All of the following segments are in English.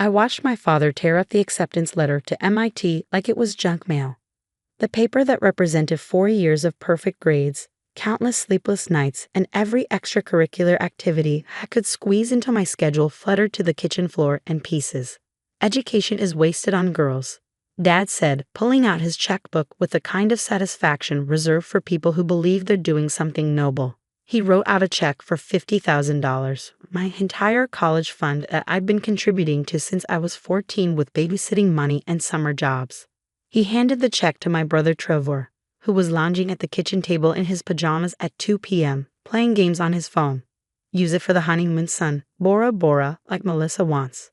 I watched my father tear up the acceptance letter to MIT like it was junk mail. The paper that represented 4 years of perfect grades, countless sleepless nights, and every extracurricular activity I could squeeze into my schedule fluttered to the kitchen floor in pieces. Education is wasted on girls, Dad said, pulling out his checkbook with the kind of satisfaction reserved for people who believe they're doing something noble. He wrote out a check for $50,000, my entire college fund that I'd been contributing to since I was 14 with babysitting money and summer jobs. He handed the check to my brother Trevor, who was lounging at the kitchen table in his pajamas at 2 p.m., playing games on his phone. Use it for the honeymoon, son. Bora Bora, like Melissa wants.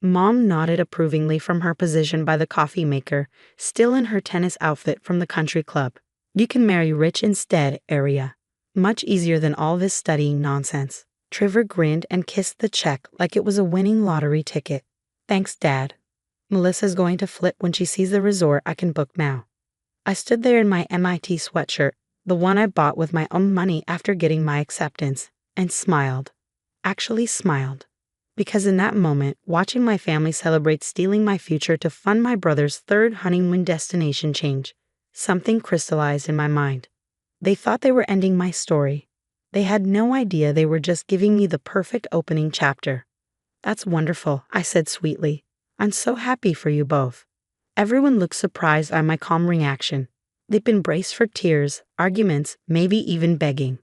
Mom nodded approvingly from her position by the coffee maker, still in her tennis outfit from the country club. You can marry rich instead, Aria. Much easier than all this studying nonsense. Trevor grinned and kissed the check like it was a winning lottery ticket. Thanks, Dad. Melissa's going to flip when she sees the resort I can book now. I stood there in my MIT sweatshirt, the one I bought with my own money after getting my acceptance, and smiled. Actually smiled. Because in that moment, watching my family celebrate stealing my future to fund my brother's third honeymoon destination change, something crystallized in my mind. They thought they were ending my story. They had no idea they were just giving me the perfect opening chapter. That's wonderful, I said sweetly. I'm so happy for you both. Everyone looked surprised at my calm reaction. They'd been braced for tears, arguments, maybe even begging.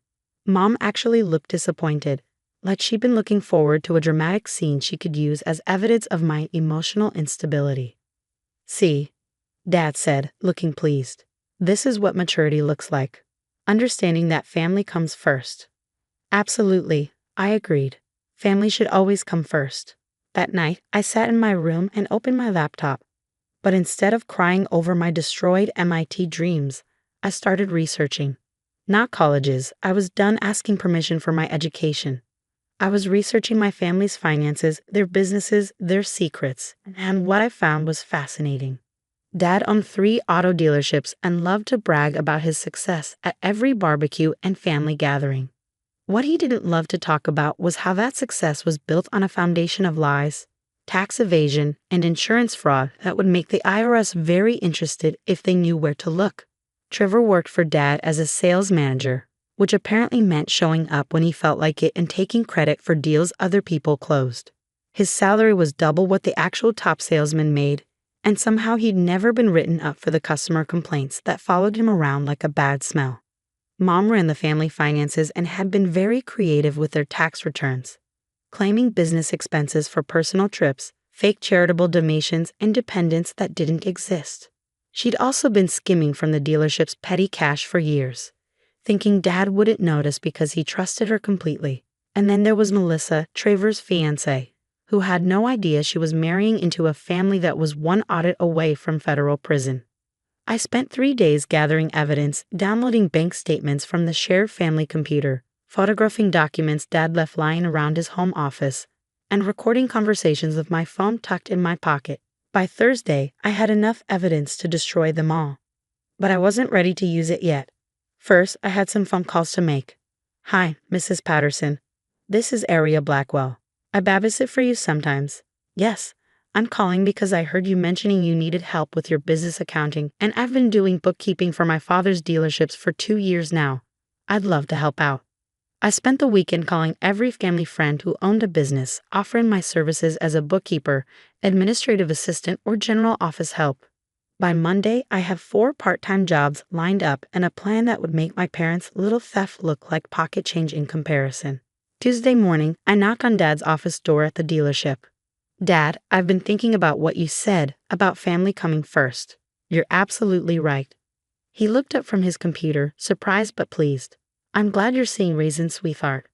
Mom actually looked disappointed, like she'd been looking forward to a dramatic scene she could use as evidence of my emotional instability. See, Dad said, looking pleased. This is what maturity looks like. Understanding that family comes first. Absolutely, I agreed. Family should always come first. That night, I sat in my room and opened my laptop. But instead of crying over my destroyed MIT dreams, I started researching. Not colleges, I was done asking permission for my education. I was researching my family's finances, their businesses, their secrets, and what I found was fascinating. Dad owned 3 auto dealerships and loved to brag about his success at every barbecue and family gathering. What he didn't love to talk about was how that success was built on a foundation of lies, tax evasion, and insurance fraud that would make the IRS very interested if they knew where to look. Trevor worked for Dad as a sales manager, which apparently meant showing up when he felt like it and taking credit for deals other people closed. His salary was double what the actual top salesman made, and somehow he'd never been written up for the customer complaints that followed him around like a bad smell. Mom ran the family finances and had been very creative with their tax returns, claiming business expenses for personal trips, fake charitable donations, and dependents that didn't exist. She'd also been skimming from the dealership's petty cash for years, thinking Dad wouldn't notice because he trusted her completely. And then there was Melissa, Trevor's fiancée, who had no idea she was marrying into a family that was one audit away from federal prison. I spent 3 days gathering evidence, downloading bank statements from the shared family computer, photographing documents Dad left lying around his home office, and recording conversations with my phone tucked in my pocket. By Thursday, I had enough evidence to destroy them all. But I wasn't ready to use it yet. First, I had some phone calls to make. Hi, Mrs. Patterson. This is Aria Blackwell. I babysit for you sometimes. Yes, I'm calling because I heard you mentioning you needed help with your business accounting, and I've been doing bookkeeping for my father's dealerships for 2 years now. I'd love to help out. I spent the weekend calling every family friend who owned a business, offering my services as a bookkeeper, administrative assistant, or general office help. By Monday, I have 4 part-time jobs lined up and a plan that would make my parents' little theft look like pocket change in comparison. Tuesday morning, I knock on Dad's office door at the dealership. Dad, I've been thinking about what you said about family coming first. You're absolutely right. He looked up from his computer, surprised but pleased. I'm glad you're seeing reasons, sweetheart.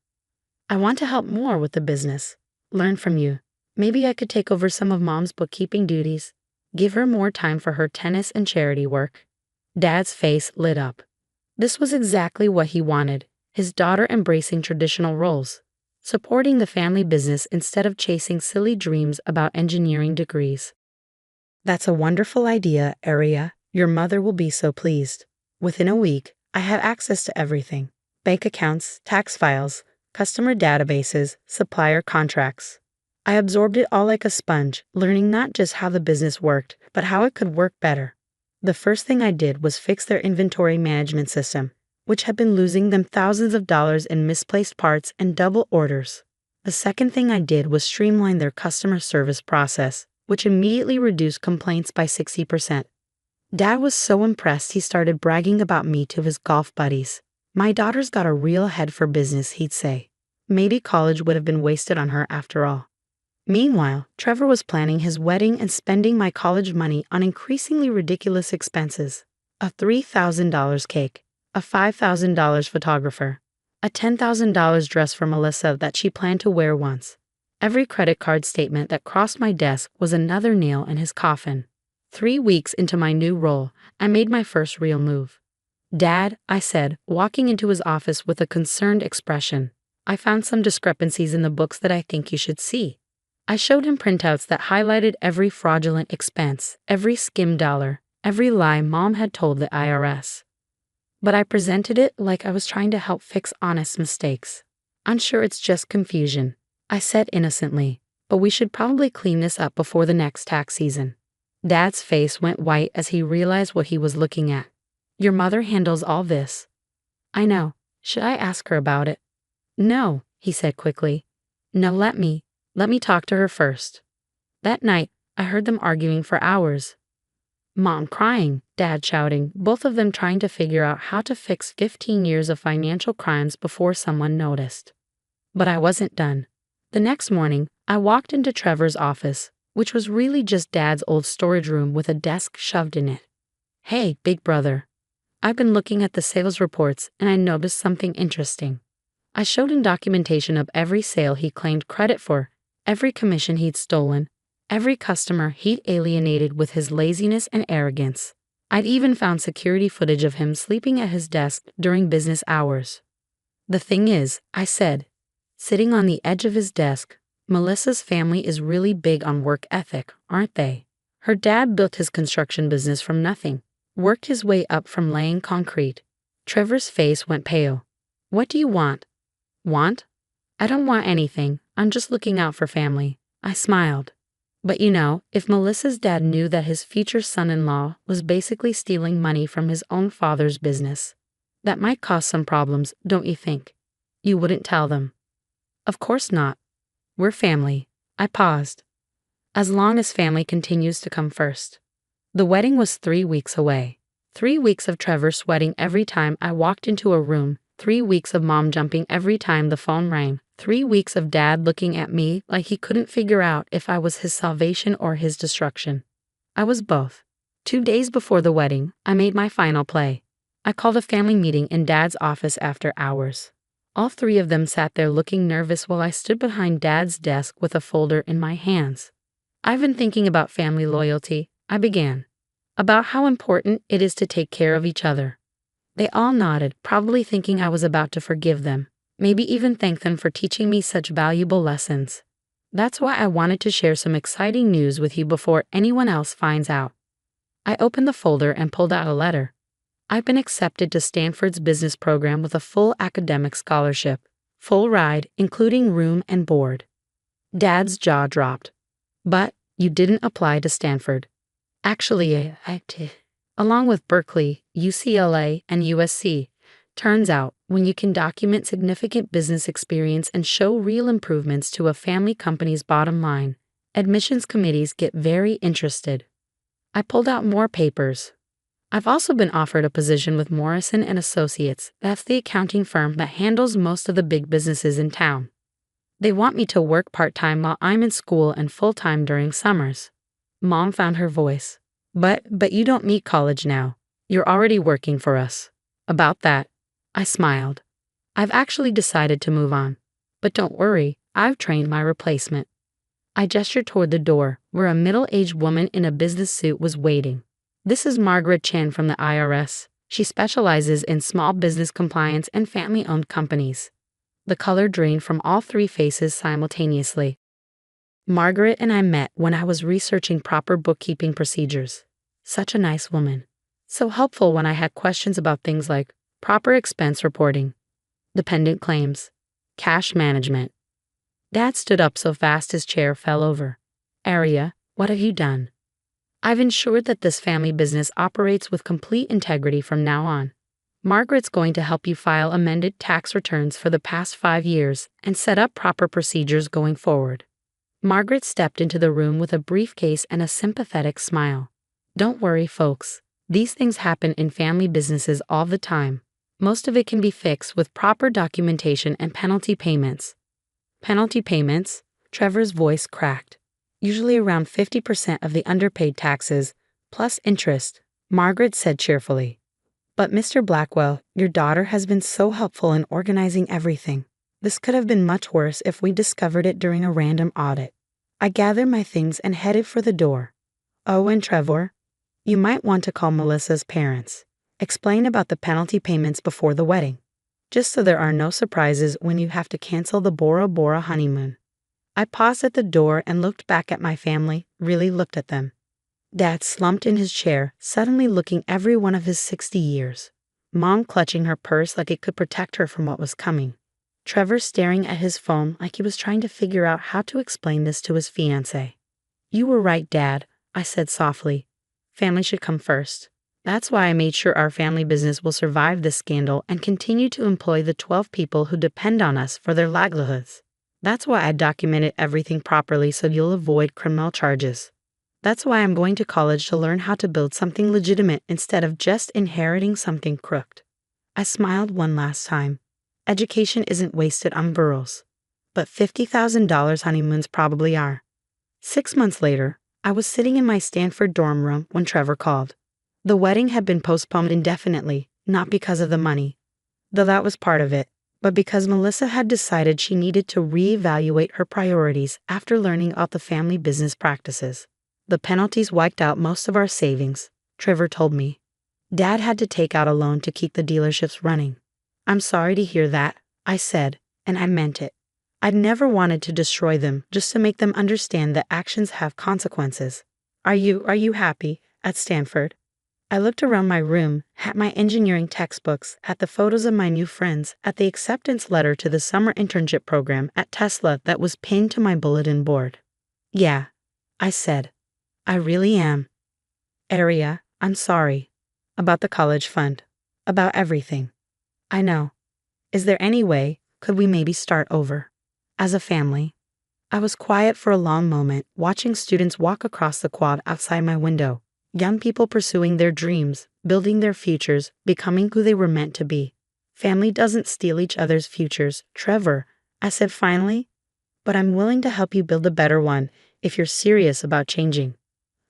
I want to help more with the business. Learn from you. Maybe I could take over some of Mom's bookkeeping duties. Give her more time for her tennis and charity work. Dad's face lit up. This was exactly what he wanted. His daughter embracing traditional roles, supporting the family business instead of chasing silly dreams about engineering degrees. That's a wonderful idea, Aria. Your mother will be so pleased. Within a week, I had access to everything. Bank accounts, tax files, customer databases, supplier contracts. I absorbed it all like a sponge, learning not just how the business worked, but how it could work better. The first thing I did was fix their inventory management system, which had been losing them thousands of dollars in misplaced parts and double orders. The second thing I did was streamline their customer service process, which immediately reduced complaints by 60%. Dad was so impressed he started bragging about me to his golf buddies. "My daughter's got a real head for business," he'd say. "Maybe college would have been wasted on her after all." Meanwhile, Trevor was planning his wedding and spending my college money on increasingly ridiculous expenses. A $3,000 cake, a $5,000 photographer, a $10,000 dress for Melissa that she planned to wear once. Every credit card statement that crossed my desk was another nail in his coffin. 3 weeks into my new role, I made my first real move. "Dad," I said, walking into his office with a concerned expression, "I found some discrepancies in the books that I think you should see." I showed him printouts that highlighted every fraudulent expense, every skim dollar, every lie Mom had told the IRS. But I presented it like I was trying to help fix honest mistakes. "I'm sure it's just confusion," I said innocently, "but we should probably clean this up before the next tax season." Dad's face went white as he realized what he was looking at. "Your mother handles all this." "I know. Should I ask her about it?" "No," he said quickly. "No, let me talk to her first." That night, I heard them arguing for hours. Mom crying, Dad shouting, both of them trying to figure out how to fix 15 years of financial crimes before someone noticed. But I wasn't done. The next morning, I walked into Trevor's office, which was really just Dad's old storage room with a desk shoved in it. "Hey, big brother. I've been looking at the sales reports and I noticed something interesting." I showed him documentation of every sale he claimed credit for, every commission he'd stolen, every customer he'd alienated with his laziness and arrogance. I'd even found security footage of him sleeping at his desk during business hours. "The thing is," I said, sitting on the edge of his desk, "Melissa's family is really big on work ethic, aren't they? Her dad built his construction business from nothing, worked his way up from laying concrete." Trevor's face went pale. "What do you want?" "Want? I don't want anything. I'm just looking out for family." I smiled. "But if Melissa's dad knew that his future son-in-law was basically stealing money from his own father's business, that might cause some problems, don't you think? You wouldn't tell them?" "Of course not. We're family." I paused. "As long as family continues to come first." The wedding was 3 weeks away. 3 weeks of Trevor sweating every time I walked into a room, 3 weeks of Mom jumping every time the phone rang, 3 weeks of Dad looking at me like he couldn't figure out if I was his salvation or his destruction. I was both. 2 days before the wedding, I made my final play. I called a family meeting in Dad's office after hours. All 3 of them sat there looking nervous while I stood behind Dad's desk with a folder in my hands. "I've been thinking about family loyalty," I began. "About how important it is to take care of each other." They all nodded, probably thinking I was about to forgive them, maybe even thank them for teaching me such valuable lessons. That's why I wanted to share some exciting news with you before anyone else finds out. I opened the folder and pulled out a letter. I've been accepted to Stanford's business program with a full academic scholarship, full ride, including room and board. Dad's jaw dropped. "But you didn't apply to Stanford." "Actually, I did. Along with Berkeley, UCLA, and USC. Turns out, when you can document significant business experience and show real improvements to a family company's bottom line, admissions committees get very interested." I pulled out more papers. "I've also been offered a position with Morrison and Associates. That's the accounting firm that handles most of the big businesses in town. They want me to work part-time while I'm in school and full-time during summers." Mom found her voice. But you don't need college now. You're already working for us." "About that." I smiled. "I've actually decided to move on. But don't worry, I've trained my replacement." I gestured toward the door, where a middle-aged woman in a business suit was waiting. "This is Margaret Chen from the IRS. She specializes in small business compliance and family-owned companies." The color drained from all 3 faces simultaneously. Margaret and I met when I was researching proper bookkeeping procedures. Such a nice woman. So helpful when I had questions about things like proper expense reporting, dependent claims, cash management. Dad stood up so fast his chair fell over. Aria, what have you done? I've ensured that this family business operates with complete integrity from now on. Margaret's going to help you file amended tax returns for the past 5 years and set up proper procedures going forward. Margaret stepped into the room with a briefcase and a sympathetic smile. Don't worry, folks. These things happen in family businesses all the time. Most of it can be fixed with proper documentation and penalty payments. Penalty payments? Trevor's voice cracked. Usually around 50% of the underpaid taxes, plus interest, Margaret said cheerfully. But Mr. Blackwell, your daughter has been so helpful in organizing everything. This could have been much worse if we discovered it during a random audit. I gathered my things and headed for the door. Oh, and Trevor, you might want to call Melissa's parents. Explain about the penalty payments before the wedding, just so there are no surprises when you have to cancel the Bora Bora honeymoon. I paused at the door and looked back at my family, really looked at them. Dad slumped in his chair, suddenly looking every one of his 60 years. Mom clutching her purse like it could protect her from what was coming. Trevor staring at his phone like he was trying to figure out how to explain this to his fiancée. You were right, Dad, I said softly. Family should come first. That's why I made sure our family business will survive this scandal and continue to employ the 12 people who depend on us for their livelihoods. That's why I documented everything properly so you'll avoid criminal charges. That's why I'm going to college to learn how to build something legitimate instead of just inheriting something crooked. I smiled one last time. Education isn't wasted on girls. But $50,000 honeymoons probably are. 6 months later, I was sitting in my Stanford dorm room when Trevor called. The wedding had been postponed indefinitely, not because of the money, though that was part of it, but because Melissa had decided she needed to reevaluate her priorities after learning about the family business practices. The penalties wiped out most of our savings, Trevor told me. Dad had to take out a loan to keep the dealerships running. I'm sorry to hear that, I said, and I meant it. I'd never wanted to destroy them just to make them understand that actions have consequences. Are you happy at Stanford? I looked around my room, at my engineering textbooks, at the photos of my new friends, at the acceptance letter to the summer internship program at Tesla that was pinned to my bulletin board. Yeah, I said. I really am. Aria, I'm sorry. About the college fund. About everything. I know. Is there any way, could we maybe start over? As a family. I was quiet for a long moment, watching students walk across the quad outside my window. Young people pursuing their dreams, building their futures, becoming who they were meant to be. Family doesn't steal each other's futures, Trevor, I said finally. But I'm willing to help you build a better one if you're serious about changing.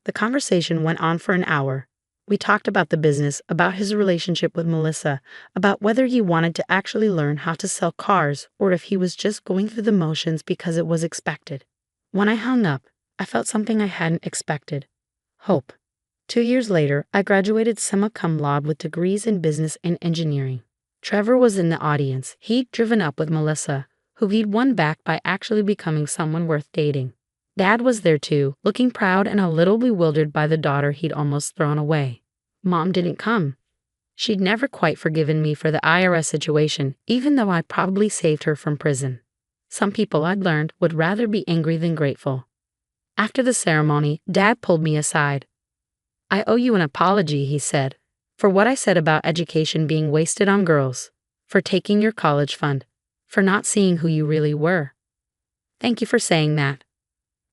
The conversation went on for an hour. We talked about the business, about his relationship with Melissa, about whether he wanted to actually learn how to sell cars or if he was just going through the motions because it was expected. When I hung up, I felt something I hadn't expected. Hope. 2 years later, I graduated summa cum laude with degrees in business and engineering. Trevor was in the audience. He'd driven up with Melissa, who he'd won back by actually becoming someone worth dating. Dad was there too, looking proud and a little bewildered by the daughter he'd almost thrown away. Mom didn't come. She'd never quite forgiven me for the IRS situation, even though I'd probably saved her from prison. Some people, I'd learned, would rather be angry than grateful. After the ceremony, Dad pulled me aside. I owe you an apology, he said, for what I said about education being wasted on girls, for taking your college fund, for not seeing who you really were. Thank you for saying that.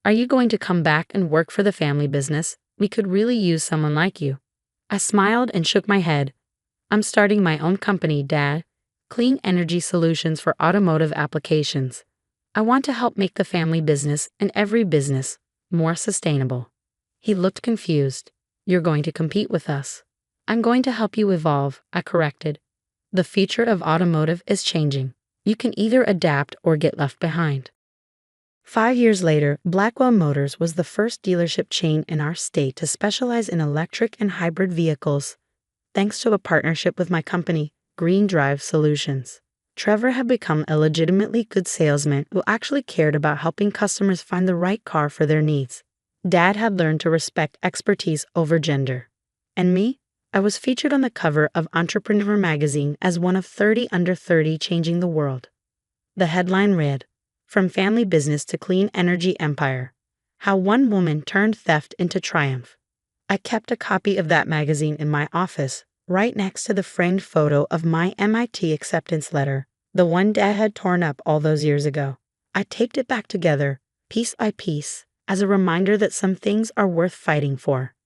Are you going to come back and work for the family business? We could really use someone like you. I smiled and shook my head. I'm starting my own company, Dad. Clean energy solutions for automotive applications. I want to help make the family business and every business more sustainable. He looked confused. You're going to compete with us. I'm going to help you evolve, I corrected. The future of automotive is changing. You can either adapt or get left behind. 5 years later, Blackwell Motors was the first dealership chain in our state to specialize in electric and hybrid vehicles, thanks to a partnership with my company, Green Drive Solutions. Trevor had become a legitimately good salesman who actually cared about helping customers find the right car for their needs. Dad had learned to respect expertise over gender. And me? I was featured on the cover of Entrepreneur magazine as one of 30 under 30 changing the world. The headline read, From family business to clean energy empire. How one woman turned theft into triumph. I kept a copy of that magazine in my office, right next to the framed photo of my MIT acceptance letter, the one Dad had torn up all those years ago. I taped it back together, piece by piece, as a reminder that some things are worth fighting for.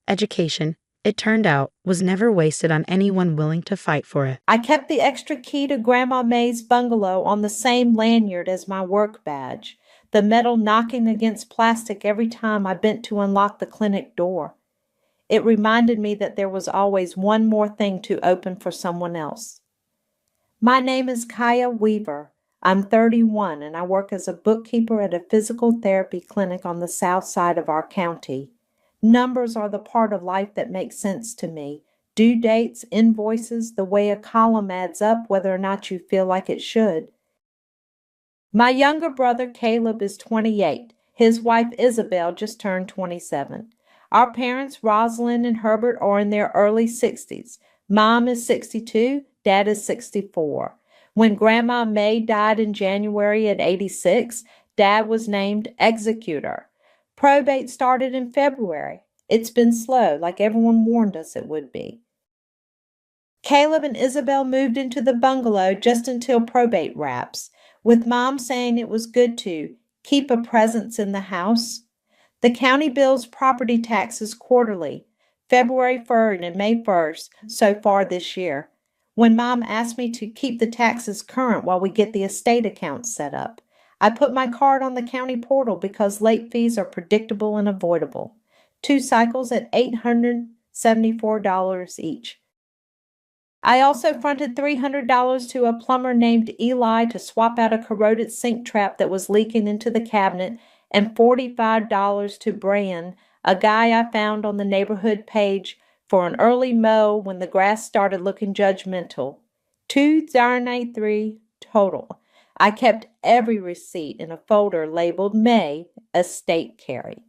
Education, it turned out, was never wasted on anyone willing to fight for it. I kept the extra key to Grandma May's bungalow on the same lanyard as my work badge, the metal knocking against plastic every time I bent to unlock the clinic door. It reminded me that there was always one more thing to open for someone else. My name is Kaya Weaver. I'm 31 and I work as a bookkeeper at a physical therapy clinic on the south side of our county. Numbers are the part of life that makes sense to me. Due dates, invoices, the way a column adds up whether or not you feel like it should. My younger brother Caleb is 28. His wife Isabel just turned 27. Our parents, Rosalind and Herbert, are in their early 60s. Mom is 62, Dad is 64. When Grandma May died in January at 86, Dad was named executor. Probate started in February. It's been slow, like everyone warned us it would be. Caleb and Isabel moved into the bungalow just until probate wraps, with Mom saying it was good to keep a presence in the house. The county bills property taxes quarterly, February 1st and May 1st so far this year, when Mom asked me to keep the taxes current while we get the estate accounts set up. I put my card on the county portal because late fees are predictable and avoidable. 2 cycles at $874 each. I also fronted $300 to a plumber named Eli to swap out a corroded sink trap that was leaking into the cabinet, and $45 to Brian, a guy I found on the neighborhood page, for an early mow when the grass started looking judgmental. $293 total. I kept every receipt in a folder labeled May Estate Carry.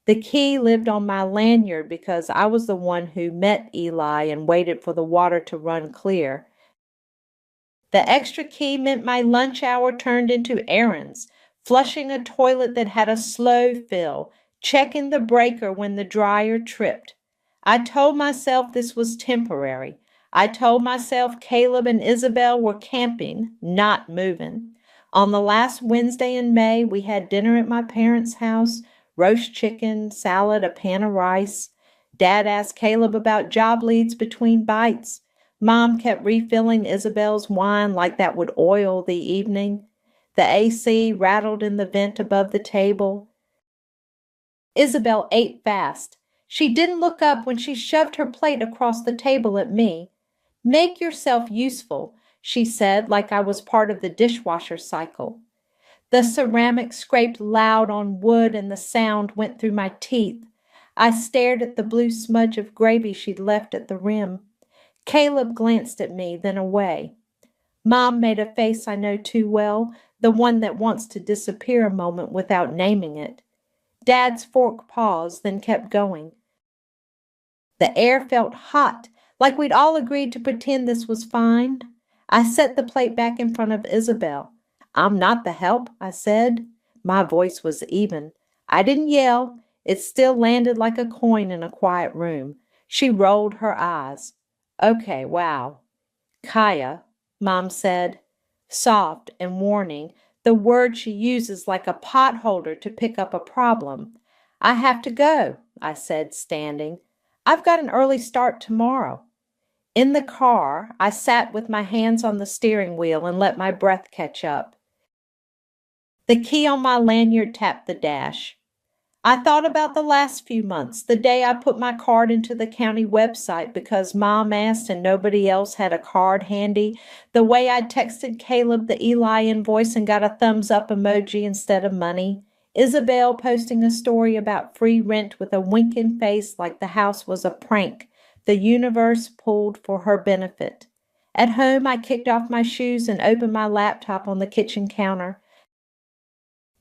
The key lived on my lanyard because I was the one who met Eli and waited for the water to run clear. The extra key meant my lunch hour turned into errands, flushing a toilet that had a slow fill, checking the breaker when the dryer tripped. I told myself this was temporary. I told myself Caleb and Isabel were camping, not moving. On the last Wednesday in May, we had dinner at my parents' house, roast chicken, salad, a pan of rice. Dad asked Caleb about job leads between bites. Mom kept refilling Isabel's wine like that would oil the evening. The AC rattled in the vent above the table. Isabel ate fast. She didn't look up when she shoved her plate across the table at me. "Make yourself useful," she said, like I was part of the dishwasher cycle. The ceramic scraped loud on wood and the sound went through my teeth. I stared at the blue smudge of gravy she'd left at the rim. Caleb glanced at me, then away. Mom made a face I know too well, the one that wants to disappear a moment without naming it. Dad's fork paused, then kept going. The air felt hot, like we'd all agreed to pretend this was fine. I set the plate back in front of Isabel. "I'm not the help," I said. My voice was even. I didn't yell. It still landed like a coin in a quiet room. She rolled her eyes. "Okay, wow." "Kaya," Mom said, soft and warning, the word she uses like a potholder to pick up a problem. "I have to go," I said, standing. "I've got an early start tomorrow." In the car, I sat with my hands on the steering wheel and let my breath catch up. The key on my lanyard tapped the dash. I thought about the last few months, the day I put my card into the county website because Mom asked and nobody else had a card handy, the way I texted Caleb the Eli invoice and got a thumbs up emoji instead of money, Isabel posting a story about free rent with a winking face like the house was a prank the universe pulled for her benefit. At home, I kicked off my shoes and opened my laptop on the kitchen counter.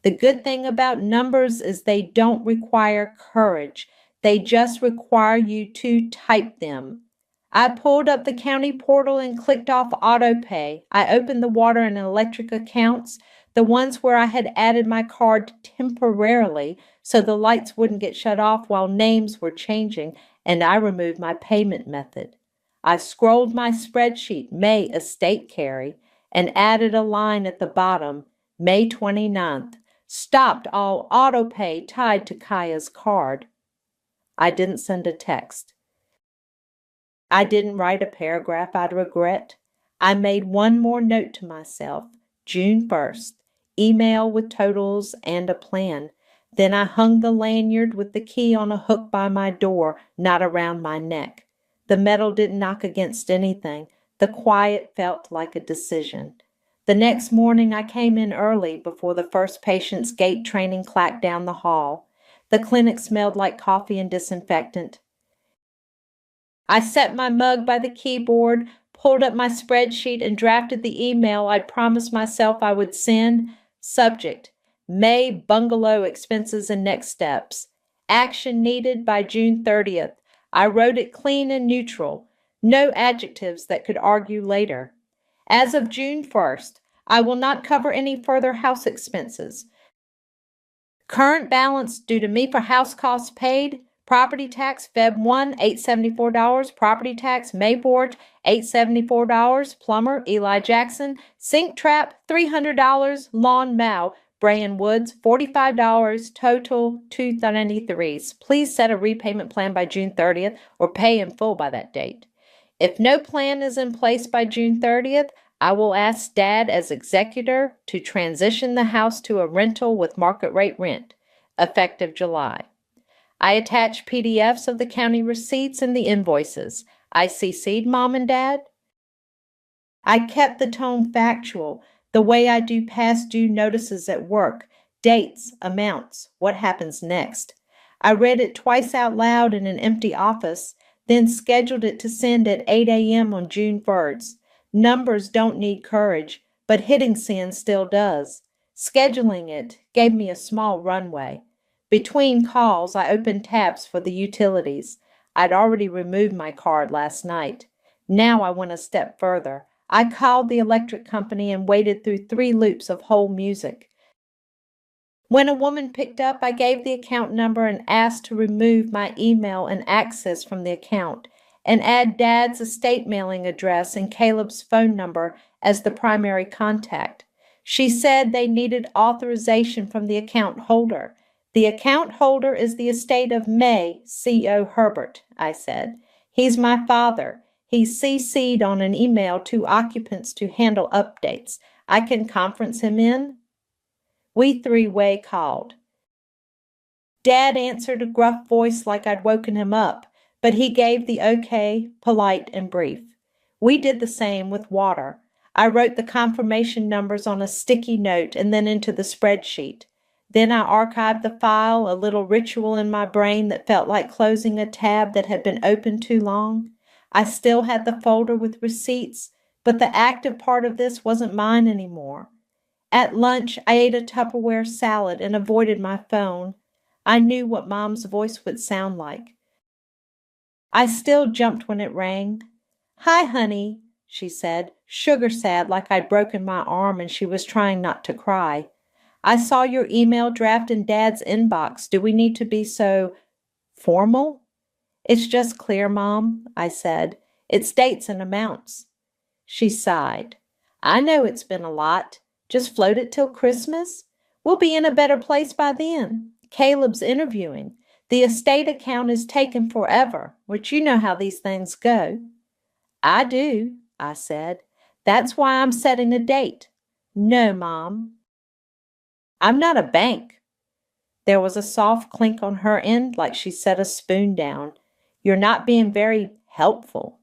The good thing about numbers is they don't require courage. They just require you to type them. I pulled up the county portal and clicked off auto pay. I opened the water and electric accounts. the ones where I had added my card temporarily so the lights wouldn't get shut off while names were changing, and I removed my payment method. I scrolled my spreadsheet, May estate carry, and added a line at the bottom, May 29th, stopped all auto pay tied to Kaya's card. I didn't send a text. I didn't write a paragraph I'd regret. I made one more note to myself, June 1st, email with totals and a plan. Then I hung the lanyard with the key on a hook by my door, not around my neck. The metal didn't knock against anything. The quiet felt like a decision. The next morning I came in early before the first patient's gait training clacked down the hall. The clinic smelled like coffee and disinfectant. I set my mug by the keyboard, pulled up my spreadsheet, and drafted the email I'd promised myself I would send. Subject: May bungalow expenses and next steps. Action needed by June 30th. I wrote it clean and neutral. No adjectives that could argue later. As of June 1st, I will not cover any further house expenses. Current balance due to me for house costs paid. Property tax, Feb 1, $874. Property tax, May board, $874. Plumber, Eli Jackson. Sink trap, $300. Lawn mow, Brian Woods, $45. Total, $293. Please set a repayment plan by June 30th or pay in full by that date. If no plan is in place by June 30th, I will ask Dad as executor to transition the house to a rental with market rate rent, effective July. I attached PDFs of the county receipts and the invoices. I CC'd Mom and Dad. I kept the tone factual, the way I do past due notices at work, dates, amounts, what happens next. I read it twice out loud in an empty office, then scheduled it to send at 8 a.m. on June 1st. Numbers don't need courage, but hitting send still does. Scheduling it gave me a small runway. Between calls, I opened tabs for the utilities. I'd already removed my card last night. Now I went a step further. I called the electric company and waited through 3 loops of hold music. When a woman picked up, I gave the account number and asked to remove my email and access from the account and add Dad's estate mailing address and Caleb's phone number as the primary contact. She said they needed authorization from the account holder. The account holder is the estate of May C.O. Herbert, I said. He's my father. He's CC'd on an email to occupants to handle updates. I can conference him in. We 3-way called. Dad answered a gruff voice like I'd woken him up, but he gave the okay, polite and brief. We did the same with water. I wrote the confirmation numbers on a sticky note and then into the spreadsheet. Then I archived the file, a little ritual in my brain that felt like closing a tab that had been opened too long. I still had the folder with receipts, but the active part of this wasn't mine anymore. At lunch, I ate a Tupperware salad and avoided my phone. I knew what Mom's voice would sound like. I still jumped when it rang. "Hi, honey," she said, sugar sad like I'd broken my arm and she was trying not to cry. "I saw your email draft in Dad's inbox. Do we need to be so formal?" "It's just clear, Mom," I said. "It's dates and amounts." She sighed. "I know it's been a lot. Just float it till Christmas. We'll be in a better place by then. Caleb's interviewing. The estate account is taken forever, which you know how these things go." "I do," I said. "That's why I'm setting a date." "No, Mom. I'm not a bank." There was a soft clink on her end like she set a spoon down. "You're not being very helpful."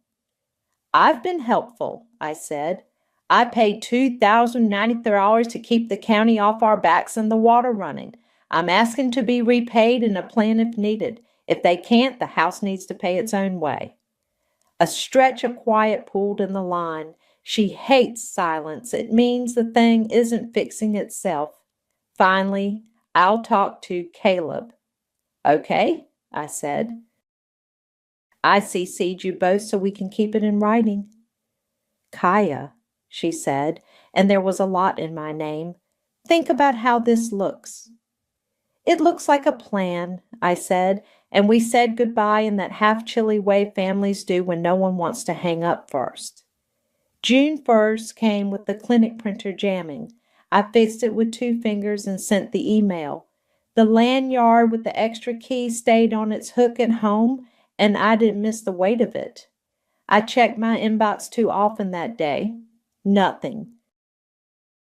"I've been helpful," I said. "I paid $2,093 to keep the county off our backs and the water running. I'm asking to be repaid in a plan if needed. If they can't, the house needs to pay its own way." A stretch of quiet pulled in the line. She hates silence. It means the thing isn't fixing itself. Finally, "I'll talk to Caleb." "Okay," I said. "I CC'd you both so we can keep it in writing." "Kaya," she said, and there was a lot in my name. Think about how this looks." "It looks like a plan," I said, and we said goodbye in that half-chilly way families do when no one wants to hang up first. June 1st came with the clinic printer jamming. I fixed it with 2 fingers and sent the email. The lanyard with the extra key stayed on its hook at home, and I didn't miss the weight of it. I checked my inbox too often that day. Nothing.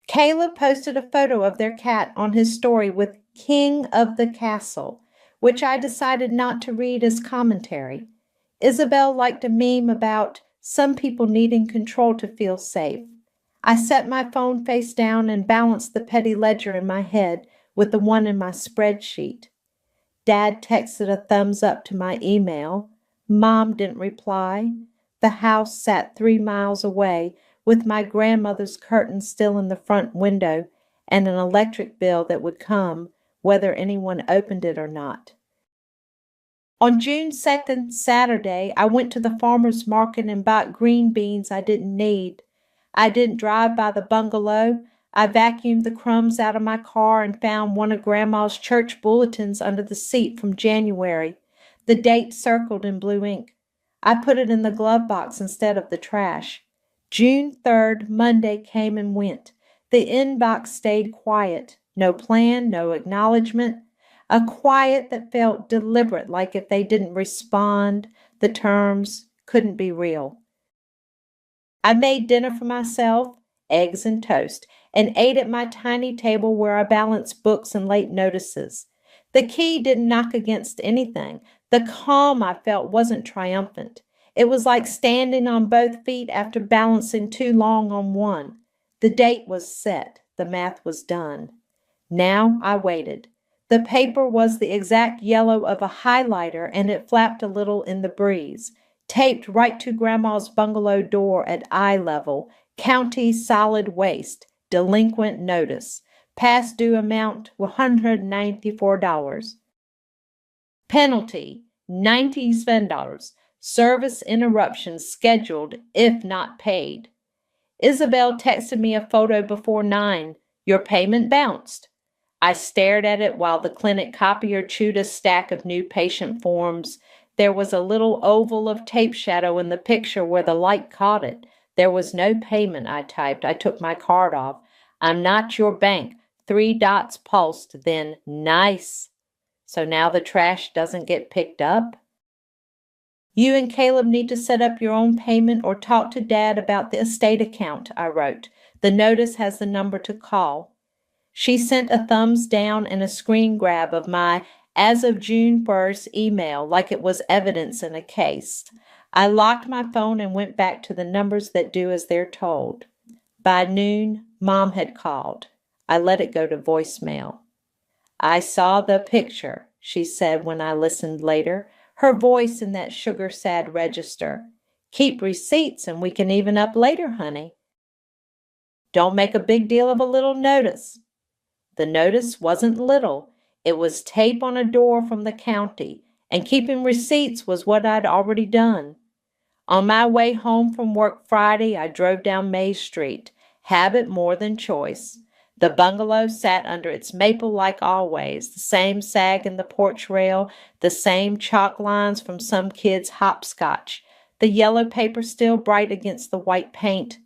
Caleb posted a photo of their cat on his story with "King of the Castle," which I decided not to read as commentary. Isabel liked a meme about some people needing control to feel safe. I set my phone face down and balanced the petty ledger in my head with the one in my spreadsheet. Dad texted a thumbs up to my email. Mom didn't reply. The house sat 3 miles away, with my grandmother's curtains still in the front window and an electric bill that would come whether anyone opened it or not. On June 2nd, Saturday, I went to the farmer's market and bought green beans I didn't need. I didn't drive by the bungalow. I vacuumed the crumbs out of my car and found one of Grandma's church bulletins under the seat from January, the date circled in blue ink. I put it in the glove box instead of the trash. June 3rd, Monday, came and went. The inbox stayed quiet. No plan, no acknowledgement. A quiet that felt deliberate, like if they didn't respond, the terms couldn't be real. I made dinner for myself, eggs and toast, and ate at my tiny table where I balanced books and late notices. The key didn't knock against anything. The calm I felt wasn't triumphant. It was like standing on both feet after balancing too long on one. The date was set. The math was done. Now I waited. The paper was the exact yellow of a highlighter, and it flapped a little in the breeze. Taped right to Grandma's bungalow door at eye level, county solid waste, delinquent notice. Past due amount $194. Penalty $97. Service interruption scheduled if not paid. Isabel texted me a photo before 9. Your payment bounced. I stared at it while the clinic copier chewed a stack of new patient forms. There was a little oval of tape shadow in the picture where the light caught it. There was no payment, I typed. I took my card off. I'm not your bank. 3 dots pulsed, then nice. So now the trash doesn't get picked up? You and Caleb need to set up your own payment or talk to Dad about the estate account, I wrote. The notice has the number to call. She sent a thumbs down and a screen grab of my as of June 1st email like it was evidence in a case. I locked my phone and went back to the numbers that do as they're told. By noon, Mom had called. I let it go to voicemail. I saw the picture, she said when I listened later, her voice in that sugar-sad register. Keep receipts and we can even up later, honey. Don't make a big deal of a little notice. The notice wasn't little. It was tape on a door from the county, and keeping receipts was what I'd already done. On my way home from work Friday, I drove down May Street. Habit more than choice. The bungalow sat under its maple like always, the same sag in the porch rail, the same chalk lines from some kid's hopscotch, the yellow paper still bright against the white paint.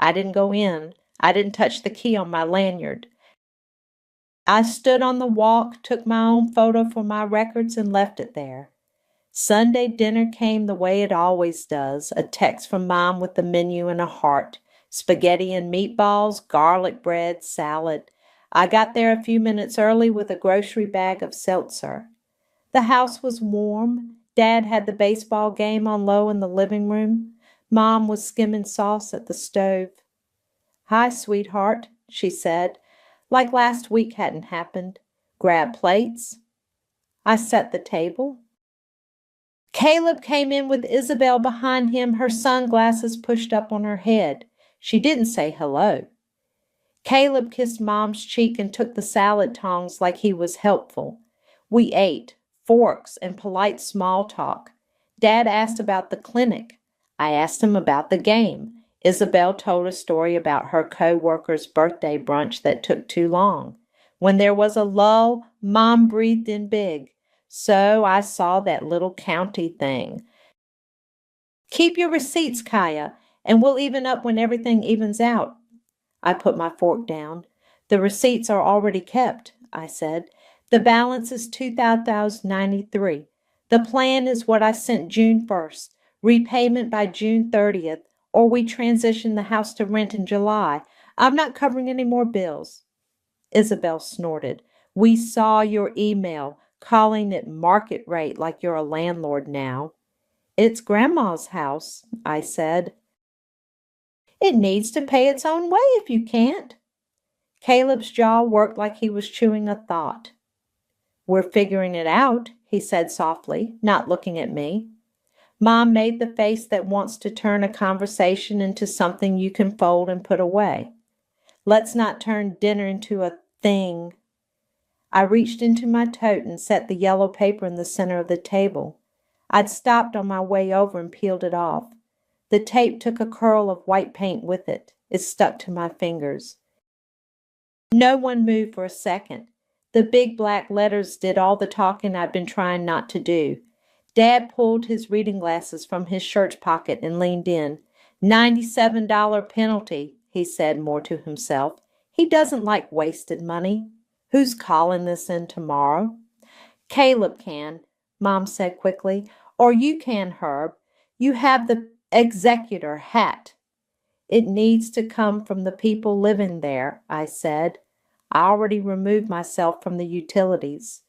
I didn't go in. I didn't touch the key on my lanyard. I stood on the walk, took my own photo for my records, and left it there. Sunday dinner came the way it always does, a text from Mom with the menu and a heart. Spaghetti and meatballs, garlic bread, salad. I got there a few minutes early with a grocery bag of seltzer. The house was warm. Dad had the baseball game on low in the living room. Mom was skimming sauce at the stove. Hi, sweetheart, she said, like last week hadn't happened. Grab plates. I set the table. Caleb came in with Isabel behind him, her sunglasses pushed up on her head. She didn't say hello. Caleb kissed Mom's cheek and took the salad tongs like he was helpful. We ate, forks and polite small talk. Dad asked about the clinic. I asked him about the game. Isabel told a story about her co-worker's birthday brunch that took too long. When there was a lull, Mom breathed in big. So I saw that little county thing. Keep your receipts, Kaya, and we'll even up when everything evens out. I put my fork down. The receipts are already kept, I said. The balance is $2,093. The plan is what I sent June 1st, repayment by June 30th, or we transition the house to rent in July. I'm not covering any more bills. Isabel snorted. We saw your email, calling it market rate like you're a landlord now. It's Grandma's house, I said. It needs to pay its own way if you can't. Caleb's jaw worked like he was chewing a thought. We're figuring it out, he said softly, not looking at me. Mom made the face that wants to turn a conversation into something you can fold and put away. Let's not turn dinner into a thing. I reached into my tote and set the yellow paper in the center of the table. I'd stopped on my way over and peeled it off. The tape took a curl of white paint with it. It stuck to my fingers. No one moved for a second. The big black letters did all the talking I'd been trying not to do. Dad pulled his reading glasses from his shirt pocket and leaned in. $97 penalty, he said more to himself. He doesn't like wasted money. Who's calling this in tomorrow? Caleb can, Mom said quickly. Or you can, Herb. You have the executor hat. It needs to come from the people living there, I said. I already removed myself from the utilities.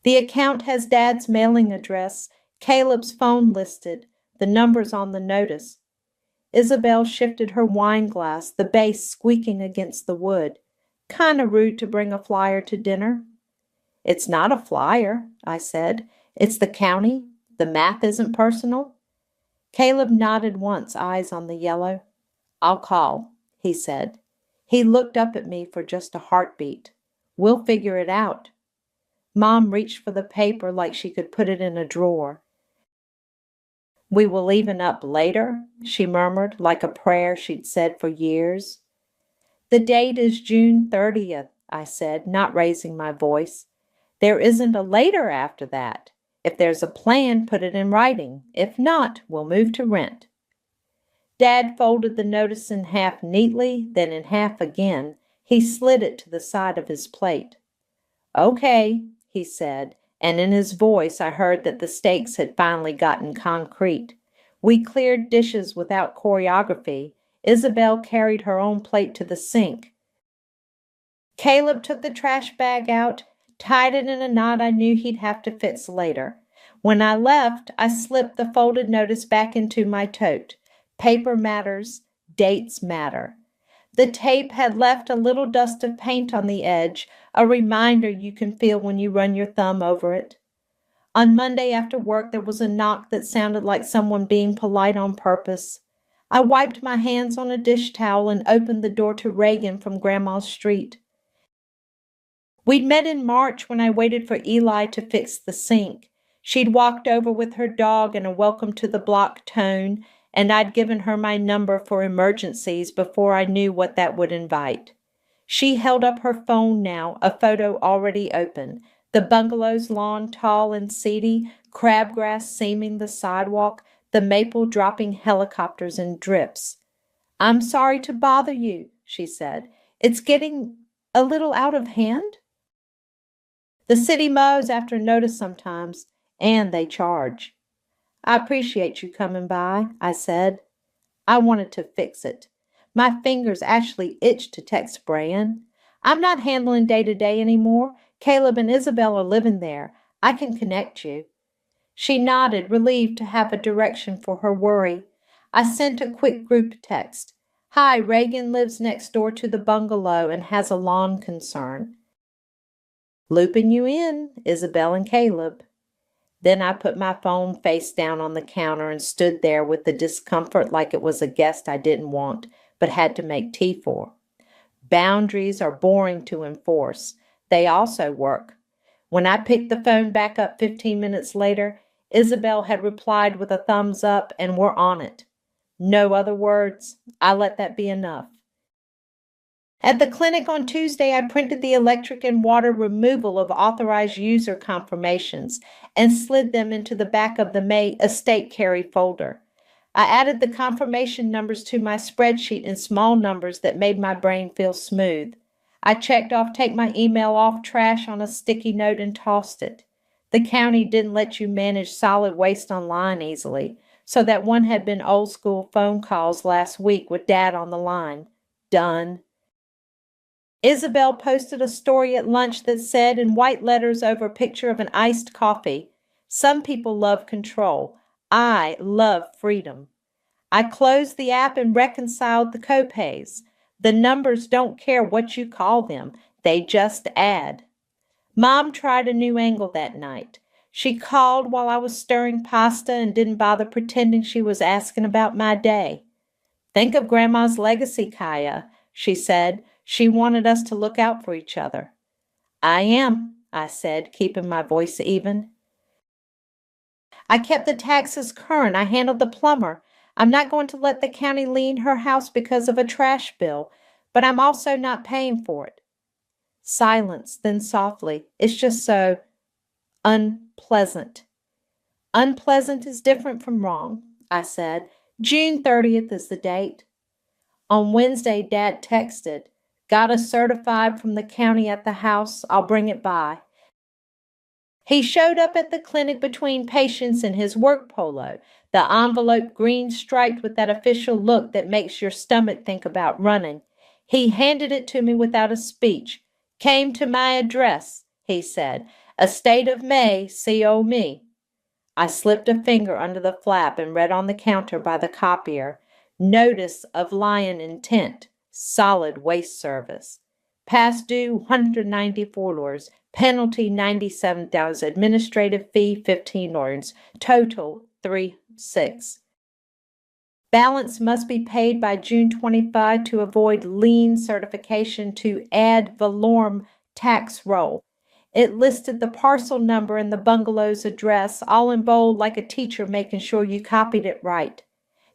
The account has Dad's mailing address, Caleb's phone listed, the numbers on the notice. Isabel shifted her wine glass, the base squeaking against the wood. Kinda rude to bring a flyer to dinner. It's not a flyer, I said. It's the county. The math isn't personal. Caleb nodded once, eyes on the yellow. I'll call, he said. He looked up at me for just a heartbeat. We'll figure it out. Mom reached for the paper like she could put it in a drawer. We will even up later, she murmured, like a prayer she'd said for years. The date is June 30th, I said, not raising my voice. There isn't a later after that. If there's a plan, put it in writing. If not, we'll move to rent. Dad folded the notice in half neatly, then in half again. He slid it to the side of his plate. Okay, he said, and in his voice I heard that the stakes had finally gotten concrete. We cleared dishes without choreography. Isabel carried her own plate to the sink. Caleb took the trash bag out, tied it in a knot I knew he'd have to fix later. When I left, I slipped the folded notice back into my tote. Paper matters, dates matter. The tape had left a little dust of paint on the edge, a reminder you can feel when you run your thumb over it. On Monday after work, there was a knock that sounded like someone being polite on purpose. I wiped my hands on a dish towel and opened the door to Reagan from Grandma's street. We'd met in March when I waited for Eli to fix the sink. She'd walked over with her dog in a welcome to the block tone, and I'd given her my number for emergencies before I knew what that would invite. She held up her phone now, a photo already open. The bungalow's lawn tall and seedy, crabgrass seaming the sidewalk, the maple dropping helicopters in drips. I'm sorry to bother you, she said. It's getting a little out of hand. The city mows after notice sometimes, and they charge. I appreciate you coming by, I said. I wanted to fix it. My fingers actually itched to text Brian. I'm not handling day-to-day anymore. Caleb and Isabel are living there. I can connect you. She nodded, relieved to have a direction for her worry. I sent a quick group text. Hi, Reagan lives next door to the bungalow and has a lawn concern. Looping you in, Isabel and Caleb. Then I put my phone face down on the counter and stood there with the discomfort like it was a guest I didn't want, but had to make tea for. Boundaries are boring to enforce. They also work. When I picked the phone back up 15 minutes later, Isabel had replied with a thumbs up and we're on it. No other words. I let that be enough. At the clinic on Tuesday, I printed the electric and water removal of authorized user confirmations and slid them into the back of the May estate carry folder. I added the confirmation numbers to my spreadsheet in small numbers that made my brain feel smooth. I checked off take my email off trash on a sticky note and tossed it. The county didn't let you manage solid waste online easily, so that one had been old school phone calls last week with Dad on the line. Done. Isabel posted a story at lunch that said in white letters over a picture of an iced coffee, "Some people love control. I love freedom." I closed the app and reconciled the copays. The numbers don't care what you call them. They just add. Mom tried a new angle that night. She called while I was stirring pasta and didn't bother pretending she was asking about my day. "Think of Grandma's legacy, Kaya," she said. "She wanted us to look out for each other." "I am," I said, keeping my voice even. "I kept the taxes current. I handled the plumber. I'm not going to let the county lien her house because of a trash bill, but I'm also not paying for it." Silence, then softly, "It's just so unpleasant." "Unpleasant is different from wrong," I said. "June 30th is the date." On Wednesday, Dad texted, "Got a certified from the county at the house. I'll bring it by." He showed up at the clinic between patients in his work polo, the envelope green striped with that official look that makes your stomach think about running. He handed it to me without a speech. "Came to my address," he said. "Estate of May, C.O. me." I slipped a finger under the flap and read on the counter by the copier, "Notice of Lion Intent, Solid Waste Service. Past due $194, penalty $97, administrative fee $15, total $36. Balance must be paid by June 25 to avoid lien certification to ad valorem tax roll." It listed the parcel number and the bungalow's address, all in bold like a teacher making sure you copied it right.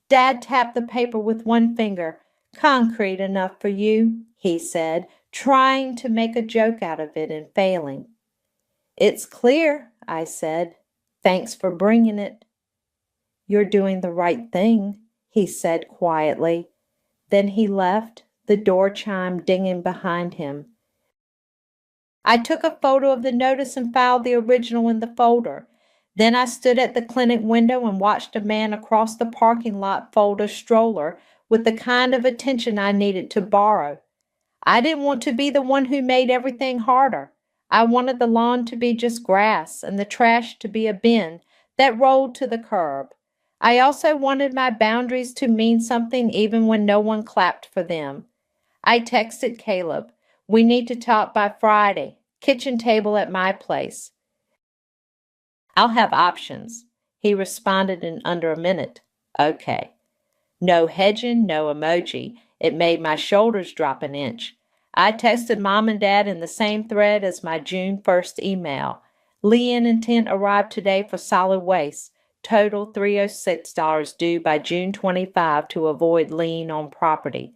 Dad tapped the paper with one finger. "Concrete enough for you," he said, trying to make a joke out of it and failing. "It's clear," I said. "Thanks for bringing it." "You're doing the right thing," he said quietly. Then he left, the door chime dinging behind him. I took a photo of the notice and filed the original in the folder. Then I stood at the clinic window and watched a man across the parking lot fold a stroller with the kind of attention I needed to borrow. I didn't want to be the one who made everything harder. I wanted the lawn to be just grass and the trash to be a bin that rolled to the curb. I also wanted my boundaries to mean something even when no one clapped for them. I texted Caleb, "We need to talk by Friday. Kitchen table at my place." "I'll have options." He responded in under a minute. "Okay." No hedging, no emoji. It made my shoulders drop an inch. I texted Mom and Dad in the same thread as my June 1st email. "Lien intent arrived today for solid waste. Total $306 due by June 25 to avoid lien on property.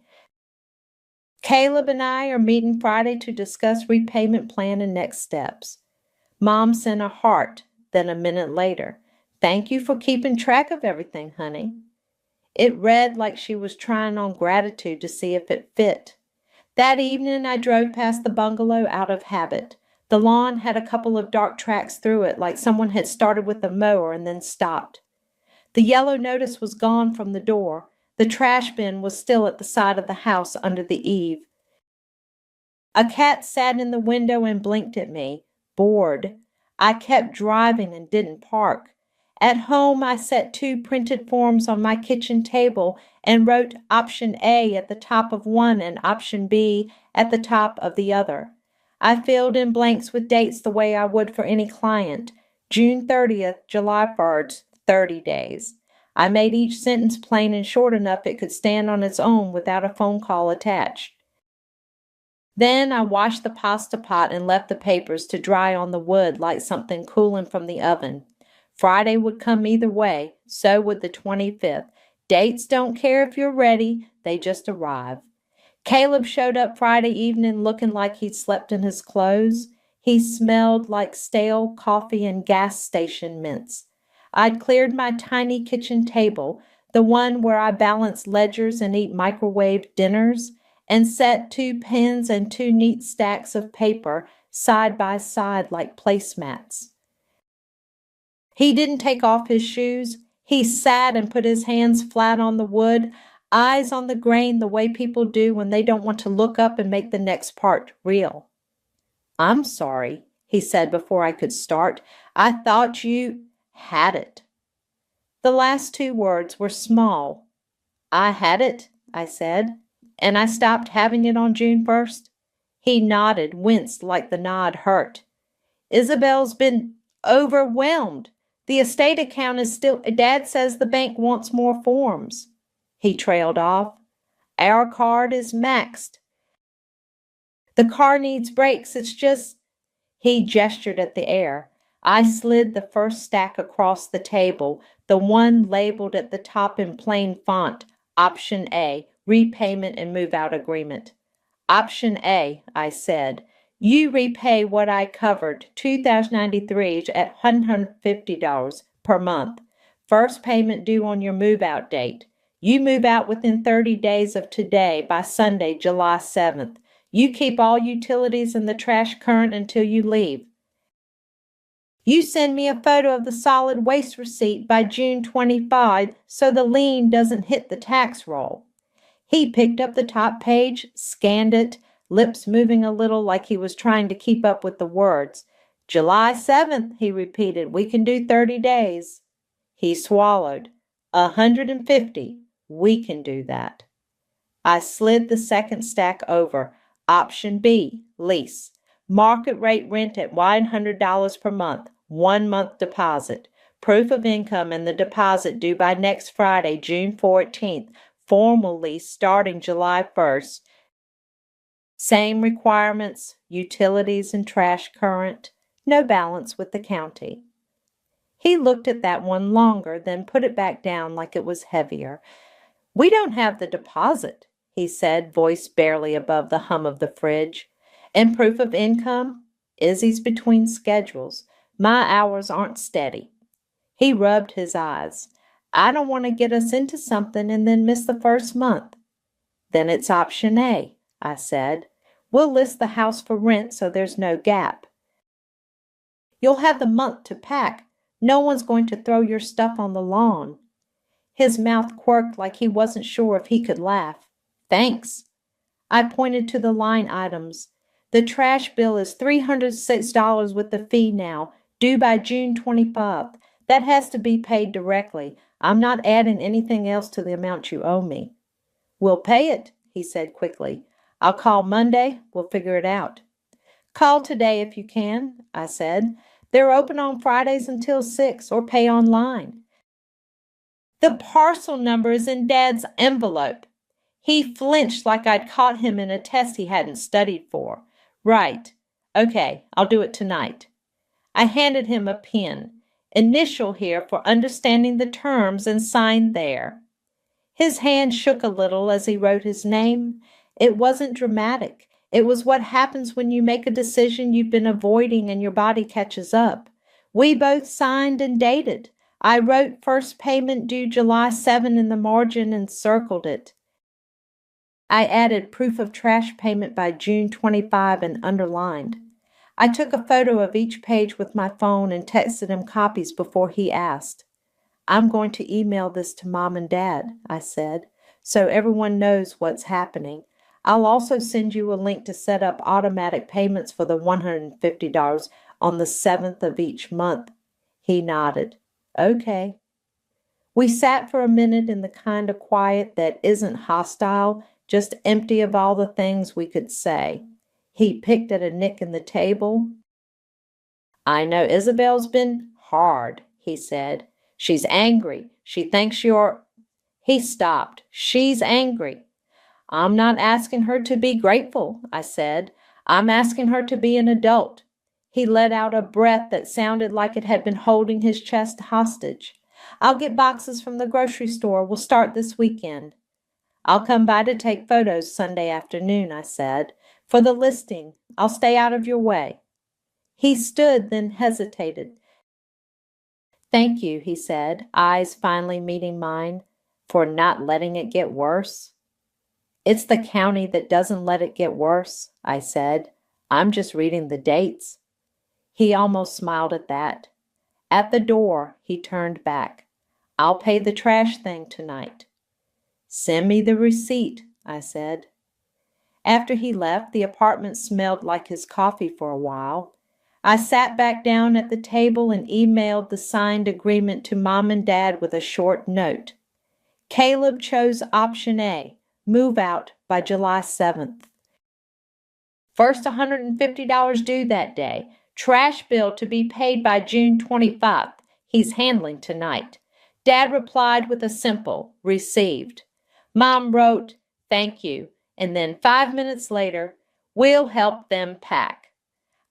Caleb and I are meeting Friday to discuss repayment plan and next steps." Mom sent a heart, then a minute later, "Thank you for keeping track of everything, honey." It read like she was trying on gratitude to see if it fit. That evening I drove past the bungalow out of habit. The lawn had a couple of dark tracks through it, like someone had started with a mower and then stopped. The yellow notice was gone from the door. The trash bin was still at the side of the house under the eave. A cat sat in the window and blinked at me, bored. I kept driving and didn't park. At home, I set 2 printed forms on my kitchen table and wrote option A at the top of one and option B at the top of the other. I filled in blanks with dates the way I would for any client. June 30th, July 1st, 30 days. I made each sentence plain and short enough it could stand on its own without a phone call attached. Then I washed the pasta pot and left the papers to dry on the wood like something cooling from the oven. Friday would come either way, so would the 25th. Dates don't care if you're ready, they just arrive. Caleb showed up Friday evening looking like he'd slept in his clothes. He smelled like stale coffee and gas station mints. I'd cleared my tiny kitchen table, the one where I balance ledgers and eat microwave dinners, and set 2 pens and 2 neat stacks of paper side by side like placemats. He didn't take off his shoes. He sat and put his hands flat on the wood, eyes on the grain the way people do when they don't want to look up and make the next part real. "I'm sorry," he said before I could start. "I thought you had it." The last 2 words were small. "I had it," I said, "and I stopped having it on June 1st. He nodded, winced like the nod hurt. "Isabel's been overwhelmed. The estate account is still, Dad says the bank wants more forms." He trailed off. "Our card is maxed. The car needs brakes. It's just—" He gestured at the air. I slid the first stack across the table, the one labeled at the top in plain font, Option A, Repayment and Move-Out Agreement. "Option A," I said. "You repay what I covered, $2,093 at $150 per month. First payment due on your move-out date. You move out within 30 days of today by Sunday, July 7th. You keep all utilities and the trash current until you leave. You send me a photo of the solid waste receipt by June 25 so the lien doesn't hit the tax roll." He picked up the top page, scanned it, lips moving a little like he was trying to keep up with the words. "July 7th, he repeated. "We can do 30 days. He swallowed. 150. We can do that." I slid the second stack over. Option B, lease. Market rate rent at $100 per month. 1 month deposit. Proof of income and the deposit due by next Friday, June 14th. Formal lease starting July 1st. Same requirements, utilities and trash current. No balance with the county. He looked at that one longer, then put it back down like it was heavier. "We don't have the deposit," he said, voice barely above the hum of the fridge. "And proof of income? Izzy's between schedules. My hours aren't steady." He rubbed his eyes. "I don't want to get us into something and then miss the first month." "Then it's option A," I said. "We'll list the house for rent so there's no gap. You'll have the month to pack. No one's going to throw your stuff on the lawn." His mouth quirked like he wasn't sure if he could laugh. "Thanks." I pointed to the line items. "The trash bill is $306 with the fee now, due by June 25th. That has to be paid directly. I'm not adding anything else to the amount you owe me." "We'll pay it," he said quickly. "I'll call Monday. We'll figure it out." "Call today if you can," I said. "They're open on Fridays until 6, or pay online." "The parcel number is in Dad's envelope." He flinched like I'd caught him in a test he hadn't studied for. "Right. Okay, I'll do it tonight." I handed him a pen. "Initial here for understanding the terms and sign there." His hand shook a little as he wrote his name. It wasn't dramatic. It was what happens when you make a decision you've been avoiding and your body catches up. We both signed and dated. I wrote first payment due July 7 in the margin and circled it. I added proof of trash payment by June 25 and underlined. I took a photo of each page with my phone and texted him copies before he asked. "I'm going to email this to Mom and Dad," I said, "so everyone knows what's happening. I'll also send you a link to set up automatic payments for the $150 on the 7th of each month." He nodded. "Okay." We sat for a minute in the kind of quiet that isn't hostile, just empty of all the things we could say. He picked at a nick in the table. "I know Isabel's been hard," he said. "She's angry. She thinks you're—" He stopped. "She's angry." "I'm not asking her to be grateful," I said. "I'm asking her to be an adult." He let out a breath that sounded like it had been holding his chest hostage. I'll get boxes from the grocery store. We'll start this weekend. I'll come by to take photos Sunday afternoon, I said. For the listing, I'll stay out of your way. He stood, then hesitated. Thank you, he said, eyes finally meeting mine, for not letting it get worse. It's the county that doesn't let it get worse, I said. I'm just reading the dates. He almost smiled at that. At the door, he turned back. I'll pay the trash thing tonight. Send me the receipt, I said. After he left, the apartment smelled like his coffee for a while. I sat back down at the table and emailed the signed agreement to Mom and Dad with a short note. Caleb chose option A, move out by July 7th. First $150 due that day. Trash bill to be paid by June 25th. He's handling tonight. Dad replied with a simple, received. Mom wrote, thank you, and then 5 minutes later, we'll help them pack.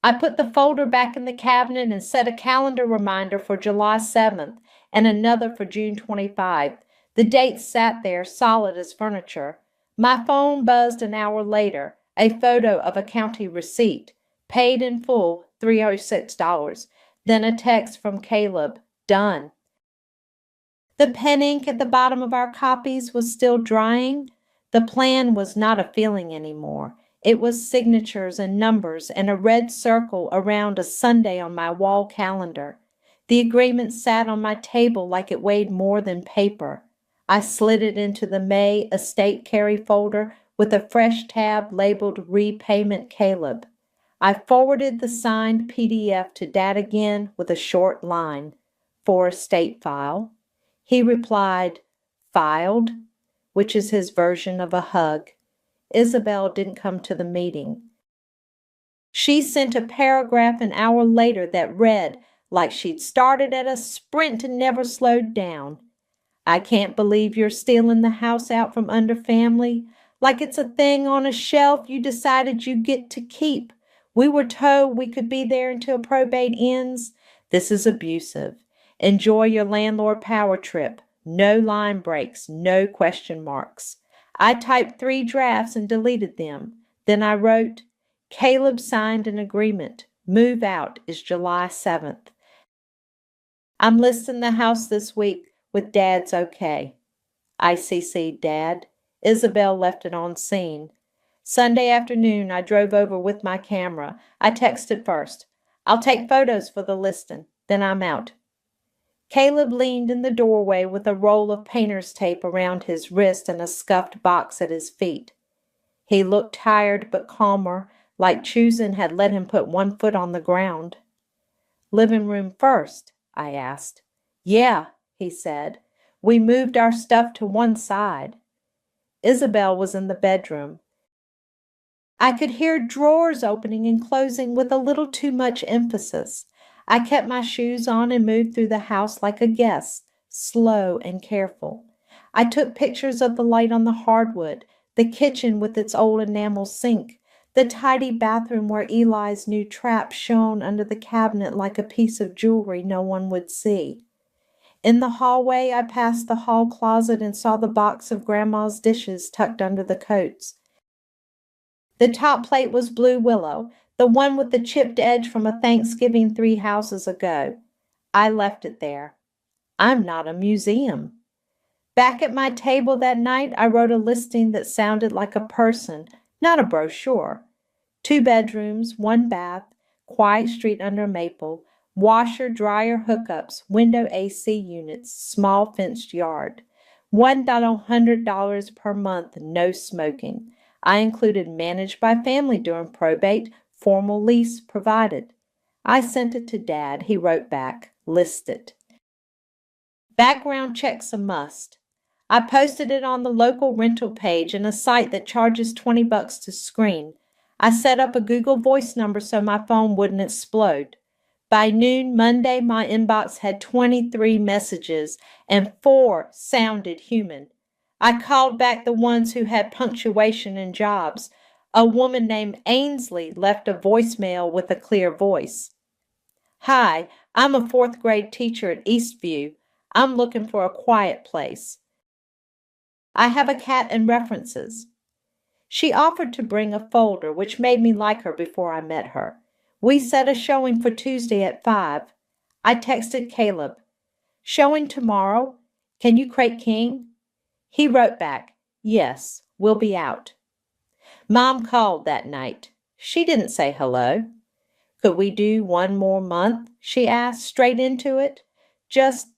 I put the folder back in the cabinet and set a calendar reminder for July 7th and another for June 25th. The dates sat there solid as furniture. My phone buzzed an hour later, a photo of a county receipt, paid in full, $306, then a text from Caleb, done. The pen ink at the bottom of our copies was still drying. The plan was not a feeling anymore. It was signatures and numbers and a red circle around a Sunday on my wall calendar. The agreement sat on my table like it weighed more than paper. I slid it into the May estate carry folder with a fresh tab labeled Repayment Caleb. I forwarded the signed PDF to Dad again with a short line, for estate file. He replied, filed, which is his version of a hug. Isabel didn't come to the meeting. She sent a paragraph an hour later that read like she'd started at a sprint and never slowed down. I can't believe you're stealing the house out from under family, like it's a thing on a shelf you decided you get to keep. We were told we could be there until probate ends. This is abusive. Enjoy your landlord power trip. No line breaks, no question marks. I typed 3 drafts and deleted them. Then I wrote, Caleb signed an agreement. Move out is July 7th. I'm listing the house this week with Dad's okay. I CC'd Dad. Isabel left it on scene. Sunday afternoon, I drove over with my camera. I texted first. I'll take photos for the listing. Then I'm out. Caleb leaned in the doorway with a roll of painter's tape around his wrist and a scuffed box at his feet. He looked tired but calmer, like choosing had let him put one foot on the ground. Living room first? I asked. Yeah, he said. We moved our stuff to one side. Isabel was in the bedroom. I could hear drawers opening and closing with a little too much emphasis. I kept my shoes on and moved through the house like a guest, slow and careful. I took pictures of the light on the hardwood, the kitchen with its old enamel sink, the tidy bathroom where Eli's new trap shone under the cabinet like a piece of jewelry no one would see. In the hallway, I passed the hall closet and saw the box of Grandma's dishes tucked under the coats. The top plate was blue willow, the one with the chipped edge from a Thanksgiving 3 houses ago. I left it there. I'm not a museum. Back at my table that night, I wrote a listing that sounded like a person, not a brochure. 2 bedrooms, 1 bath, quiet street under maple, washer, dryer hookups, window AC units, small fenced yard. $100 per month, no smoking. I included managed by family during probate, formal lease provided. I sent it to Dad. He wrote back, listed. Background checks a must. I posted it on the local rental page and a site that charges $20 to screen. I set up a Google Voice number so my phone wouldn't explode. By noon Monday, my inbox had 23 messages and 4 sounded human. I called back the ones who had punctuation and jobs. A woman named Ainsley left a voicemail with a clear voice. Hi, I'm a 4th grade teacher at Eastview. I'm looking for a quiet place. I have a cat and references. She offered to bring a folder, which made me like her before I met her. We set a showing for Tuesday at 5. I texted Caleb, "Showing tomorrow. Can you crate king?" He wrote back, "Yes, we'll be out." Mom called that night. She didn't say hello. "Could we do one more month?" she asked, straight into it. "Just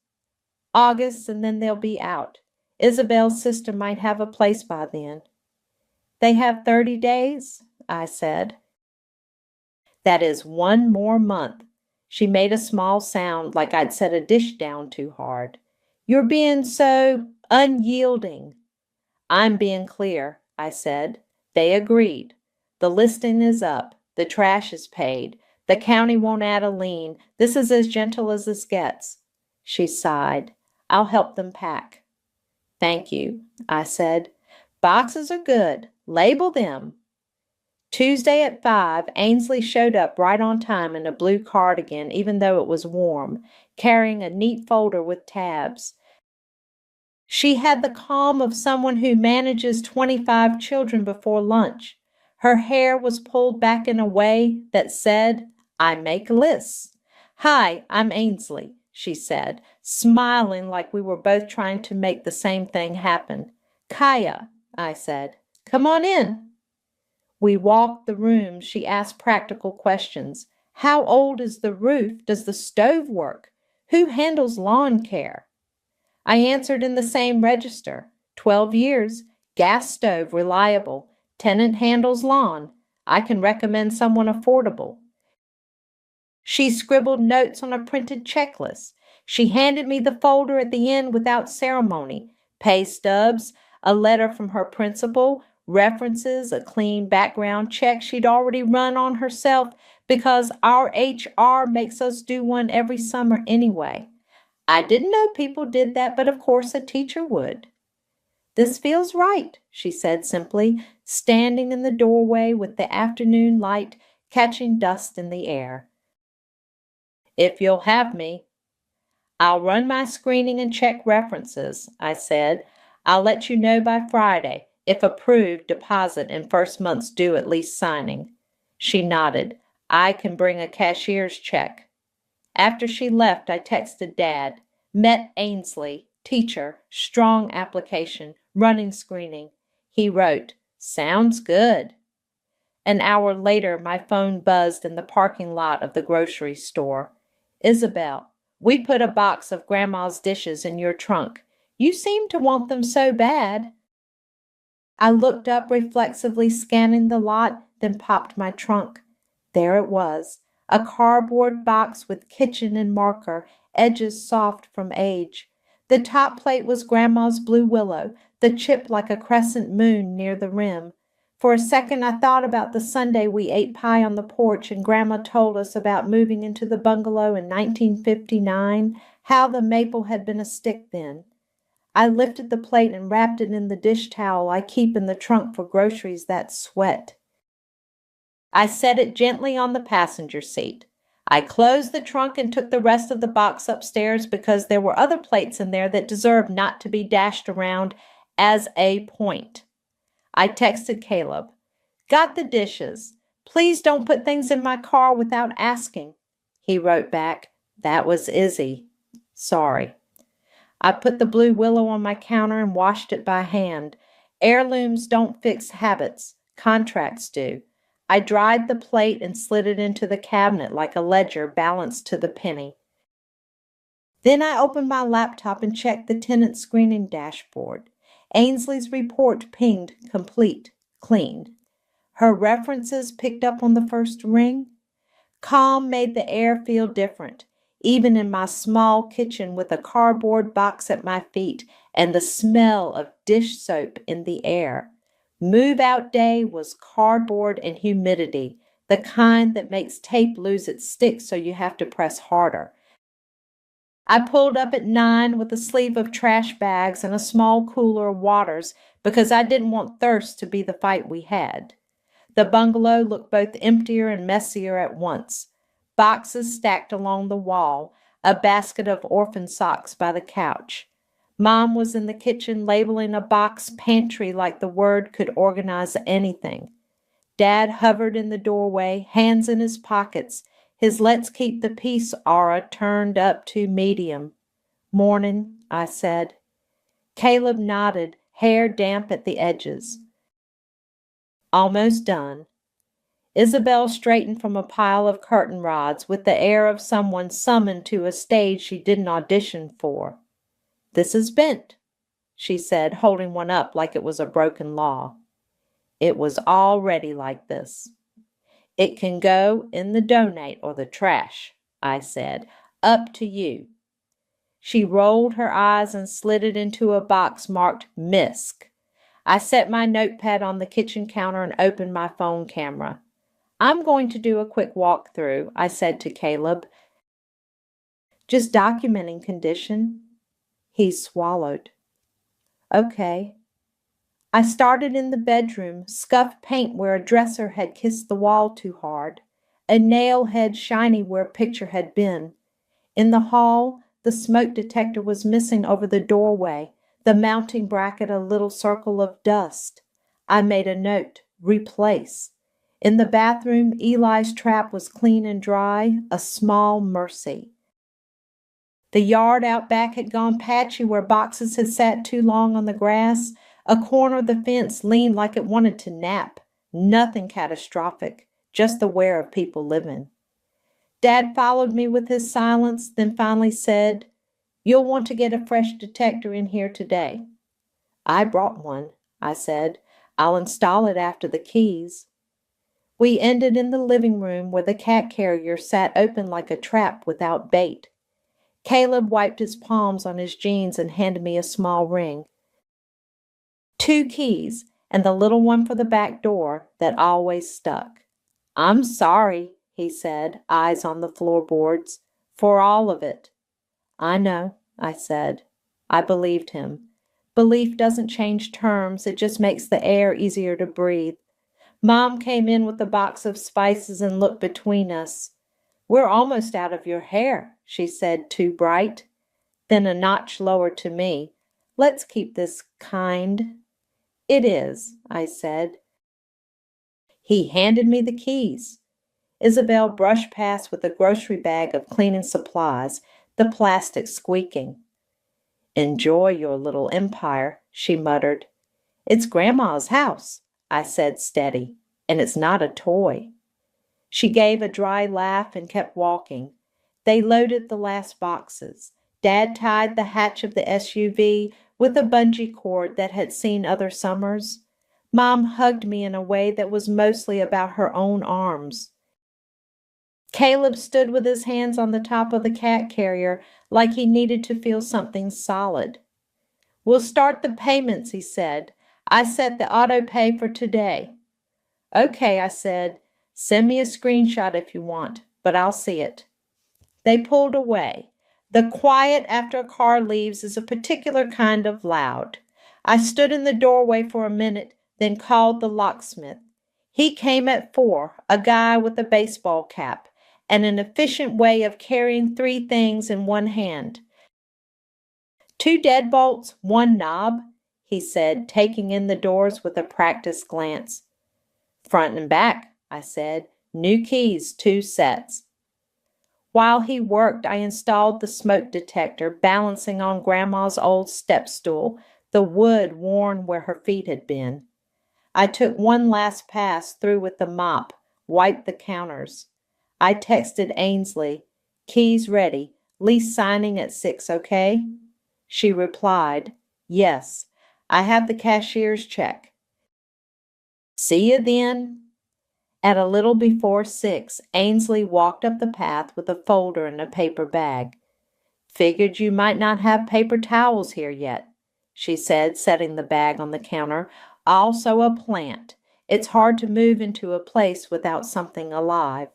August, and then they'll be out. Isabel's sister might have a place by then." "They have 30 days," I said. "That is one more month." She made a small sound like I'd set a dish down too hard. "You're being so unyielding." "I'm being clear," I said. They agreed. "The listing is up. The trash is paid. The county won't add a lien. This is as gentle as this gets." She sighed. "I'll help them pack." "Thank you," I said. "Boxes are good. Label them." Tuesday at 5, Ainsley showed up right on time in a blue cardigan, even though it was warm, carrying a neat folder with tabs. She had the calm of someone who manages 25 children before lunch. Her hair was pulled back in a way that said, "I make lists." "Hi, I'm Ainsley," she said, smiling like we were both trying to make the same thing happen. "Kaya," I said. "Come on in." We walked the room. She asked practical questions. "How old is the roof? Does the stove work? Who handles lawn care?" I answered in the same register. 12 years. Gas stove, reliable. Tenant handles lawn. I can recommend someone affordable. She scribbled notes on a printed checklist. She handed me the folder at the end without ceremony. Pay stubs, a letter from her principal, references, a clean background check she'd already run on herself because our HR makes us do one every summer anyway. I didn't know people did that, but of course a teacher would. "This feels right," she said simply, standing in the doorway with the afternoon light catching dust in the air. "If you'll have me." "I'll run my screening and check references," I said. "I'll let you know by Friday. If approved, deposit and first month's due at least signing." She nodded. "I can bring a cashier's check." After she left, I texted Dad. "Met Ainsley, teacher, strong application, running screening." He wrote, "Sounds good." An hour later, my phone buzzed in the parking lot of the grocery store. "Isabel, we put a box of Grandma's dishes in your trunk. You seem to want them so bad." I looked up reflexively, scanning the lot, then popped my trunk. There it was, a cardboard box with kitchen and marker, edges soft from age. The top plate was Grandma's blue willow, the chip like a crescent moon near the rim. For a second I thought about the Sunday we ate pie on the porch and Grandma told us about moving into the bungalow in 1959, how the maple had been a stick then. I lifted the plate and wrapped it in the dish towel I keep in the trunk for groceries that sweat. I set it gently on the passenger seat. I closed the trunk and took the rest of the box upstairs because there were other plates in there that deserved not to be dashed around as a point. I texted Caleb, "Got the dishes. Please don't put things in my car without asking." He wrote back, "That was Izzy. Sorry." I put the blue willow on my counter and washed it by hand. Heirlooms don't fix habits. Contracts do. I dried the plate and slid it into the cabinet like a ledger balanced to the penny. Then I opened my laptop and checked the tenant screening dashboard. Ainsley's report pinged complete, clean. Her references picked up on the first ring. Calm made the air feel different, even in my small kitchen with a cardboard box at my feet and the smell of dish soap in the air. Move-out day was cardboard and humidity, the kind that makes tape lose its stick so you have to press harder. I pulled up at 9 with a sleeve of trash bags and a small cooler of waters because I didn't want thirst to be the fight we had. The bungalow looked both emptier and messier at once. Boxes stacked along the wall. a basket of orphan socks by the couch. Mom was in the kitchen labeling a box pantry like the word could organize anything. Dad hovered in the doorway, hands in his pockets, his let's keep the peace aura turned up to medium. "Morning," I said. Caleb nodded, hair damp at the edges. "Almost done." Isabel straightened from a pile of curtain rods with the air of someone summoned to a stage she didn't audition for. "This is bent," she said, holding one up like it was a broken law. "It was already like this." "It can go in the donate or the trash," I said. "Up to you." She rolled her eyes and slid it into a box marked MISC. I set my notepad on the kitchen counter and opened my phone camera. "I'm going to do a quick walkthrough," I said to Caleb. "Just documenting condition." He swallowed. "Okay." I started in the bedroom, scuffed paint where a dresser had kissed the wall too hard, a nail head shiny where a picture had been. In the hall, the smoke detector was missing over the doorway, the mounting bracket a little circle of dust. I made a note, replace. In the bathroom, Eli's trap was clean and dry, a small mercy. The yard out back had gone patchy where boxes had sat too long on the grass. A corner of the fence leaned like it wanted to nap. Nothing catastrophic, just the wear of people living. Dad followed me with his silence, then finally said, "You'll want to get a fresh detector in here today." "I brought one," I said. "I'll install it after the keys." We ended in the living room where the cat carrier sat open like a trap without bait. Caleb wiped his palms on his jeans and handed me a small ring. 2 keys, and the little one for the back door that always stuck. "I'm sorry," he said, eyes on the floorboards, "for all of it." "I know," I said. I believed him. Belief doesn't change terms, it just makes the air easier to breathe. Mom came in with a box of spices and looked between us. "We're almost out of your hair," she said, too bright. Then a notch lower to me, "Let's keep this kind." "It is," I said. He handed me the keys. Isabel brushed past with a grocery bag of cleaning supplies, the plastic squeaking. "Enjoy your little empire," she muttered. "It's Grandma's house," I said steady, "and it's not a toy." She gave a dry laugh and kept walking. They loaded the last boxes. Dad tied the hatch of the SUV with a bungee cord that had seen other summers. Mom hugged me in a way that was mostly about her own arms. Caleb stood with his hands on the top of the cat carrier like he needed to feel something solid. "We'll start the payments," he said. "I set the auto pay for today." "Okay," I said. "Send me a screenshot if you want, but I'll see it." They pulled away. The quiet after a car leaves is a particular kind of loud. I stood in the doorway for a minute, then called the locksmith. He came at 4, a guy with a baseball cap and an efficient way of carrying 3 things in one hand. 2 deadbolts, 1 knob, he said, taking in the doors with a practiced glance. "Front and back," I said. "New keys, 2 sets." While he worked, I installed the smoke detector, balancing on Grandma's old step stool, the wood worn where her feet had been. I took one last pass through with the mop, wiped the counters. I texted Ainsley, "Keys ready, lease signing at 6, okay?" She replied, "Yes, I have the cashier's check." "See you then." At a little before 6, Ainsley walked up the path with a folder and a paper bag. "Figured you might not have paper towels here yet," she said, setting the bag on the counter. "Also a plant. It's hard to move into a place without something alive."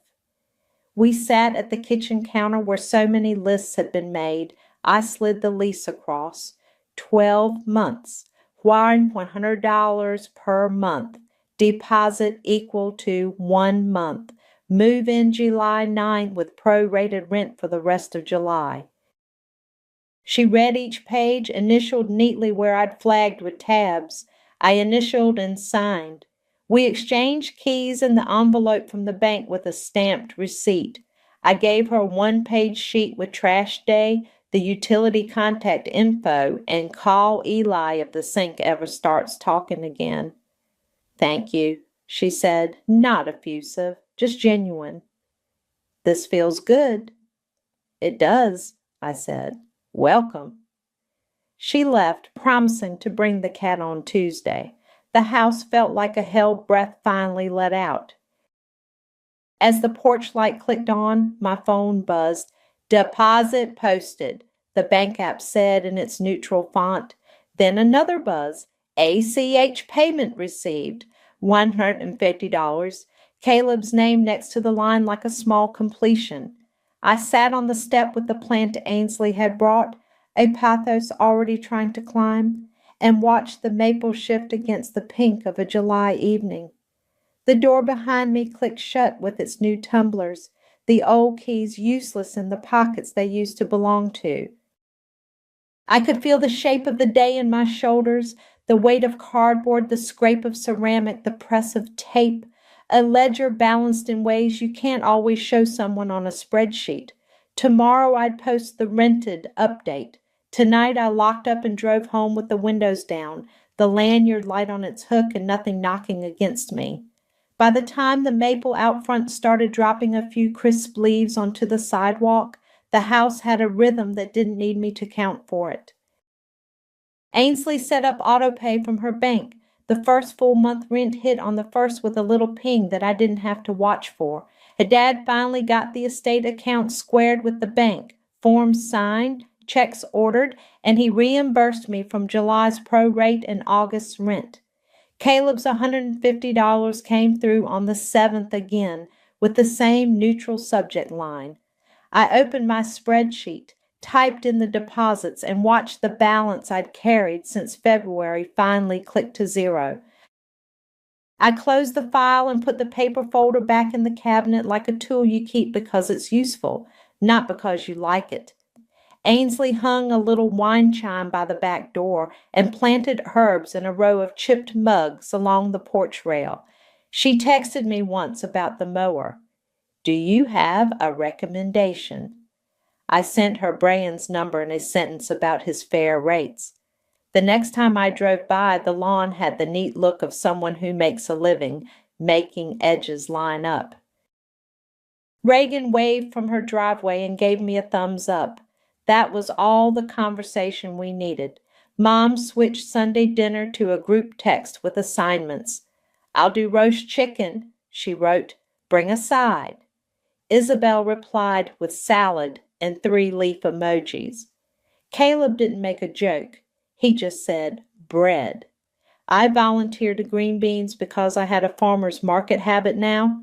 We sat at the kitchen counter where so many lists had been made. I slid the lease across. 12 months. Wiring $100 per month. Deposit equal to 1 month. Move in July 9 with prorated rent for the rest of July. She read each page, initialed neatly where I'd flagged with tabs. I initialed and signed. We exchanged keys in the envelope from the bank with a stamped receipt. I gave her a one-page sheet with trash day, the utility contact info, and call Eli if the sink ever starts talking again. "Thank you," she said, not effusive, just genuine. "This feels good." "It does," I said. "Welcome." She left, promising to bring the cat on Tuesday. The house felt like a held breath finally let out. As the porch light clicked on, my phone buzzed. "Deposit posted," the bank app said in its neutral font. Then another buzz. "ACH payment received, $150. Caleb's name next to the line like a small completion. I sat on the step with the plant Ainsley had brought, a pathos already trying to climb, and watched the maple shift against the pink of a July evening. The door behind me clicked shut with its new tumblers, the old keys useless in the pockets they used to belong to. I could feel the shape of the day in my shoulders, the weight of cardboard, the scrape of ceramic, the press of tape, a ledger balanced in ways you can't always show someone on a spreadsheet. Tomorrow I'd post the rented update. Tonight I locked up and drove home with the windows down, the lanyard light on its hook and nothing knocking against me. By the time the maple out front started dropping a few crisp leaves onto the sidewalk, the house had a rhythm that didn't need me to count for it. Ainsley set up autopay from her bank. The first full month rent hit on the first with a little ping that I didn't have to watch for. Her dad finally got the estate account squared with the bank, forms signed, checks ordered, and he reimbursed me from July's prorate and August's rent. Caleb's $150 came through on the 7th again, with the same neutral subject line. I opened my spreadsheet, typed in the deposits, and watched the balance I'd carried since February finally click to zero. I closed the file and put the paper folder back in the cabinet like a tool you keep because it's useful, not because you like it. Ainsley hung a little wine chime by the back door and planted herbs in a row of chipped mugs along the porch rail. She texted me once about the mower. "Do you have a recommendation?" I sent her Brian's number and a sentence about his fair rates. The next time I drove by, the lawn had the neat look of someone who makes a living, making edges line up. Reagan waved from her driveway and gave me a thumbs up. That was all the conversation we needed. Mom switched Sunday dinner to a group text with assignments. "I'll do roast chicken," she wrote. "Bring a side." Isabel replied with salad and 3-leaf emojis. Caleb didn't make a joke. He just said, "bread." I volunteered to green beans because I had a farmer's market habit now.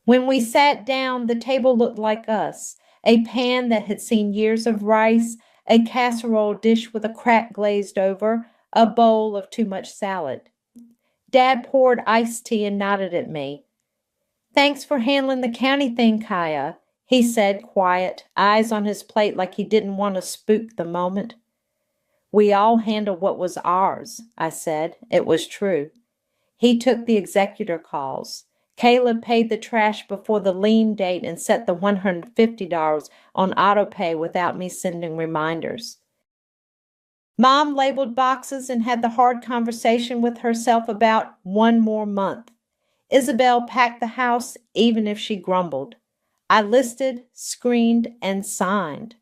When we sat down, the table looked like us. A pan that had seen years of rice, a casserole dish with a crack glazed over, a bowl of too much salad. Dad poured iced tea and nodded at me. "Thanks for handling the county thing, Kaya," he said, quiet, eyes on his plate like he didn't want to spook the moment. "We all handled what was ours," I said. It was true. He took the executor calls. Caleb paid the trash before the lien date and set the $150 on autopay without me sending reminders. Mom labeled boxes and had the hard conversation with herself about one more month. Isabel packed the house even if she grumbled. I listed, screened, and signed.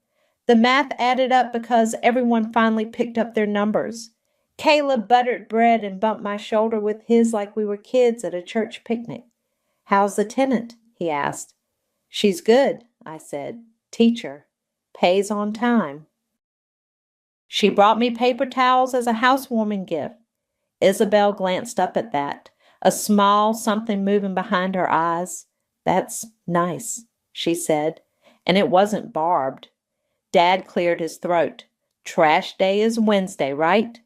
The math added up because everyone finally picked up their numbers. Caleb buttered bread and bumped my shoulder with his like we were kids at a church picnic. "How's the tenant?" he asked. "She's good," I said. "Teacher. Pays on time." She brought me paper towels as a housewarming gift. Isabel glanced up at that, a small something moving behind her eyes. "That's nice," she said, and it wasn't barbed. Dad cleared his throat. "Trash day is Wednesday, right?"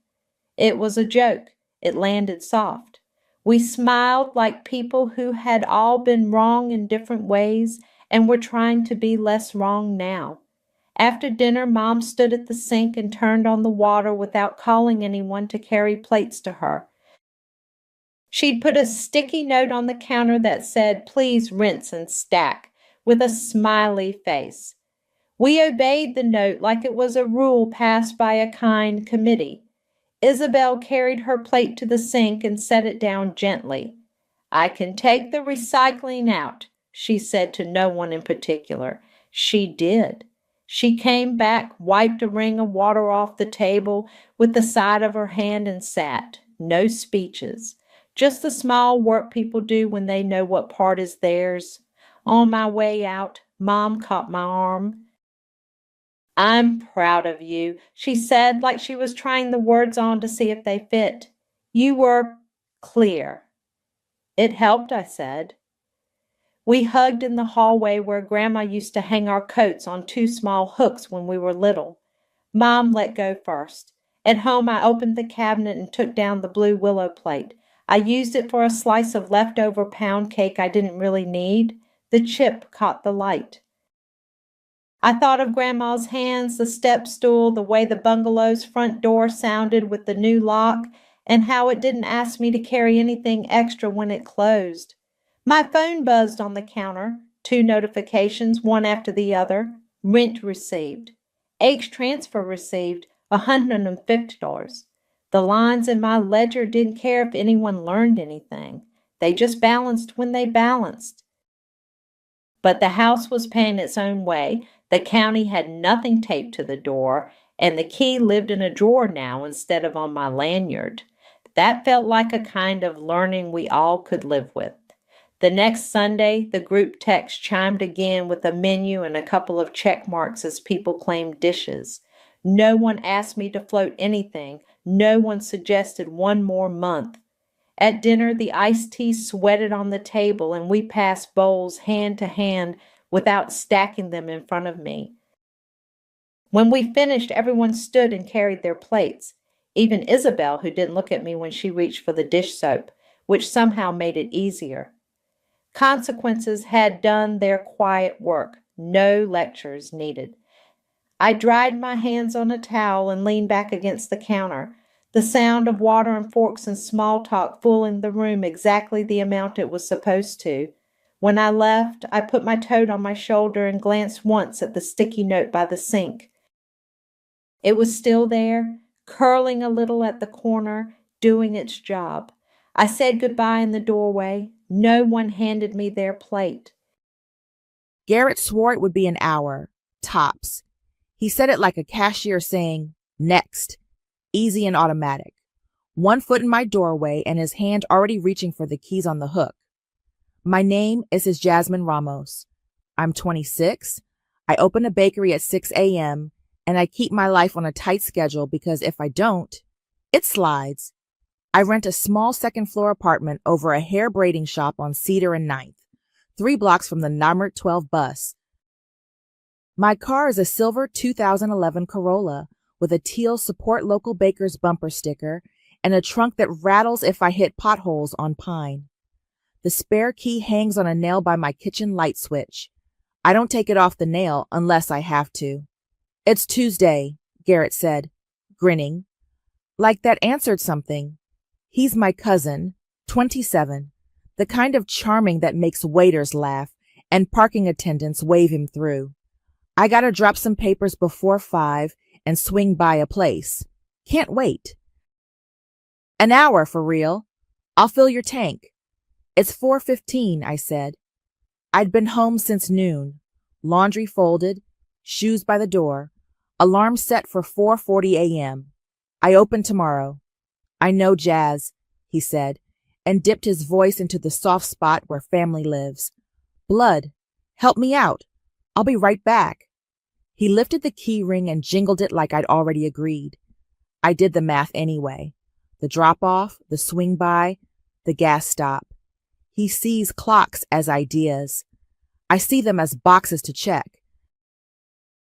It was a joke. It landed soft. We smiled like people who had all been wrong in different ways and were trying to be less wrong now. After dinner, Mom stood at the sink and turned on the water without calling anyone to carry plates to her. She'd put a sticky note on the counter that said, "Please rinse and stack," with a smiley face. We obeyed the note like it was a rule passed by a kind committee. Isabel carried her plate to the sink and set it down gently. "I can take the recycling out," she said to no one in particular. She did. She came back, wiped a ring of water off the table with the side of her hand and sat. No speeches. Just the small work people do when they know what part is theirs. On my way out, Mom caught my arm. "I'm proud of you," she said, like she was trying the words on to see if they fit. "You were clear." "It helped," I said. We hugged in the hallway where Grandma used to hang our coats on two small hooks when we were little. Mom let go first. At home, I opened the cabinet and took down the blue willow plate. I used it for a slice of leftover pound cake I didn't really need. The chip caught the light. I thought of Grandma's hands, the step stool, the way the bungalow's front door sounded with the new lock, and how it didn't ask me to carry anything extra when it closed. My phone buzzed on the counter. 2 notifications, one after the other. Rent received. H transfer received, $150. The lines in my ledger didn't care if anyone learned anything. They just balanced when they balanced. But the house was paying its own way. The county had nothing taped to the door, and the key lived in a drawer now instead of on my lanyard. That felt like a kind of learning we all could live with. The next Sunday, the group text chimed again with a menu and a couple of check marks as people claimed dishes. No one asked me to float anything. No one suggested one more month. At dinner, the iced tea sweated on the table, and we passed bowls hand to hand without stacking them in front of me. When we finished, everyone stood and carried their plates, even Isabel, who didn't look at me when she reached for the dish soap, which somehow made it easier. Consequences had done their quiet work. No lectures needed. I dried my hands on a towel and leaned back against the counter. The sound of water and forks and small talk fooling the room exactly the amount it was supposed to. When I left, I put my toad on my shoulder and glanced once at the sticky note by the sink. It was still there, curling a little at the corner, doing its job. I said goodbye in the doorway. No one handed me their plate. Garrett swore it would be an hour, tops. He said it like a cashier saying, "Next," easy and automatic. 1 foot in my doorway and his hand already reaching for the keys on the hook. My name is Jasmine Ramos. I'm 26. I open a bakery at 6 a.m. and I keep my life on a tight schedule because if I don't, it slides. I rent a small second-floor apartment over a hair braiding shop on Cedar and 9th, 3 blocks from the Namert 12 bus. My car is a silver 2011 Corolla with a teal Support Local Bakers bumper sticker and a trunk that rattles if I hit potholes on Pine. The spare key hangs on a nail by my kitchen light switch. I don't take it off the nail unless I have to. "It's Tuesday," Garrett said, grinning. Like that answered something. He's my cousin, 27, the kind of charming that makes waiters laugh and parking attendants wave him through. I gotta drop some papers before 5 and swing by a place. Can't wait. "An hour for real. I'll fill your tank." "It's 4:15, I said. I'd been home since noon, laundry folded, shoes by the door, alarm set for 4:40 a.m. "I open tomorrow." "I know jazz," he said, and dipped his voice into the soft spot where family lives. "Blood, help me out. I'll be right back." He lifted the key ring and jingled it like I'd already agreed. I did the math anyway. The drop-off, the swing by, the gas stop. He sees clocks as ideas. I see them as boxes to check.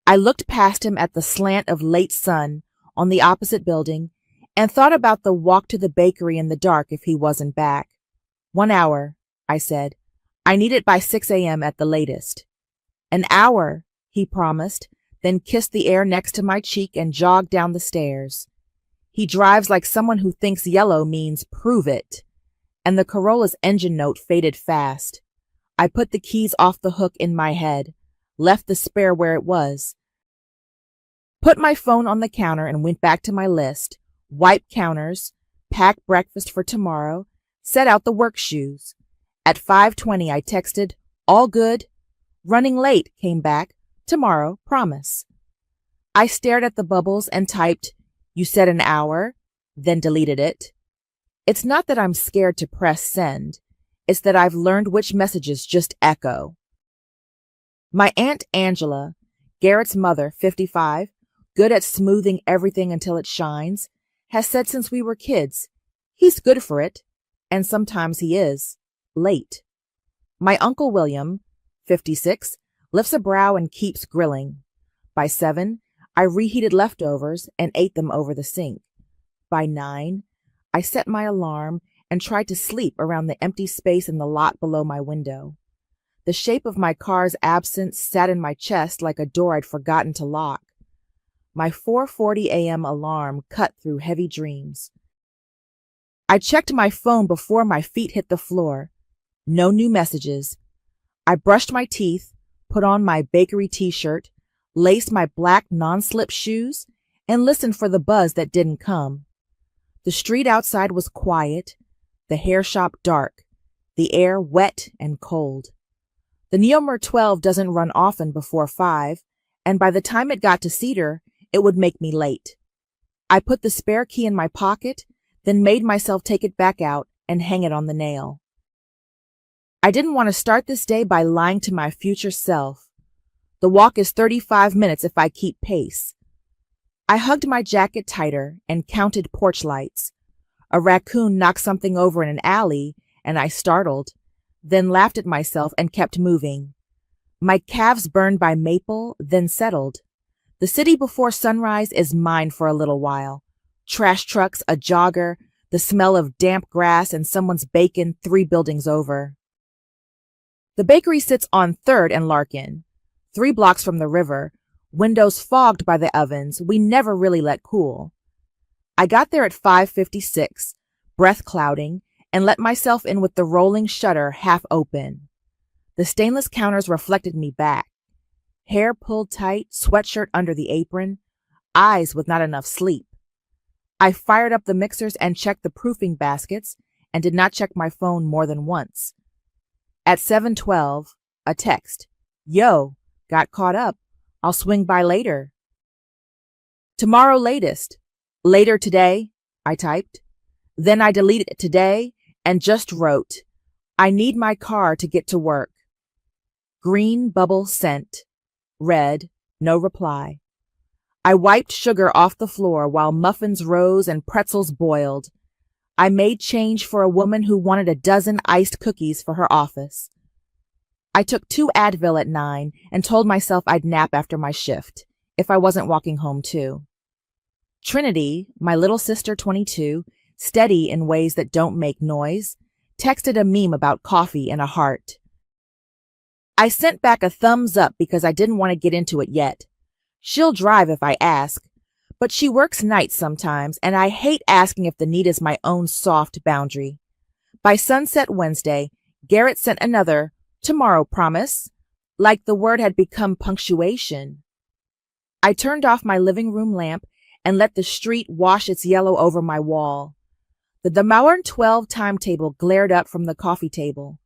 I looked past him at the slant of late sun on the opposite building and thought about the walk to the bakery in the dark if he wasn't back. 1 hour, I said. I need it by 6 a.m. at the latest. An hour, he promised, then kissed the air next to my cheek and jogged down the stairs. He drives like someone who thinks yellow means prove it. And the Corolla's engine note faded fast. I put the keys off the hook in my head, left the spare where it was, put my phone on the counter and went back to my list, wiped counters, packed breakfast for tomorrow, set out the work shoes. At 5:20 I texted, all good. Running late came back, tomorrow, promise. I stared at the bubbles and typed, you said an hour, then deleted it. It's not that I'm scared to press send. It's that I've learned which messages just echo. My Aunt Angela, Garrett's mother, 55, good at smoothing everything until it shines, has said since we were kids, he's good for it, and sometimes he is, late. My Uncle William, 56, lifts a brow and keeps grilling. By 7, I reheated leftovers and ate them over the sink. By 9, I set my alarm and tried to sleep around the empty space in the lot below my window. The shape of my car's absence sat in my chest like a door I'd forgotten to lock. My 4:40 a.m. alarm cut through heavy dreams. I checked my phone before my feet hit the floor. No new messages. I brushed my teeth, put on my bakery t-shirt, laced my black non-slip shoes, and listened for the buzz that didn't come. The street outside was quiet, the hair shop dark, the air wet and cold. The Neomer 12 doesn't run often before 5, and by the time it got to Cedar, it would make me late. I put the spare key in my pocket, then made myself take it back out and hang it on the nail. I didn't want to start this day by lying to my future self. The walk is 35 minutes if I keep pace. I hugged my jacket tighter and counted porch lights. A raccoon knocked something over in an alley, and I startled, then laughed at myself and kept moving. My calves burned by maple, then settled. The city before sunrise is mine for a little while. Trash trucks, a jogger, the smell of damp grass, and someone's bacon 3 buildings over. The bakery sits on 3rd and Larkin, 3 blocks from the river, windows fogged by the ovens we never really let cool. I got there at 5:56, breath clouding, and let myself in with the rolling shutter half open. The stainless counters reflected me back. Hair pulled tight, sweatshirt under the apron, eyes with not enough sleep. I fired up the mixers and checked the proofing baskets and did not check my phone more than once. At 7:12, a text. Yo, got caught up. I'll swing by later. Tomorrow latest. Later today, I typed. Then I deleted it today and just wrote, I need my car to get to work. Green bubble sent. Red, no reply. I wiped sugar off the floor while muffins rose and pretzels boiled. I made change for a woman who wanted a dozen iced cookies for her office. I took 2 Advil at 9 and told myself I'd nap after my shift, if I wasn't walking home too. Trinity, my little sister 22, steady in ways that don't make noise, texted a meme about coffee and a heart. I sent back a thumbs up because I didn't want to get into it yet. She'll drive if I ask, but she works nights sometimes, and I hate asking if the need is my own soft boundary. By sunset Wednesday, Garrett sent another, tomorrow promise, like the word had become punctuation. I turned off my living room lamp and let the street wash its yellow over my wall. The Neomer 12 timetable glared up from the coffee table.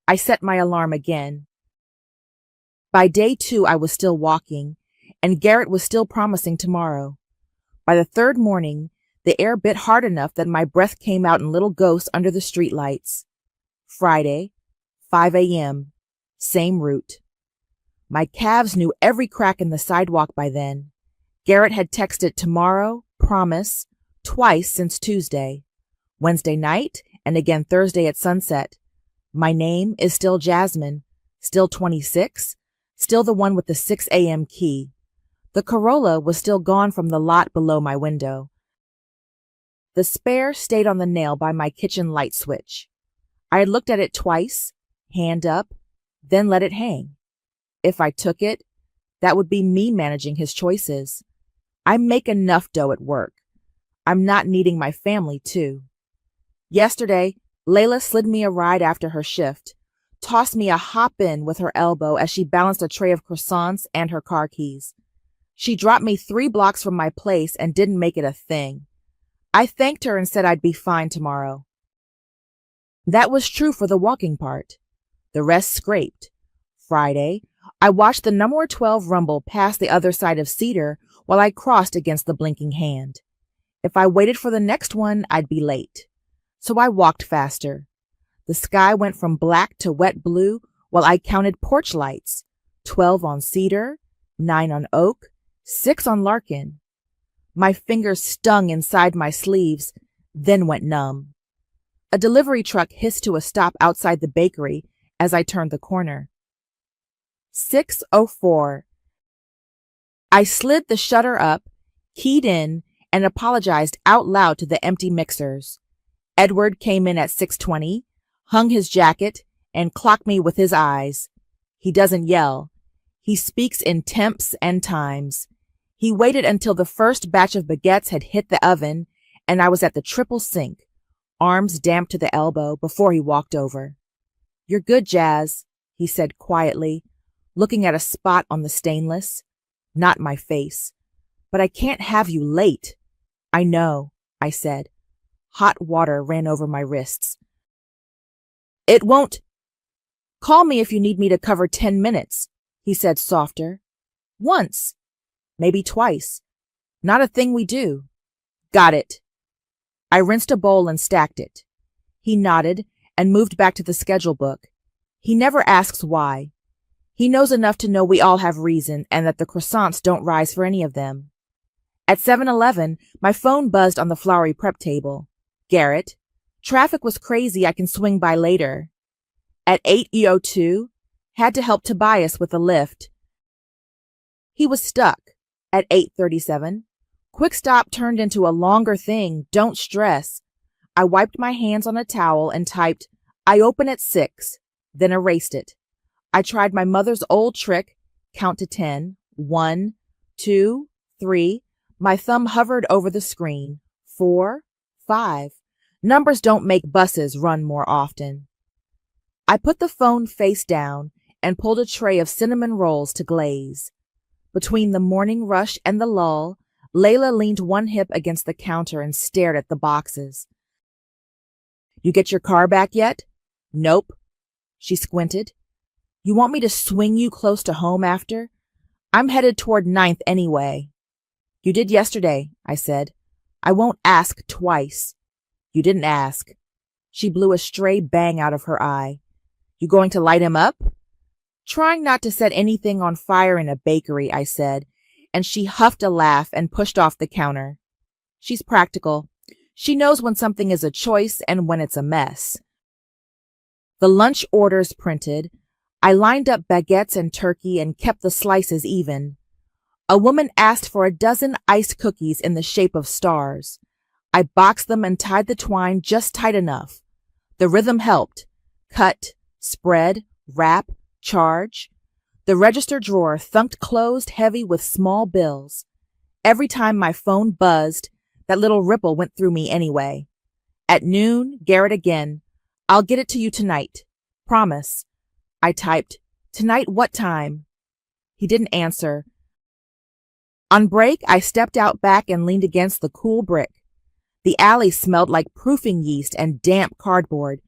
I set my alarm again. By day 2, I was still walking, and Garrett was still promising tomorrow. By the 3rd morning, the air bit hard enough that my breath came out in little ghosts under the streetlights. Friday, 5 a.m., same route. My calves knew every crack in the sidewalk by then. Garrett had texted tomorrow, promise, twice since Tuesday. Wednesday night, and again Thursday at sunset. My name is still Jasmine, still 26, still the one with the 6 a.m. key. The Corolla was still gone from the lot below my window. The spare stayed on the nail by my kitchen light switch. I had looked at it twice, hand up, then let it hang. If I took it, that would be me managing his choices. I make enough dough at work. I'm not needing my family, too. Yesterday, Layla slid me a ride after her shift, tossed me a hop-in with her elbow as she balanced a tray of croissants and her car keys. She dropped me 3 blocks from my place and didn't make it a thing. I thanked her and said I'd be fine tomorrow. That was true for the walking part. The rest scraped. Friday, I watched the number 12 rumble past the other side of Cedar while I crossed against the blinking hand. If I waited for the next one, I'd be late. So I walked faster. The sky went from black to wet blue while I counted porch lights, 12 on Cedar, 9 on Oak, 6 on Larkin. My fingers stung inside my sleeves, then went numb. A delivery truck hissed to a stop outside the bakery as I turned the corner. 6:04. I slid the shutter up, keyed in, and apologized out loud to the empty mixers. Edward came in at 6:20, hung his jacket, and clocked me with his eyes. He doesn't yell. He speaks in temps and times. He waited until the first batch of baguettes had hit the oven, and I was at the triple sink, arms damp to the elbow, before he walked over. "You're good, Jazz," he said quietly, looking at a spot on the stainless. Not my face. "But I can't have you late." "I know," I said. Hot water ran over my wrists. "It won't—" "Call me if you need me to cover 10 minutes, he said softer. "Once. Maybe twice. Not a thing we do." "Got it." I rinsed a bowl and stacked it. He nodded and moved back to the schedule book. He never asks why. He knows enough to know we all have reason and that the croissants don't rise for any of them. At 7-Eleven, my phone buzzed on the flowery prep table. "Garrett, traffic was crazy. I can swing by later." At 8:02, had to help Tobias with a lift. He was stuck. At 8:37, quick stop turned into a longer thing. Don't stress. I wiped my hands on a towel and typed, "I open at 6, then erased it. I tried my mother's old trick, count to 10, 1, 2, 3. My thumb hovered over the screen. 4, 5. Numbers don't make buses run more often. I put the phone face down and pulled a tray of cinnamon rolls to glaze. Between the morning rush and the lull, Layla leaned one hip against the counter and stared at the boxes. "You get your car back yet?" "Nope." She squinted. "You want me to swing you close to home after? I'm headed toward 9th anyway." "You did yesterday," I said. "I won't ask twice." "You didn't ask." She blew a stray bang out of her eye. "You going to light him up?" "Trying not to set anything on fire in a bakery," I said, and she huffed a laugh and pushed off the counter. She's practical. She knows when something is a choice and when it's a mess. The lunch orders printed. I lined up baguettes and turkey and kept the slices even. A woman asked for a dozen iced cookies in the shape of stars. I boxed them and tied the twine just tight enough. The rhythm helped. Cut, spread, wrap, charge. The register drawer thunked closed heavy with small bills. Every time my phone buzzed, that little ripple went through me anyway. At noon, Garrett again. "I'll get it to you tonight. Promise." I typed, "Tonight what time?" He didn't answer. On break, I stepped out back and leaned against the cool brick. The alley smelled like proofing yeast and damp cardboard.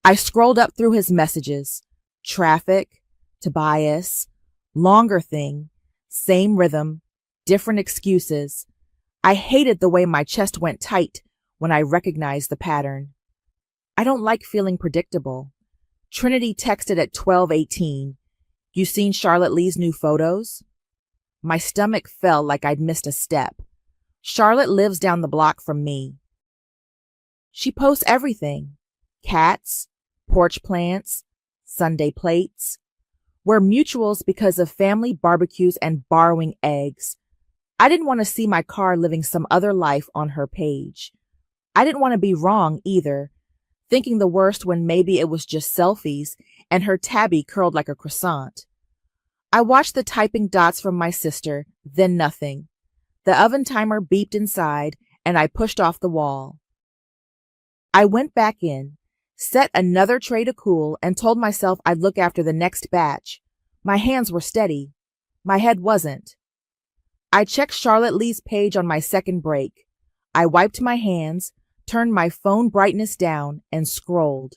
I scrolled up through his messages. Traffic, Tobias, longer thing, same rhythm, different excuses. I hated the way my chest went tight when I recognized the pattern. I don't like feeling predictable. Trinity texted at 12:18. "You seen Charlotte Lee's new photos?" My stomach fell like I'd missed a step. Charlotte lives down the block from me. She posts everything. Cats, porch plants, Sunday plates. We're mutuals because of family barbecues and borrowing eggs. I didn't want to see my car living some other life on her page. I didn't want to be wrong either, thinking the worst when maybe it was just selfies and her tabby curled like a croissant. I watched the typing dots from my sister, then nothing. The oven timer beeped inside, and I pushed off the wall. I went back in, set another tray to cool, and told myself I'd look after the next batch. My hands were steady. My head wasn't. I checked Charlotte Lee's page on my second break. I wiped my hands, turned my phone brightness down, and scrolled.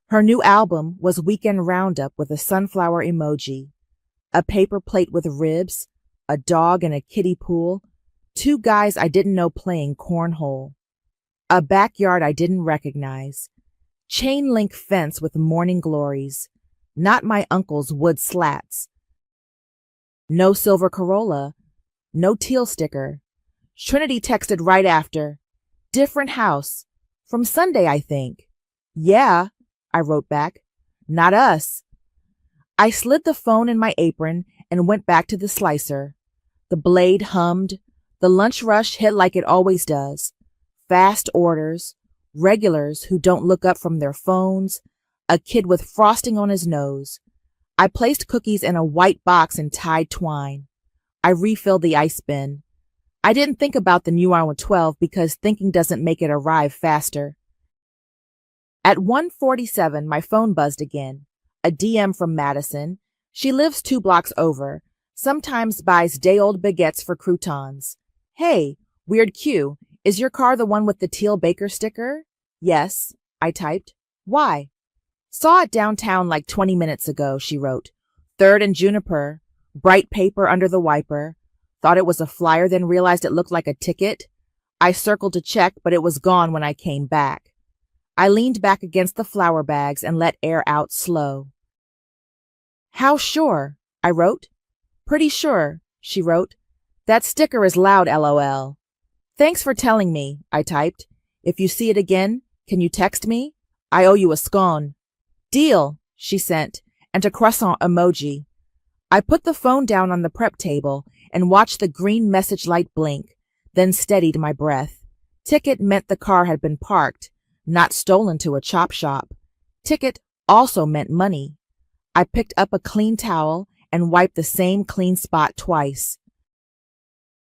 Her new album was Weekend Roundup with a sunflower emoji, a paper plate with ribs, a dog in a kiddie pool, 2 guys I didn't know playing cornhole, a backyard I didn't recognize, chain link fence with morning glories, not my uncle's wood slats, no silver Corolla, no teal sticker. Trinity texted right after, different house, from Sunday, I think. Yeah, I wrote back, not us. I slid the phone in my apron and went back to the slicer. The blade hummed. The lunch rush hit like it always does. Fast orders, regulars who don't look up from their phones, a kid with frosting on his nose. I placed cookies in a white box and tied twine. I refilled the ice bin. I didn't think about the new hour 12 because thinking doesn't make it arrive faster. At 1:47, my phone buzzed again. A DM from Madison. She lives 2 blocks over. Sometimes buys day-old baguettes for croutons. Hey, weird Q, is your car the one with the teal Baker sticker? Yes, I typed. Why? Saw it downtown like 20 minutes ago, she wrote. 3rd and Juniper. Bright paper under the wiper. Thought it was a flyer, then realized it looked like a ticket. I circled to check, but it was gone when I came back. I leaned back against the flour bags and let air out slow. How sure? I wrote. Pretty sure, she wrote. That sticker is loud, LOL. Thanks for telling me, I typed. If you see it again, can you text me? I owe you a scone. Deal, she sent, and a croissant emoji. I put the phone down on the prep table and watched the green message light blink, then steadied my breath. Ticket meant the car had been parked, not stolen to a chop shop. Ticket also meant money. I picked up a clean towel and wiped the same clean spot twice.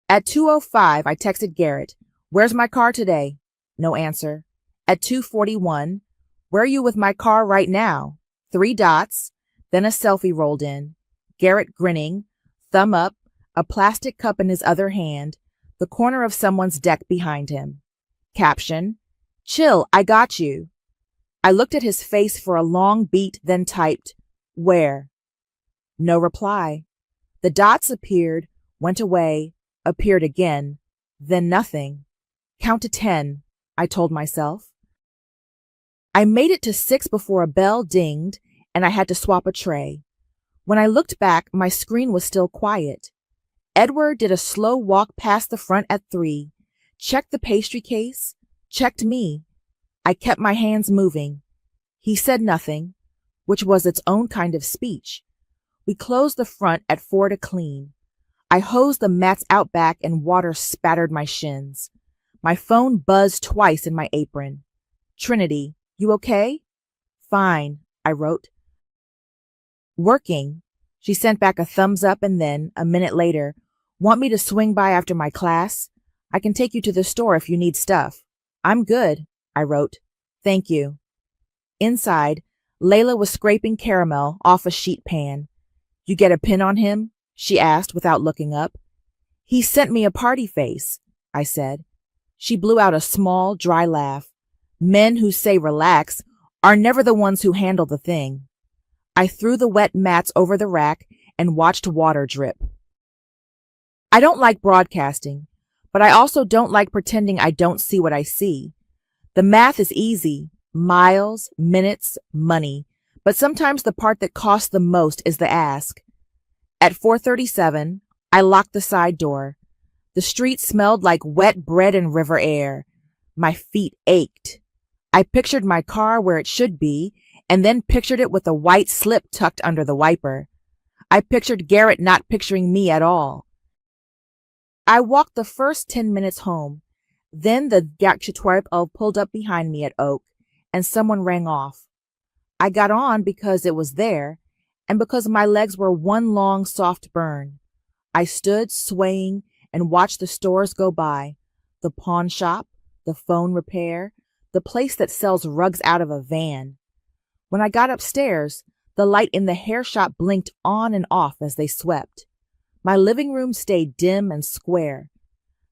At 2:05, I texted Garrett, "Where's my car today?" No answer. At 2:41, "Where are you with my car right now?" 3 dots, then a selfie rolled in. Garrett grinning, thumb up, a plastic cup in his other hand, the corner of someone's deck behind him. Caption, "Chill, I got you." I looked at his face for a long beat, then typed, "Where?" No reply. The dots appeared, went away, appeared again, then nothing. Count to 10, I told myself. I made it to 6 before a bell dinged, and I had to swap a tray. When I looked back, my screen was still quiet. Edward did a slow walk past the front at 3, checked the pastry case, checked me. I kept my hands moving. He said nothing, which was its own kind of speech. We closed the front at 4 to clean. I hosed the mats out back and water spattered my shins. My phone buzzed twice in my apron. "Trinity, you okay?" "Fine," I wrote. "Working." She sent back a thumbs up and then, a minute later, "Want me to swing by after my class? I can take you to the store if you need stuff." "I'm good," I wrote. "Thank you." Inside, Layla was scraping caramel off a sheet pan. "You get a pin on him?" she asked without looking up. "He sent me a party face," I said. She blew out a small, dry laugh. Men who say relax are never the ones who handle the thing. I threw the wet mats over the rack and watched water drip. I don't like broadcasting, but I also don't like pretending I don't see what I see. The math is easy, miles, minutes, money, but sometimes the part that costs the most is the ask. At 4:37, I locked the side door. The street smelled like wet bread and river air. My feet ached. I pictured my car where it should be, and then pictured it with a white slip tucked under the wiper. I pictured Garrett not picturing me at all. I walked the first 10 minutes home. Then the Gachetwerp pulled up behind me at Oak, and someone rang off. I got on because it was there and because my legs were one long soft burn. I stood swaying and watched the stores go by, the pawn shop, the phone repair, the place that sells rugs out of a van. When I got upstairs, the light in the hair shop blinked on and off as they swept. My living room stayed dim and square.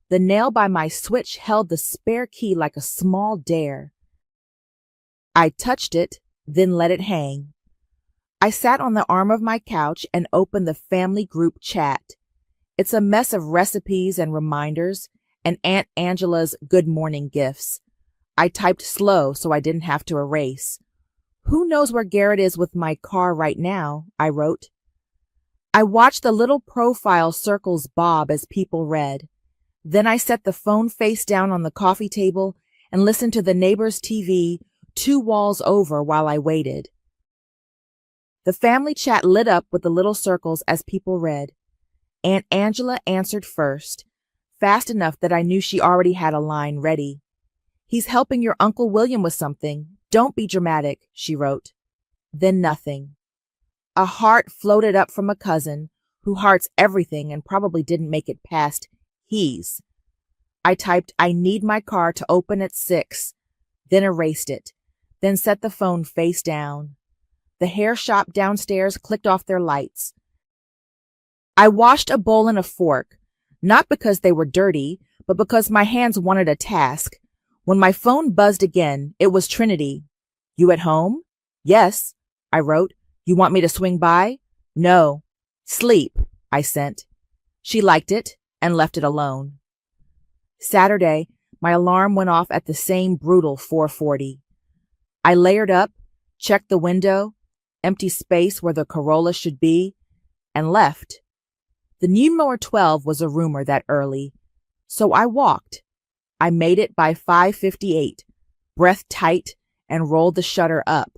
The nail by my switch held the spare key like a small dare. I touched it, then let it hang. I sat on the arm of my couch and opened the family group chat. It's a mess of recipes and reminders and Aunt Angela's good morning gifts. I typed slow so I didn't have to erase. Who knows where Garrett is with my car right now, I wrote. I watched the little profile circles bob as people read. Then I set the phone face down on the coffee table and listened to the neighbor's TV 2 walls over while I waited. The family chat lit up with the little circles as people read. Aunt Angela answered first, fast enough that I knew she already had a line ready. He's helping your Uncle William with something. Don't be dramatic, she wrote. Then nothing. A heart floated up from a cousin who hearts everything and probably didn't make it past he's. I typed, I need my car to open at 6, then erased it, then set the phone face down. The hair shop downstairs clicked off their lights. I washed a bowl and a fork, not because they were dirty, but because my hands wanted a task. When my phone buzzed again, it was Trinity. You at home? Yes, I wrote. You want me to swing by? No. Sleep, I sent. She liked it and left it alone. Saturday, my alarm went off at the same brutal 4:40. I layered up, checked the window, empty space where the Corolla should be, and left. The numero 12 was a rumor that early, so I walked. I made it by 5:58, breath tight, and rolled the shutter up.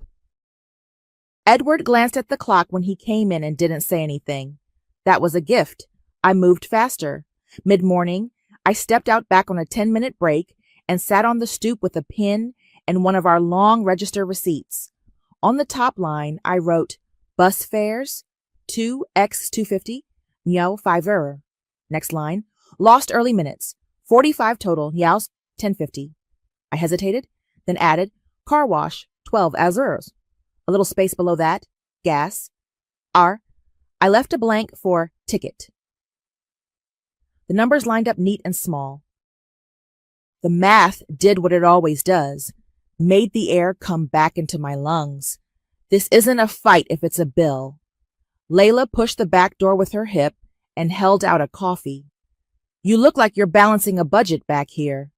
Edward glanced at the clock when he came in and didn't say anything. That was a gift. I moved faster. Mid-morning, I stepped out back on a 10-minute break and sat on the stoop with a pen and one of our long register receipts. On the top line, I wrote, bus fares, 2x250, Miao 5 €. Next line, lost early minutes, 45 total, Yaos 1050. I hesitated, then added, car wash, 12 euros. A little space below that, gas. R. I left a blank for ticket. The numbers lined up neat and small. The math did what it always does, made the air come back into my lungs. This isn't a fight if it's a bill. Layla pushed the back door with her hip and held out a coffee. You look like you're balancing a budget back here.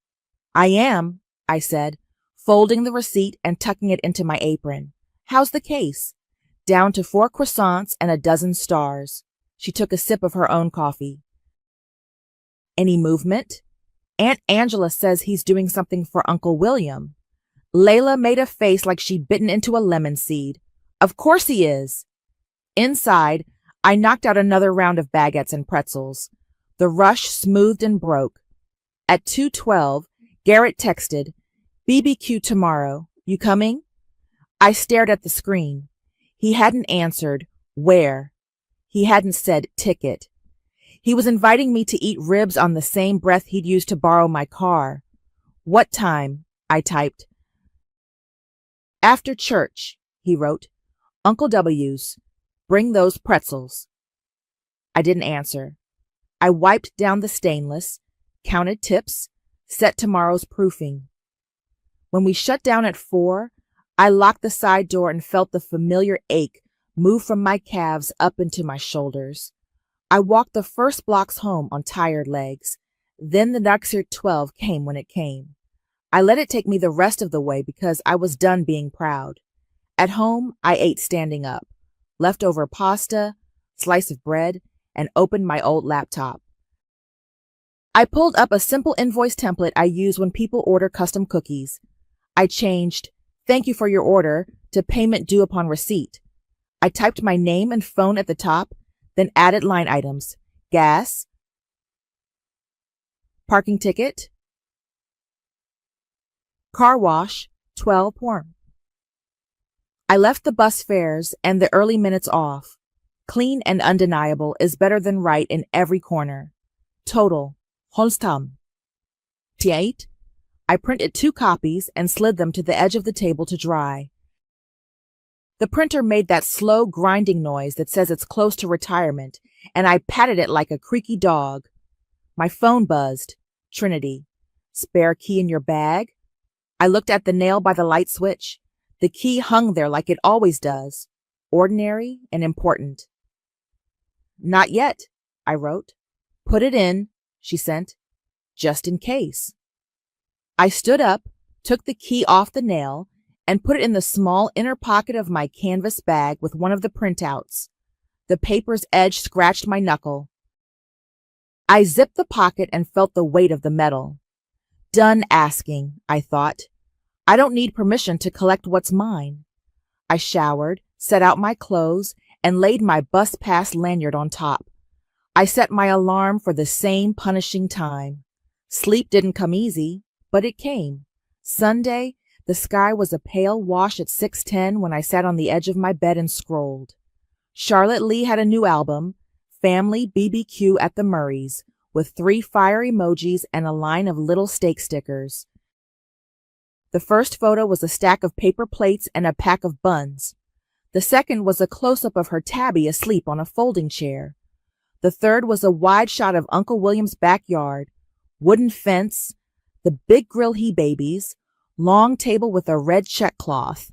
I am, I said, folding the receipt and tucking it into my apron. How's the case? Down to 4 croissants and a dozen stars. She took a sip of her own coffee. Any movement? Aunt Angela says he's doing something for Uncle William. Layla made a face like she'd bitten into a lemon seed. Of course he is. Inside, I knocked out another round of baguettes and pretzels. The rush smoothed and broke. At 2:12, Garrett texted, BBQ tomorrow. You coming? I stared at the screen. He hadn't answered, where? He hadn't said ticket. He was inviting me to eat ribs on the same breath he'd used to borrow my car. What time? I typed. After church, he wrote. Uncle W's. Bring those pretzels. I didn't answer. I wiped down the stainless, counted tips, set tomorrow's proofing. When we shut down at 4, I locked the side door and felt the familiar ache move from my calves up into my shoulders. I walked the first blocks home on tired legs. Then the Nuxer 12 came when it came. I let it take me the rest of the way because I was done being proud. At home, I ate standing up, leftover pasta, slice of bread, and opened my old laptop. I pulled up a simple invoice template I use when people order custom cookies. I changed, thank you for your order, to payment due upon receipt. I typed my name and phone at the top, then added line items, gas, parking ticket, car wash, 12 porn. I left the bus fares and the early minutes off. Clean and undeniable is better than right in every corner. Total. Holstam. T8. I printed 2 copies and slid them to the edge of the table to dry. The printer made that slow grinding noise that says it's close to retirement, and I patted it like a creaky dog. My phone buzzed. Trinity. Spare key in your bag? I looked at the nail by the light switch. The key hung there like it always does. Ordinary and important. Not yet, I wrote. Put it in, she sent. Just in case. I stood up, took the key off the nail, and put it in the small inner pocket of my canvas bag with one of the printouts. The paper's edge scratched my knuckle. I zipped the pocket and felt the weight of the metal. Done asking, I thought. I don't need permission to collect what's mine. I showered, set out my clothes, and laid my bus pass lanyard on top. I set my alarm for the same punishing time. Sleep didn't come easy, but it came. Sunday, the sky was a pale wash at 6:10 when I sat on the edge of my bed and scrolled. Charlotte Lee had a new album, Family BBQ at the Murrays, with 3 fire emojis and a line of little steak stickers. The first photo was a stack of paper plates and a pack of buns. The second was a close-up of her tabby asleep on a folding chair. The third was a wide shot of Uncle William's backyard, wooden fence, the big grill he babies, long table with a red check cloth,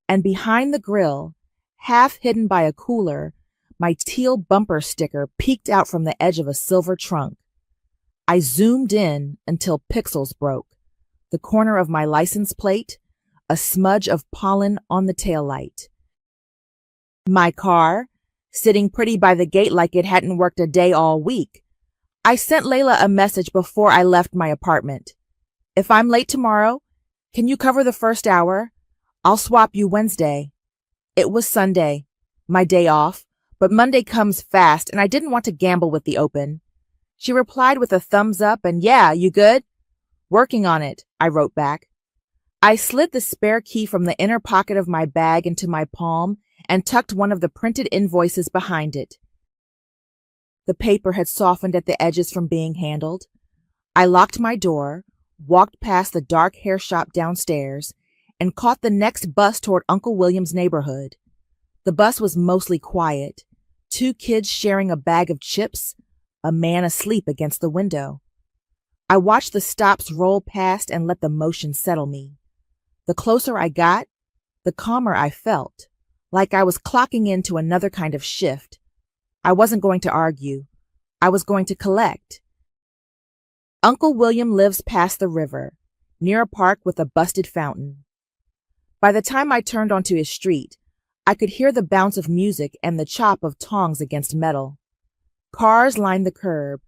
and behind the grill, half hidden by a cooler, my teal bumper sticker peeked out from the edge of a silver trunk. I zoomed in until pixels broke. The corner of my license plate, a smudge of pollen on the taillight. My car, sitting pretty by the gate like it hadn't worked a day all week. I sent Layla a message before I left my apartment. If I'm late tomorrow, can you cover the first hour? I'll swap you Wednesday. It was Sunday, my day off, but Monday comes fast and I didn't want to gamble with the open. She replied with a thumbs up and, yeah, you good? Working on it, I wrote back. I slid the spare key from the inner pocket of my bag into my palm and tucked one of the printed invoices behind it. The paper had softened at the edges from being handled. I locked my door, walked past the dark hair shop downstairs, and caught the next bus toward Uncle William's neighborhood. The bus was mostly quiet, 2 kids sharing a bag of chips, a man asleep against the window. I watched the stops roll past and let the motion settle me. The closer I got, the calmer I felt, like I was clocking into another kind of shift. I wasn't going to argue. I was going to collect. Uncle William lives past the river, near a park with a busted fountain. By the time I turned onto his street, I could hear the bounce of music and the chop of tongs against metal. Cars lined the curb.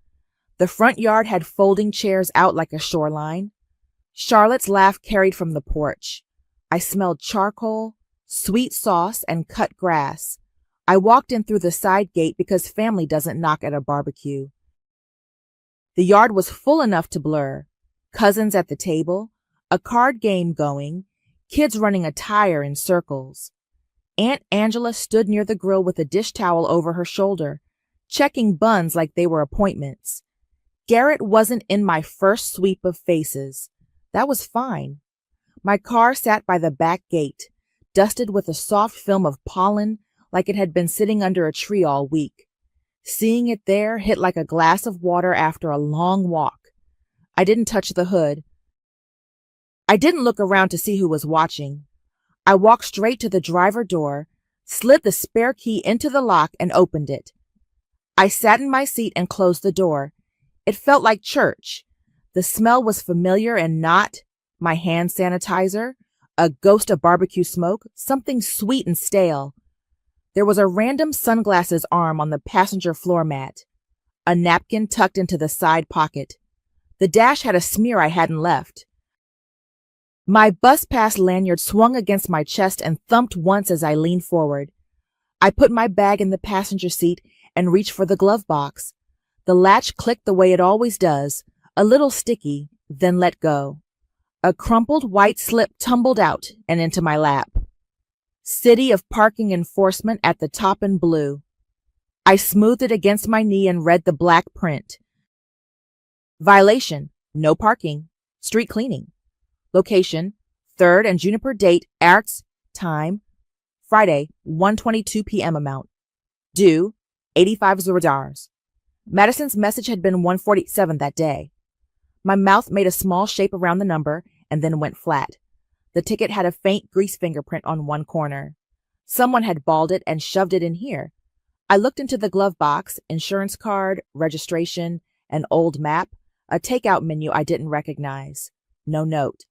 The front yard had folding chairs out like a shoreline. Charlotte's laugh carried from the porch. I smelled charcoal, sweet sauce, and cut grass. I walked in through the side gate because family doesn't knock at a barbecue. The yard was full enough to blur. Cousins at the table, a card game going, kids running a tire in circles. Aunt Angela stood near the grill with a dish towel over her shoulder, checking buns like they were appointments. Garrett wasn't in my first sweep of faces. That was fine. My car sat by the back gate, dusted with a soft film of pollen like it had been sitting under a tree all week. Seeing it there hit like a glass of water after a long walk. I didn't touch the hood. I didn't look around to see who was watching. I walked straight to the driver door, slid the spare key into the lock, and opened it. I sat in my seat and closed the door. It felt like church. The smell was familiar and not my hand sanitizer, a ghost of barbecue smoke, something sweet and stale. There was a random sunglasses arm on the passenger floor mat, a napkin tucked into the side pocket. The dash had a smear I hadn't left. My bus pass lanyard swung against my chest and thumped once as I leaned forward. I put my bag in the passenger seat and reached for the glove box. The latch clicked the way it always does, a little sticky, then let go. A crumpled white slip tumbled out and into my lap. City of Parking Enforcement at the top in blue. I smoothed it against my knee and read the black print. Violation, no parking, street cleaning. Location, 3rd and Juniper date, Arts, time, Friday, 1:22 p.m. amount. Due, 85 $. Madison's message had been 147 that day. My mouth made a small shape around the number and then went flat. The ticket had a faint grease fingerprint on one corner. Someone had balled it and shoved it in here. I looked into the glove box, insurance card, registration, an old map, a takeout menu I didn't recognize. No note.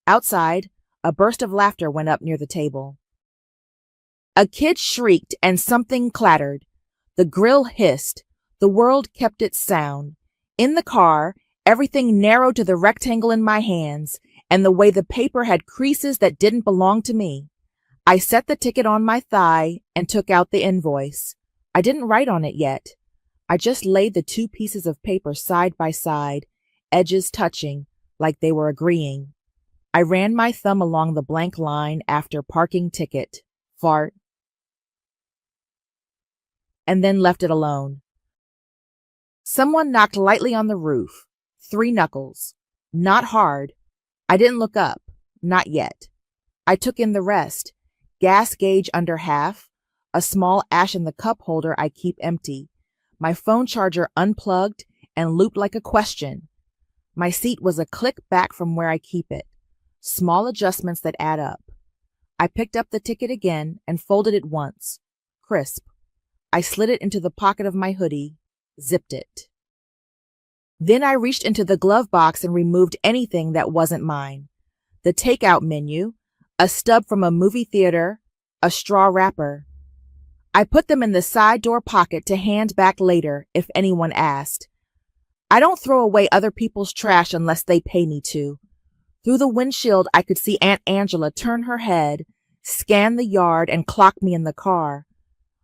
Outside, a burst of laughter went up near the table. A kid shrieked and something clattered. The grill hissed. The world kept its sound. In the car, everything narrowed to the rectangle in my hands, and the way the paper had creases that didn't belong to me. I set the ticket on my thigh and took out the invoice. I didn't write on it yet. I just laid the two pieces of paper side by side, edges touching, like they were agreeing. I ran my thumb along the blank line after parking ticket, fart, and then left it alone. Someone knocked lightly on the roof. 3 knuckles. Not hard. I didn't look up. Not yet. I took in the rest. Gas gauge under half. A small ash in the cup holder I keep empty. My phone charger unplugged and looped like a question. My seat was a click back from where I keep it. Small adjustments that add up. I picked up the ticket again and folded it once. Crisp. I slid it into the pocket of my hoodie. Zipped it. Then I reached into the glove box and removed anything that wasn't mine. The takeout menu, a stub from a movie theater, a straw wrapper. I put them in the side door pocket to hand back later if anyone asked. I don't throw away other people's trash unless they pay me to. Through the windshield, I could see Aunt Angela turn her head, scan the yard, and clock me in the car.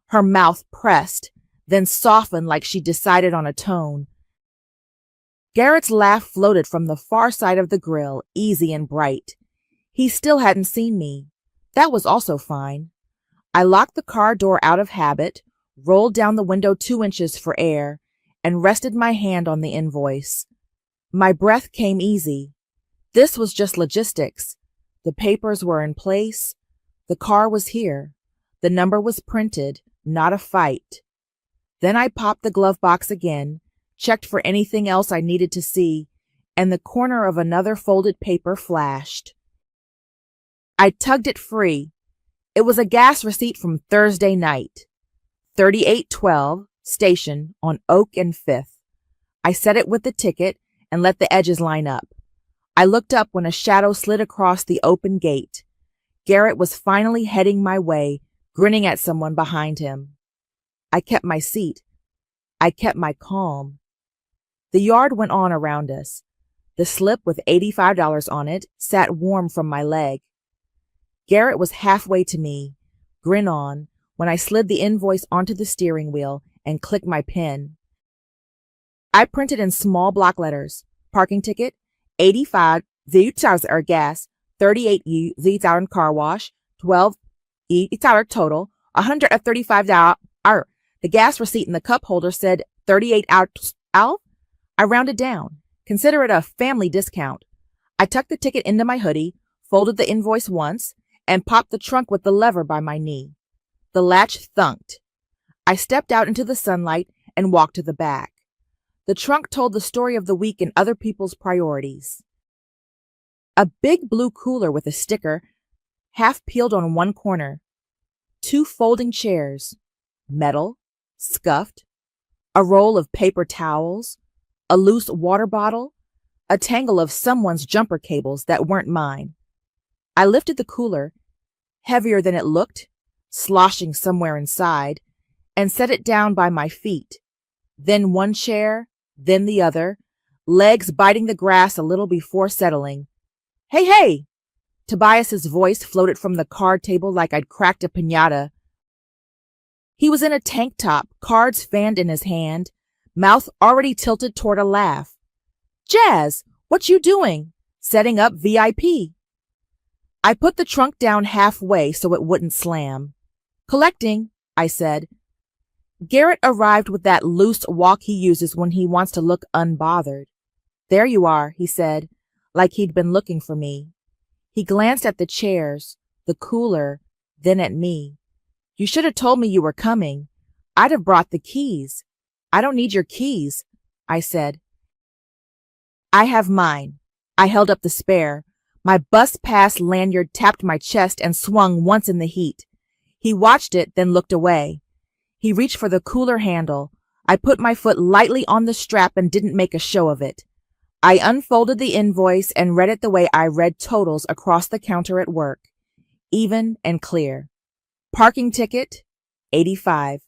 Her mouth pressed, then softened like she decided on a tone. Garrett's laugh floated from the far side of the grill, easy and bright. He still hadn't seen me. That was also fine. I locked the car door out of habit, rolled down the window 2 inches for air, and rested my hand on the invoice. My breath came easy. This was just logistics. The papers were in place. The car was here. The number was printed, not a fight. Then I popped the glove box again, checked for anything else I needed to see, and the corner of another folded paper flashed. I tugged it free. It was a gas receipt from Thursday night. 3812, station on Oak and 5th. I set it with the ticket and let the edges line up. I looked up when a shadow slid across the open gate. Garrett was finally heading my way, grinning at someone behind him. I kept my seat. I kept my calm. The yard went on around us. The slip with $85 on it sat warm from my leg. Garrett was halfway to me, grin on, when I slid the invoice onto the steering wheel and clicked my pen. I printed in small block letters, parking ticket, 85 $0 gas, 38 $0 car wash, 12 $0 total, $135. The gas receipt in the cup holder said 38 out. I rounded down. Consider it a family discount. I tucked the ticket into my hoodie, folded the invoice once, and popped the trunk with the lever by my knee. The latch thunked. I stepped out into the sunlight and walked to the back. The trunk told the story of the week and other people's priorities. A big blue cooler with a sticker, half peeled on one corner. 2 folding chairs, metal, scuffed, a roll of paper towels, a loose water bottle, a tangle of someone's jumper cables that weren't mine. I lifted the cooler, heavier than it looked, sloshing somewhere inside, and set it down by my feet. Then one chair, then the other, legs biting the grass a little before settling. Hey, hey! Tobias's voice floated from the card table like I'd cracked a piñata. He was in a tank top, cards fanned in his hand, mouth already tilted toward a laugh. Jazz, what you doing? Setting up VIP. I put the trunk down halfway so it wouldn't slam. Collecting, I said. Garrett arrived with that loose walk he uses when he wants to look unbothered. There you are, he said, like he'd been looking for me. He glanced at the chairs, the cooler, then at me. You should have told me you were coming. I'd have brought the keys. I don't need your keys, I said. I have mine. I held up the spare. My bus pass lanyard tapped my chest and swung once in the heat. He watched it, then looked away. He reached for the cooler handle. I put my foot lightly on the strap and didn't make a show of it. I unfolded the invoice and read it the way I read totals across the counter at work. Even and clear. Parking ticket, $85.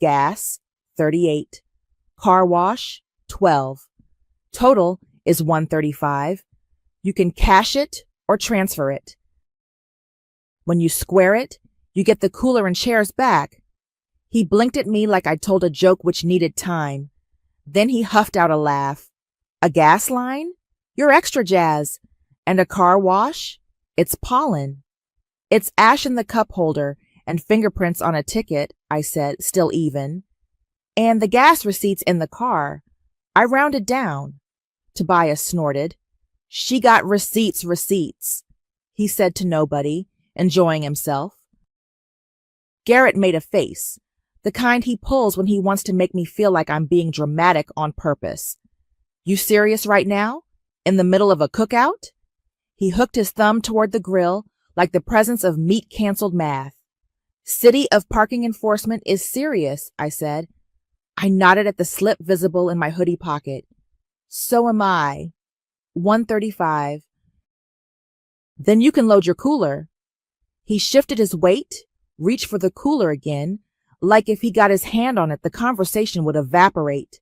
Gas, $38. Car wash, $12. Total is $135. You can cash it or transfer it. When you square it, you get the cooler and chairs back. He blinked at me like I'd told a joke which needed time. Then he huffed out a laugh. A gas line? You're extra jazz. And a car wash? It's pollen. It's ash in the cup holder and fingerprints on a ticket, I said, still even. And the gas receipts in the car. I rounded down. Tobias snorted. She got receipts, he said to nobody, enjoying himself. Garrett made a face, the kind he pulls when he wants to make me feel like I'm being dramatic on purpose. You serious right now? In the middle of a cookout? He hooked his thumb toward the grill like the presence of meat-canceled math. City of Parking Enforcement is serious, I said. I nodded at the slip visible in my hoodie pocket. So am I. $135. Then you can load your cooler. He shifted his weight, reached for the cooler again, like if he got his hand on it, the conversation would evaporate.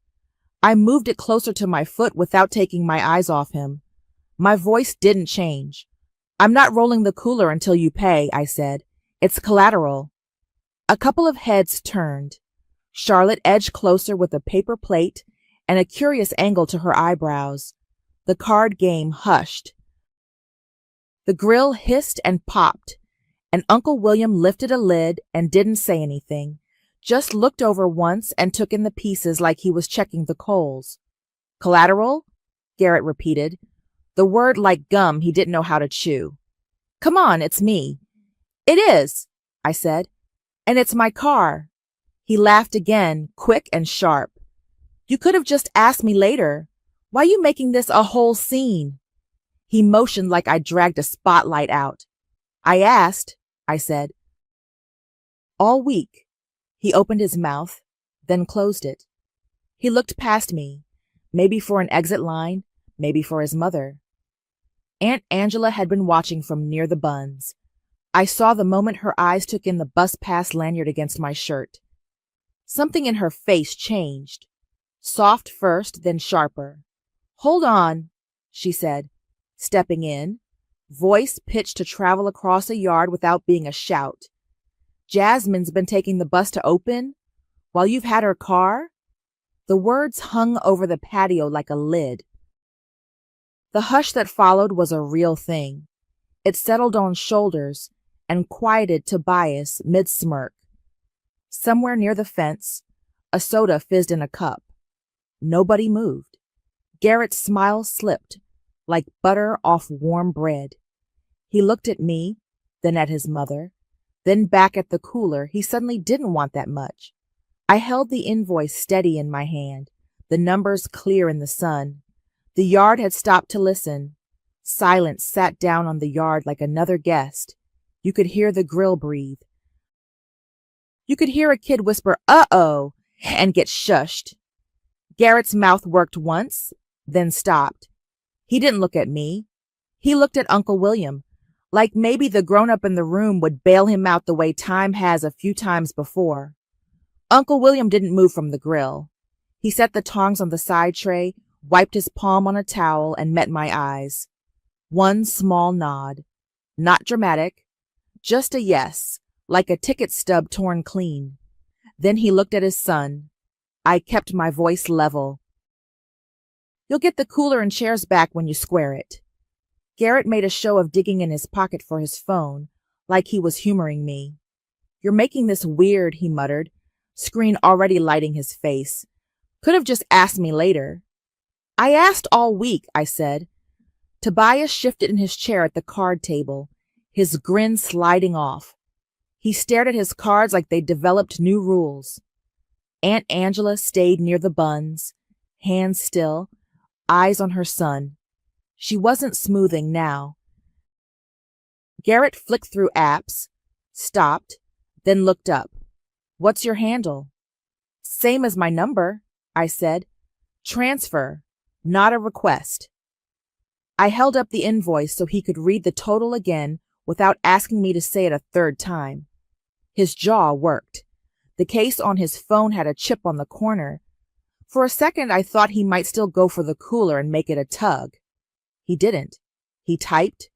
I moved it closer to my foot without taking my eyes off him. My voice didn't change. I'm not rolling the cooler until you pay, I said. It's collateral. A couple of heads turned. Charlotte edged closer with a paper plate and a curious angle to her eyebrows. The card game hushed. The grill hissed and popped, and Uncle William lifted a lid and didn't say anything, just looked over once and took in the pieces like he was checking the coals. Collateral? Garrett repeated, the word like gum he didn't know how to chew. Come on, it's me. It is, I said, and it's my car. He laughed again, quick and sharp. You could have just asked me later. Why are you making this a whole scene? He motioned like I dragged a spotlight out. I asked, I said. All week. He opened his mouth, then closed it. He looked past me, maybe for an exit line, maybe for his mother. Aunt Angela had been watching from near the buns. I saw the moment her eyes took in the bus pass lanyard against my shirt. Something in her face changed. Soft first, then sharper. Hold on, she said, stepping in, voice pitched to travel across a yard without being a shout. Jasmine's been taking the bus to open while you've had her car? The words hung over the patio like a lid. The hush that followed was a real thing. It settled on shoulders and quieted Tobias mid-smirk. Somewhere near the fence, a soda fizzed in a cup. Nobody moved. Garrett's smile slipped, like butter off warm bread. He looked at me, then at his mother, then back at the cooler. He suddenly didn't want that much. I held the invoice steady in my hand, the numbers clear in the sun. The yard had stopped to listen. Silence sat down on the yard like another guest. You could hear the grill breathe. You could hear a kid whisper, "Uh-oh," and get shushed. Garrett's mouth worked once, then stopped. He didn't look at me. He looked at Uncle William, like maybe the grown-up in the room would bail him out the way time has a few times before. Uncle William didn't move from the grill. He set the tongs on the side tray, wiped his palm on a towel, and met my eyes. One small nod. Not dramatic. Just a yes, like a ticket stub torn clean. Then he looked at his son. I kept my voice level. You'll get the cooler and chairs back when you square it. Garrett made a show of digging in his pocket for his phone, like he was humoring me. "You're making this weird," he muttered, screen already lighting his face. "Could have just asked me later." "I asked all week," I said. Tobias shifted in his chair at the card table, his grin sliding off. He stared at his cards like they'd developed new rules. Aunt Angela stayed near the buns, hands still, eyes on her son. She wasn't smoothing now. Garrett flicked through apps, stopped, then looked up. "What's your handle?" "Same as my number," I said. "Transfer, not a request." I held up the invoice so he could read the total again without asking me to say it a third time. His jaw worked. The case on his phone had a chip on the corner. For a second, I thought he might still go for the cooler and make it a tug. He didn't. He typed.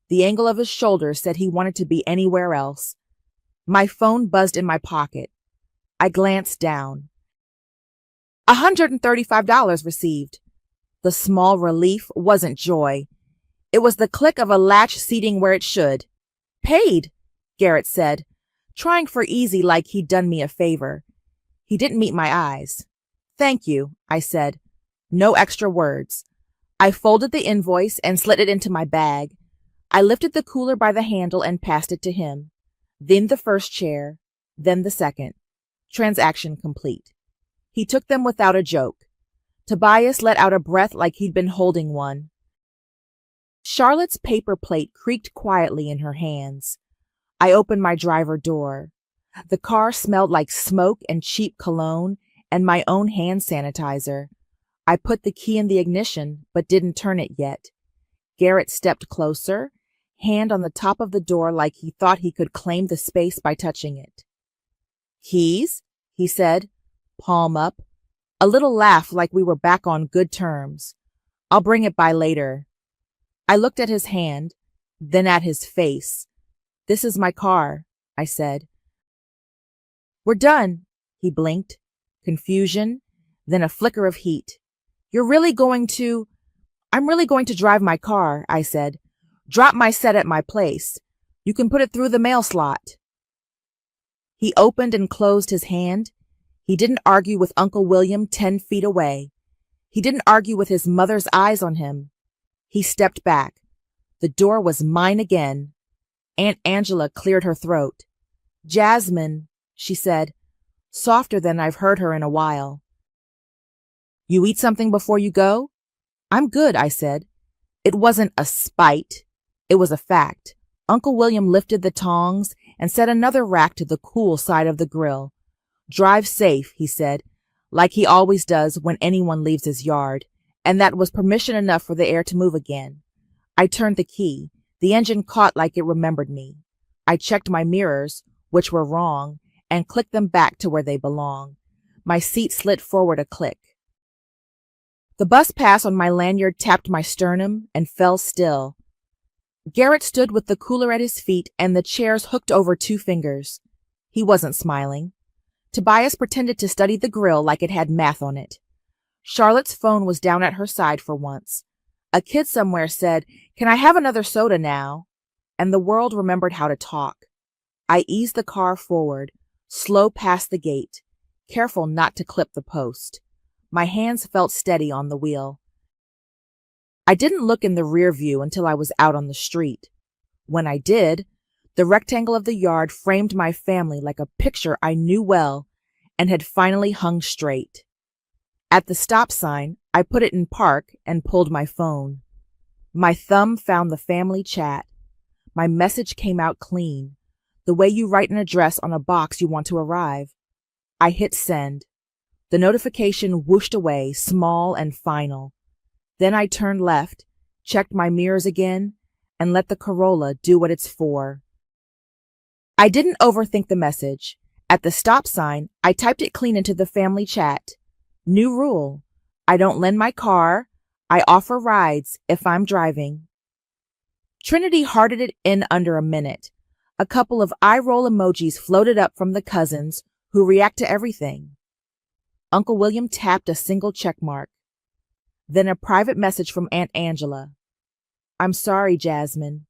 The angle of his shoulders said he wanted to be anywhere else. My phone buzzed in my pocket. I glanced down. $135 received. The small relief wasn't joy. It was the click of a latch seating where it should. "Paid," Garrett said, trying for easy like he'd done me a favor. He didn't meet my eyes. "Thank you," I said. No extra words. I folded the invoice and slid it into my bag. I lifted the cooler by the handle and passed it to him. Then the first chair, then the second. Transaction complete. He took them without a joke. Tobias let out a breath like he'd been holding one. Charlotte's paper plate creaked quietly in her hands. I opened my driver door. The car smelled like smoke and cheap cologne and my own hand sanitizer. I put the key in the ignition, but didn't turn it yet. Garrett stepped closer, hand on the top of the door like he thought he could claim the space by touching it. "Keys?" he said, palm up. A little laugh like we were back on good terms. "I'll bring it by later." I looked at his hand, then at his face. "This is my car," I said. "We're done," he blinked. Confusion, then a flicker of heat. I'm really going to drive my car," I said. "Drop my set at my place. You can put it through the mail slot." He opened and closed his hand. He didn't argue with Uncle William 10 feet away. He didn't argue with his mother's eyes on him. He stepped back. The door was mine again. Aunt Angela cleared her throat. "Jasmine," she said, softer than I've heard her in a while. "You eat something before you go?" "I'm good," I said. It wasn't a spite. It was a fact. Uncle William lifted the tongs and set another rack to the cool side of the grill. "Drive safe," he said, like he always does when anyone leaves his yard, and that was permission enough for the air to move again. I turned the key. The engine caught like it remembered me. I checked my mirrors, which were wrong, and clicked them back to where they belong. My seat slid forward a click. The bus pass on my lanyard tapped my sternum and fell still. Garrett stood with the cooler at his feet and the chairs hooked over 2 fingers. He wasn't smiling. Tobias pretended to study the grill like it had math on it. Charlotte's phone was down at her side for once. A kid somewhere said, "Can I have another soda now?" And the world remembered how to talk. I eased the car forward, slow past the gate, careful not to clip the post. My hands felt steady on the wheel. I didn't look in the rear view until I was out on the street. When I did, the rectangle of the yard framed my family like a picture I knew well and had finally hung straight. At the stop sign, I put it in park and pulled my phone. My thumb found the family chat. My message came out clean, the way you write an address on a box you want to arrive. I hit send. The notification whooshed away, small and final. Then I turned left, checked my mirrors again, and let the Corolla do what it's for. I didn't overthink the message. At the stop sign, I typed it clean into the family chat. New rule. I don't lend my car. I offer rides if I'm driving. Trinity hearted it in under a minute. A couple of eye-roll emojis floated up from the cousins who react to everything. Uncle William tapped a single check mark. Then a private message from Aunt Angela. I'm sorry, Jasmine.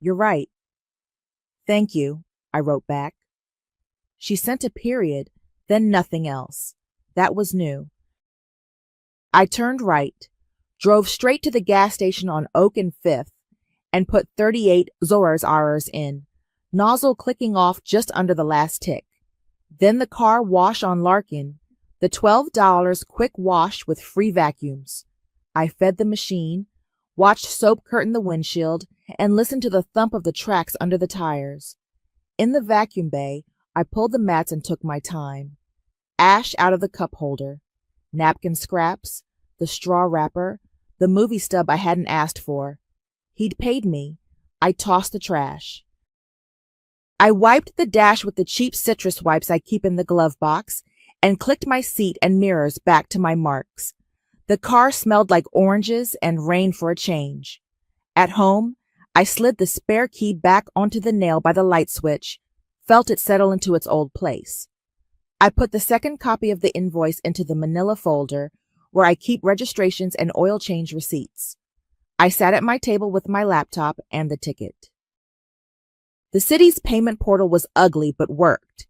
You're right. Thank you, I wrote back. She sent a period, then nothing else. That was new. I turned right, drove straight to the gas station on Oak and 5th, and put 38 Zoras hours in, nozzle clicking off just under the last tick. Then the car wash on Larkin, the $12 quick wash with free vacuums. I fed the machine, watched soap curtain the windshield, and listened to the thump of the tracks under the tires. In the vacuum bay, I pulled the mats and took my time. Ash out of the cup holder, napkin scraps, the straw wrapper, the movie stub I hadn't asked for. He'd paid me. I tossed the trash. I wiped the dash with the cheap citrus wipes I keep in the glove box and clicked my seat and mirrors back to my marks. The car smelled like oranges and rain for a change. At home, I slid the spare key back onto the nail by the light switch, felt it settle into its old place. I put the second copy of the invoice into the manila folder where I keep registrations and oil change receipts. I sat at my table with my laptop and the ticket. The city's payment portal was ugly but worked.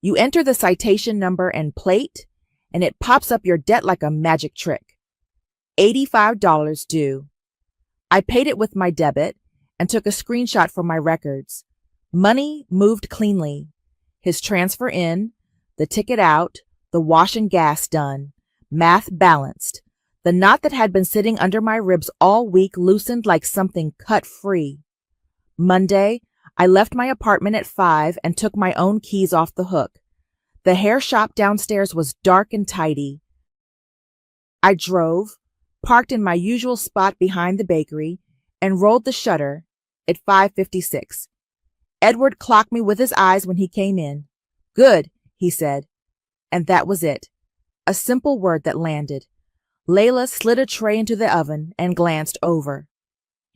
You enter the citation number and plate, and it pops up your debt like a magic trick. $85 due. I paid it with my debit and took a screenshot for my records. Money moved cleanly. His transfer in, the ticket out, the wash and gas done. Math balanced. The knot that had been sitting under my ribs all week loosened like something cut free. Monday, I left my apartment at 5 and took my own keys off the hook. The hair shop downstairs was dark and tidy. I drove, parked in my usual spot behind the bakery, and rolled the shutter at 5:56. Edward clocked me with his eyes when he came in. Good, he said. And that was it. A simple word that landed. Layla slid a tray into the oven and glanced over.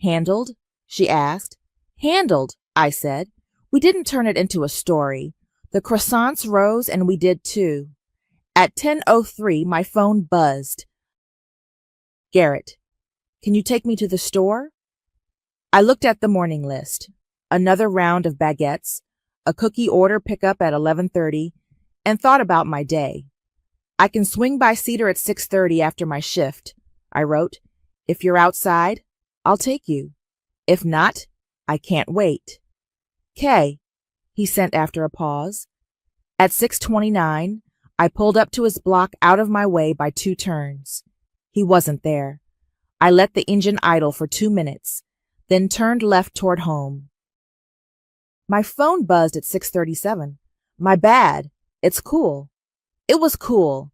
Handled? She asked. Handled, I said. We didn't turn it into a story. The croissants rose and we did too. At 10:03, my phone buzzed. Garrett, can you take me to the store? I looked at the morning list. Another round of baguettes, a cookie order pickup at 11:30, and thought about my day. I can swing by Cedar at 6:30 after my shift, I wrote. If you're outside, I'll take you. If not, I can't wait. K, he sent after a pause. At 6:29, I pulled up to his block out of my way by 2 turns. He wasn't there. I let the engine idle for 2 minutes, then turned left toward home. My phone buzzed at 6:37. My bad. It's cool. It was cool.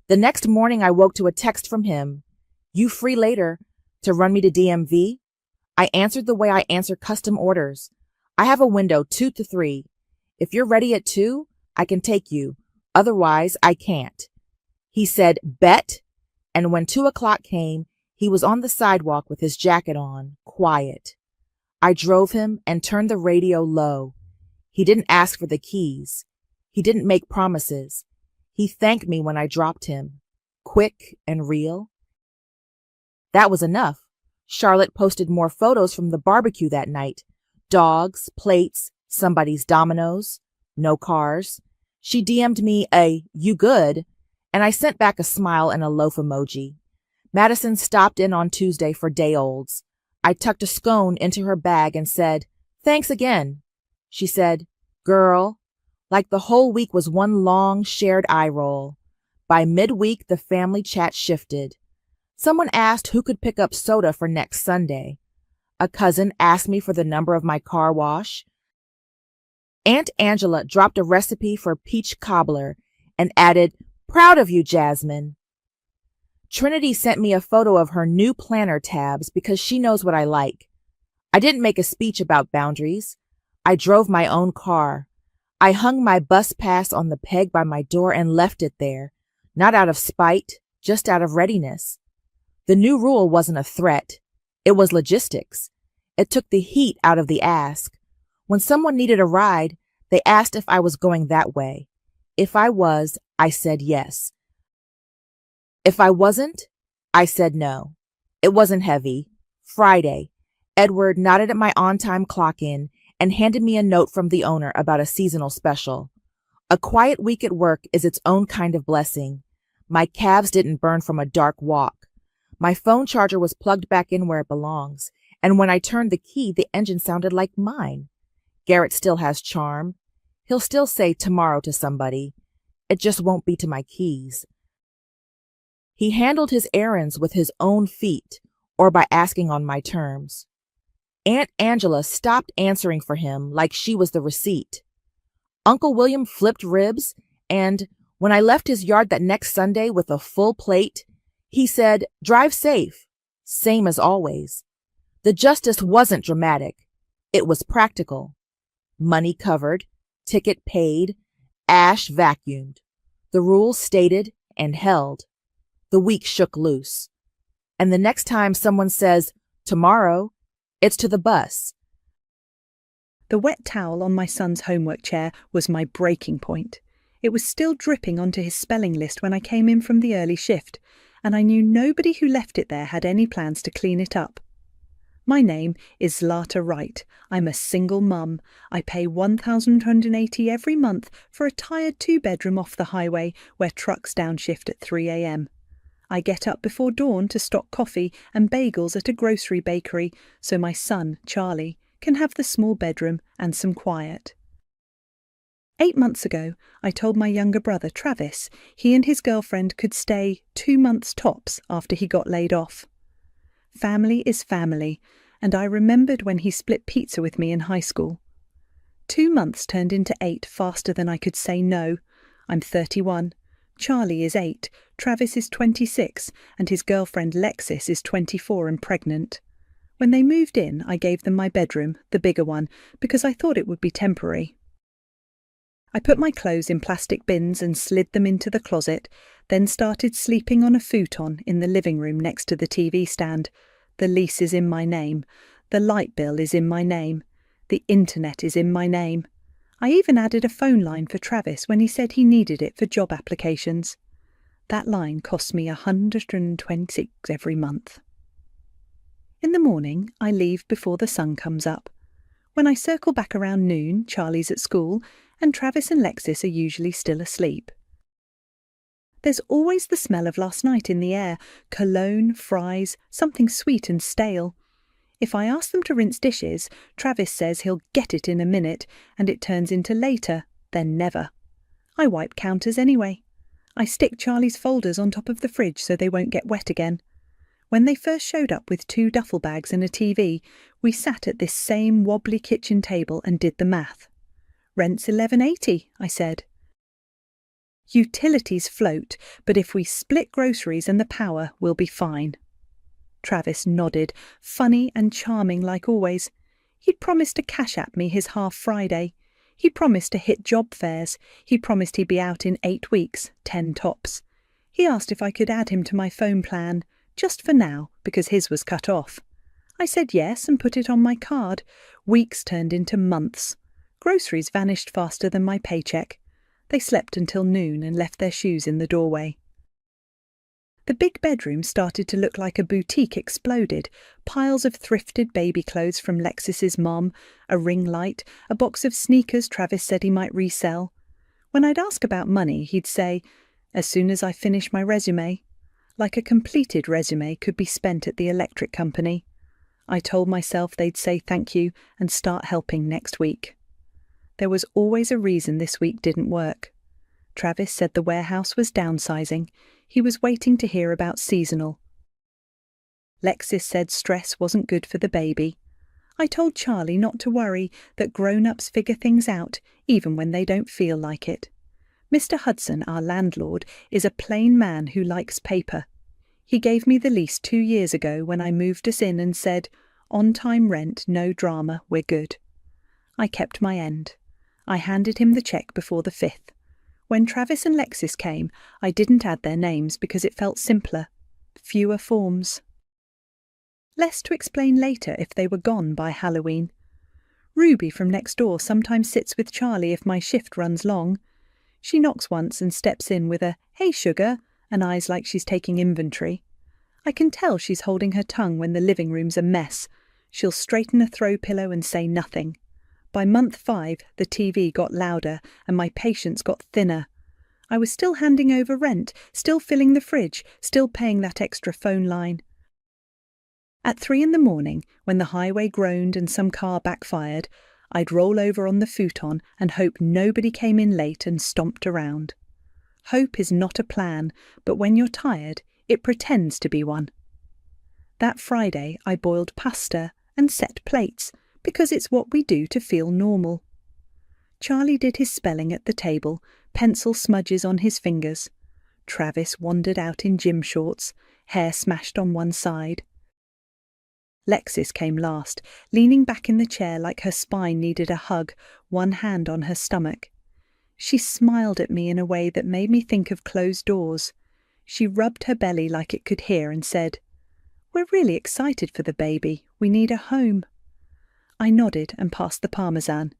The next morning I woke to a text from him. You free later to run me to DMV? I answered the way I answer custom orders. I have a window 2 to 3. If you're ready at 2, I can take you. Otherwise, I can't. He said, bet. And when 2 o'clock came, he was on the sidewalk with his jacket on, quiet. I drove him and turned the radio low. He didn't ask for the keys. He didn't make promises. He thanked me when I dropped him. Quick and real. That was enough. Charlotte posted more photos from the barbecue that night. Dogs, plates, somebody's dominoes. No cars. She DM'd me a, you good? And I sent back a smile and a loaf emoji. Madison stopped in on Tuesday for day-olds. I tucked a scone into her bag and said, thanks again. She said, girl, like the whole week was one long shared eye roll. By midweek, the family chat shifted. Someone asked who could pick up soda for next Sunday. A cousin asked me for the number of my car wash. Aunt Angela dropped a recipe for peach cobbler and added, proud of you, Jasmine. Trinity sent me a photo of her new planner tabs because she knows what I like. I didn't make a speech about boundaries. I drove my own car. I hung my bus pass on the peg by my door and left it there, not out of spite, just out of readiness. The new rule wasn't a threat. It was logistics. It took the heat out of the ask. When someone needed a ride, they asked if I was going that way. If I was, I said yes. If I wasn't, I said no. It wasn't heavy. Friday. Edward nodded at my on-time clock-in and handed me a note from the owner about a seasonal special. A quiet week at work is its own kind of blessing. My calves didn't burn from a dark walk. My phone charger was plugged back in where it belongs, and when I turned the key, the engine sounded like mine. Garrett still has charm. He'll still say tomorrow to somebody. It just won't be to my keys. He handled his errands with his own feet, or by asking on my terms. Aunt Angela stopped answering for him like she was the receipt. Uncle William flipped ribs, and when I left his yard that next Sunday with a full plate, he said, "Drive safe," same as always. The justice wasn't dramatic. It was practical. Money covered, ticket paid, ash vacuumed. The rules stated and held. The week shook loose. And the next time someone says, tomorrow, it's to the bus. The wet towel on my son's homework chair was my breaking point. It was still dripping onto his spelling list when I came in from the early shift, and I knew nobody who left it there had any plans to clean it up. My name is Zlata Wright. I'm a single mum. I pay $1,280 every month for a tired 2-bedroom off the highway where trucks downshift at 3 a.m. I get up before dawn to stock coffee and bagels at a grocery bakery so my son, Charlie, can have the small bedroom and some quiet. 8 months ago, I told my younger brother, Travis, he and his girlfriend could stay 2 months tops after he got laid off. Family is family, and I remembered when he split pizza with me in high school. 2 months turned into 8 faster than I could say no. I'm 31. Charlie is 8, Travis is 26, and his girlfriend Lexis is 24 and pregnant. When they moved in, I gave them my bedroom, the bigger one, because I thought it would be temporary. I put my clothes in plastic bins and slid them into the closet, then started sleeping on a futon in the living room next to the TV stand. The lease is in my name. The light bill is in my name. The internet is in my name. I even added a phone line for Travis when he said he needed it for job applications. That line costs me $126 every month. In the morning, I leave before the sun comes up. When I circle back around noon, Charlie's at school, and Travis and Lexis are usually still asleep. There's always the smell of last night in the air, cologne, fries, something sweet and stale. If I ask them to rinse dishes, Travis says he'll get it in a minute, and it turns into later, then never. I wipe counters anyway. I stick Charlie's folders on top of the fridge so they won't get wet again. When they first showed up with 2 duffel bags and a TV, we sat at this same wobbly kitchen table and did the math. Rent's $11.80, I said. Utilities float, but if we split groceries and the power, we'll be fine. Travis nodded, funny and charming like always. He'd promised to cash at me his half Friday. He promised to hit job fairs. He promised he'd be out in 8 weeks, 10 tops. He asked if I could add him to my phone plan, just for now, because his was cut off. I said yes and put it on my card. Weeks turned into months. Groceries vanished faster than my paycheck. They slept until noon and left their shoes in the doorway. The big bedroom started to look like a boutique exploded. Piles of thrifted baby clothes from Lexis's mom, a ring light, a box of sneakers Travis said he might resell. When I'd ask about money, he'd say, "As soon as I finish my resume," like a completed resume could be spent at the electric company. I told myself they'd say thank you and start helping next week. There was always a reason this week didn't work. Travis said the warehouse was downsizing. He was waiting to hear about seasonal. Lexis said stress wasn't good for the baby. I told Charlie not to worry, that grown-ups figure things out, even when they don't feel like it. Mr. Hudson, our landlord, is a plain man who likes paper. He gave me the lease 2 years ago when I moved us in and said, "On-time rent, no drama, we're good." I kept my end. I handed him the check before the 5th. When Travis and Lexis came, I didn't add their names because it felt simpler. Fewer forms. Less to explain later if they were gone by Halloween. Ruby from next door sometimes sits with Charlie if my shift runs long. She knocks once and steps in with a "Hey, sugar," and eyes like she's taking inventory. I can tell she's holding her tongue when the living room's a mess. She'll straighten a throw pillow and say nothing. By month 5, the TV got louder and my patience got thinner. I was still handing over rent, still filling the fridge, still paying that extra phone line. At 3 in the morning, when the highway groaned and some car backfired, I'd roll over on the futon and hope nobody came in late and stomped around. Hope is not a plan, but when you're tired, it pretends to be one. That Friday, I boiled pasta and set plates, because it's what we do to feel normal. Charlie did his spelling at the table, pencil smudges on his fingers. Travis wandered out in gym shorts, hair smashed on one side. Lexis came last, leaning back in the chair like her spine needed a hug, one hand on her stomach. She smiled at me in a way that made me think of closed doors. She rubbed her belly like it could hear and said, "We're really excited for the baby. We need a home." I nodded and passed the parmesan.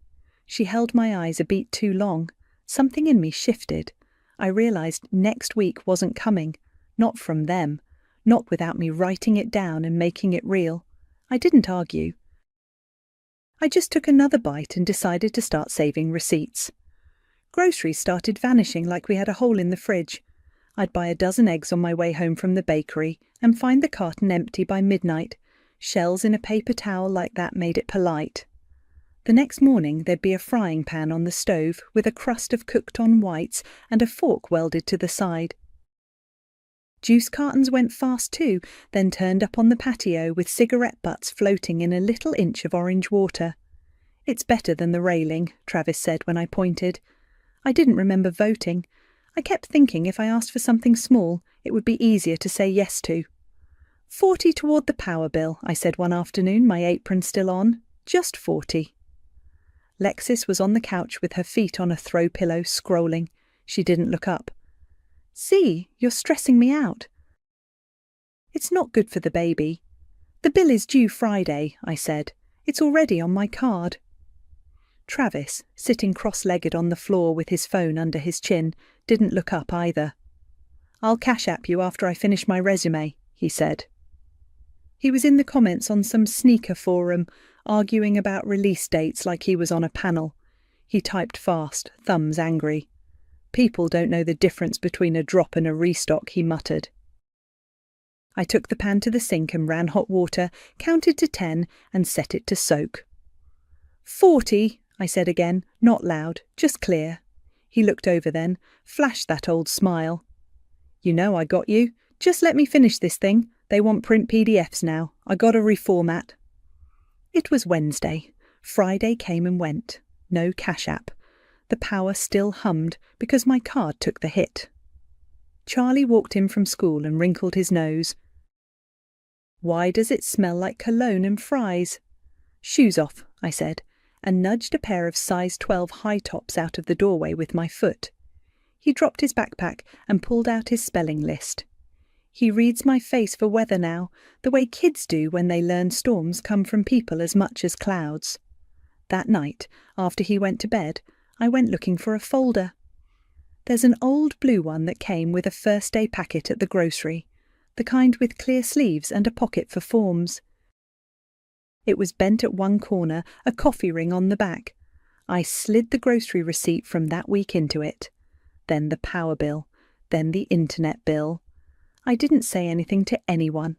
She held my eyes a beat too long. Something in me shifted. I realised next week wasn't coming, not from them, not without me writing it down and making it real. I didn't argue. I just took another bite and decided to start saving receipts. Groceries started vanishing like we had a hole in the fridge. I'd buy a dozen eggs on my way home from the bakery and find the carton empty by midnight. Shells in a paper towel like that made it polite. The next morning there'd be a frying pan on the stove with a crust of cooked-on whites and a fork welded to the side. Juice cartons went fast too, then turned up on the patio with cigarette butts floating in a little inch of orange water. "It's better than the railing," Travis said when I pointed. I didn't remember voting. I kept thinking if I asked for something small, it would be easier to say yes to. "40 toward the power bill," I said one afternoon, my apron still on. "Just 40. Lexis was on the couch with her feet on a throw pillow, scrolling. She didn't look up. "See, you're stressing me out." "It's not good for the baby." "The bill is due Friday," I said. "It's already on my card." Travis, sitting cross-legged on the floor with his phone under his chin, didn't look up either. "I'll cash app you after I finish my resume," he said. He was in the comments on some sneaker forum, arguing about release dates like he was on a panel. He typed fast, thumbs angry. "People don't know the difference between a drop and a restock," he muttered. I took the pan to the sink and ran hot water, counted to 10 and set it to soak. 40, I said again, not loud, just clear. He looked over then, flashed that old smile. "You know I got you. Just let me finish this thing. They want print PDFs now. I gotta reformat." It was Wednesday. Friday came and went. No cash app. The power still hummed because my card took the hit. Charlie walked in from school and wrinkled his nose. "Why does it smell like cologne and fries?" "Shoes off," I said, and nudged a pair of size 12 high tops out of the doorway with my foot. He dropped his backpack and pulled out his spelling list. He reads my face for weather now, the way kids do when they learn storms come from people as much as clouds. That night, after he went to bed, I went looking for a folder. There's an old blue one that came with a first day packet at the grocery, the kind with clear sleeves and a pocket for forms. It was bent at one corner, a coffee ring on the back. I slid the grocery receipt from that week into it. Then the power bill, then the internet bill. I didn't say anything to anyone.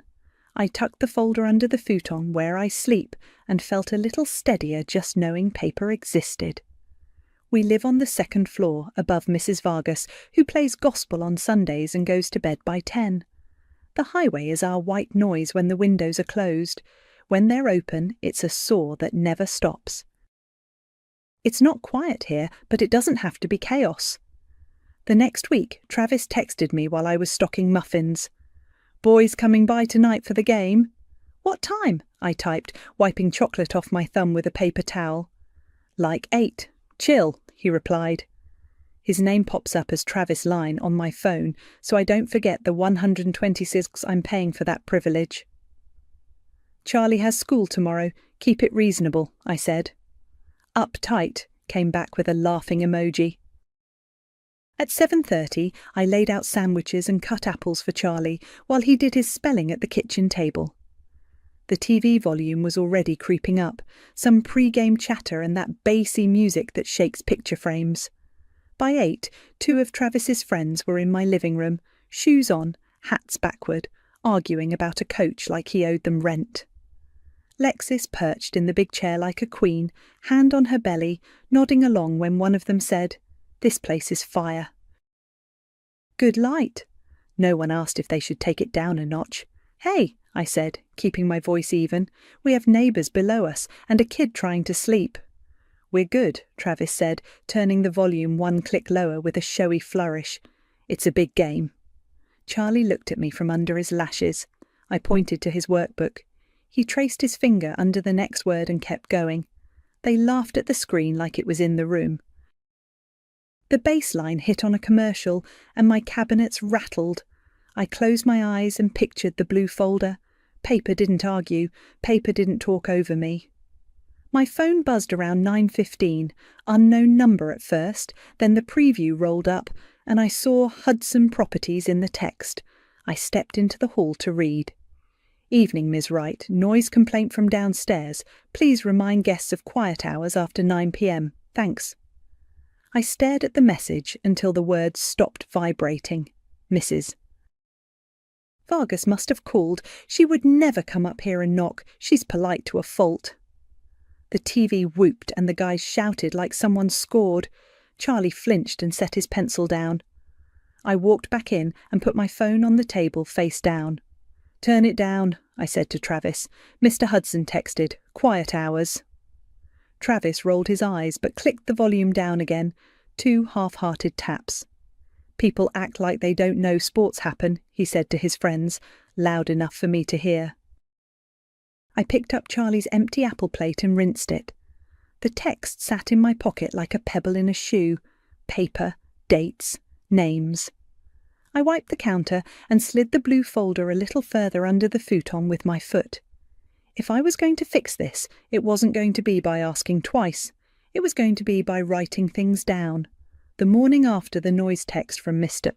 I tucked the folder under the futon where I sleep and felt a little steadier just knowing paper existed. We live on the second floor above Mrs. Vargas, who plays gospel on Sundays and goes to bed by 10. The highway is our white noise when the windows are closed. When they're open, it's a saw that never stops. It's not quiet here, but it doesn't have to be chaos. The next week, Travis texted me while I was stocking muffins. "Boys coming by tonight for the game?" "What time?" I typed, wiping chocolate off my thumb with a paper towel. "Like 8. Chill," he replied. His name pops up as Travis Line on my phone, so I don't forget the $126 I'm paying for that privilege. "Charlie has school tomorrow. Keep it reasonable," I said. "Uptight," came back with a laughing emoji. At 7:30, I laid out sandwiches and cut apples for Charlie while he did his spelling at the kitchen table. The TV volume was already creeping up, some pre-game chatter and that bassy music that shakes picture frames. By 8, 2 of Travis's friends were in my living room, shoes on, hats backward, arguing about a coach like he owed them rent. Lexis perched in the big chair like a queen, hand on her belly, nodding along when one of them said, "This place is fire." "Good light." No one asked if they should take it down a notch. "Hey," I said, keeping my voice even, "we have neighbours below us and a kid trying to sleep." "We're good," Travis said, turning the volume one click lower with a showy flourish. "It's a big game." Charlie looked at me from under his lashes. I pointed to his workbook. He traced his finger under the next word and kept going. They laughed at the screen like it was in the room. The bass line hit on a commercial and my cabinets rattled. I closed my eyes and pictured the blue folder. Paper didn't argue. Paper didn't talk over me. My phone buzzed around 9:15, unknown number at first, then the preview rolled up, and I saw Hudson Properties in the text. I stepped into the hall to read. "Evening, Ms. Wright. Noise complaint from downstairs. Please remind guests of quiet hours after 9 p.m. Thanks." I stared at the message until the words stopped vibrating. "Mrs." Vargas must have called. She would never come up here and knock. She's polite to a fault. The TV whooped and the guys shouted like someone scored. Charlie flinched and set his pencil down. I walked back in and put my phone on the table face down. "Turn it down," I said to Travis. "Mr. Hudson texted. Quiet hours." Travis rolled his eyes but clicked the volume down again. 2 half-hearted taps. "People act like they don't know sports happen," he said to his friends, loud enough for me to hear. I picked up Charlie's empty apple plate and rinsed it. The text sat in my pocket like a pebble in a shoe. Paper, dates, names. I wiped the counter and slid the blue folder a little further under the futon with my foot. If I was going to fix this, it wasn't going to be by asking twice. It was going to be by writing things down. The morning after the noise text from Mr.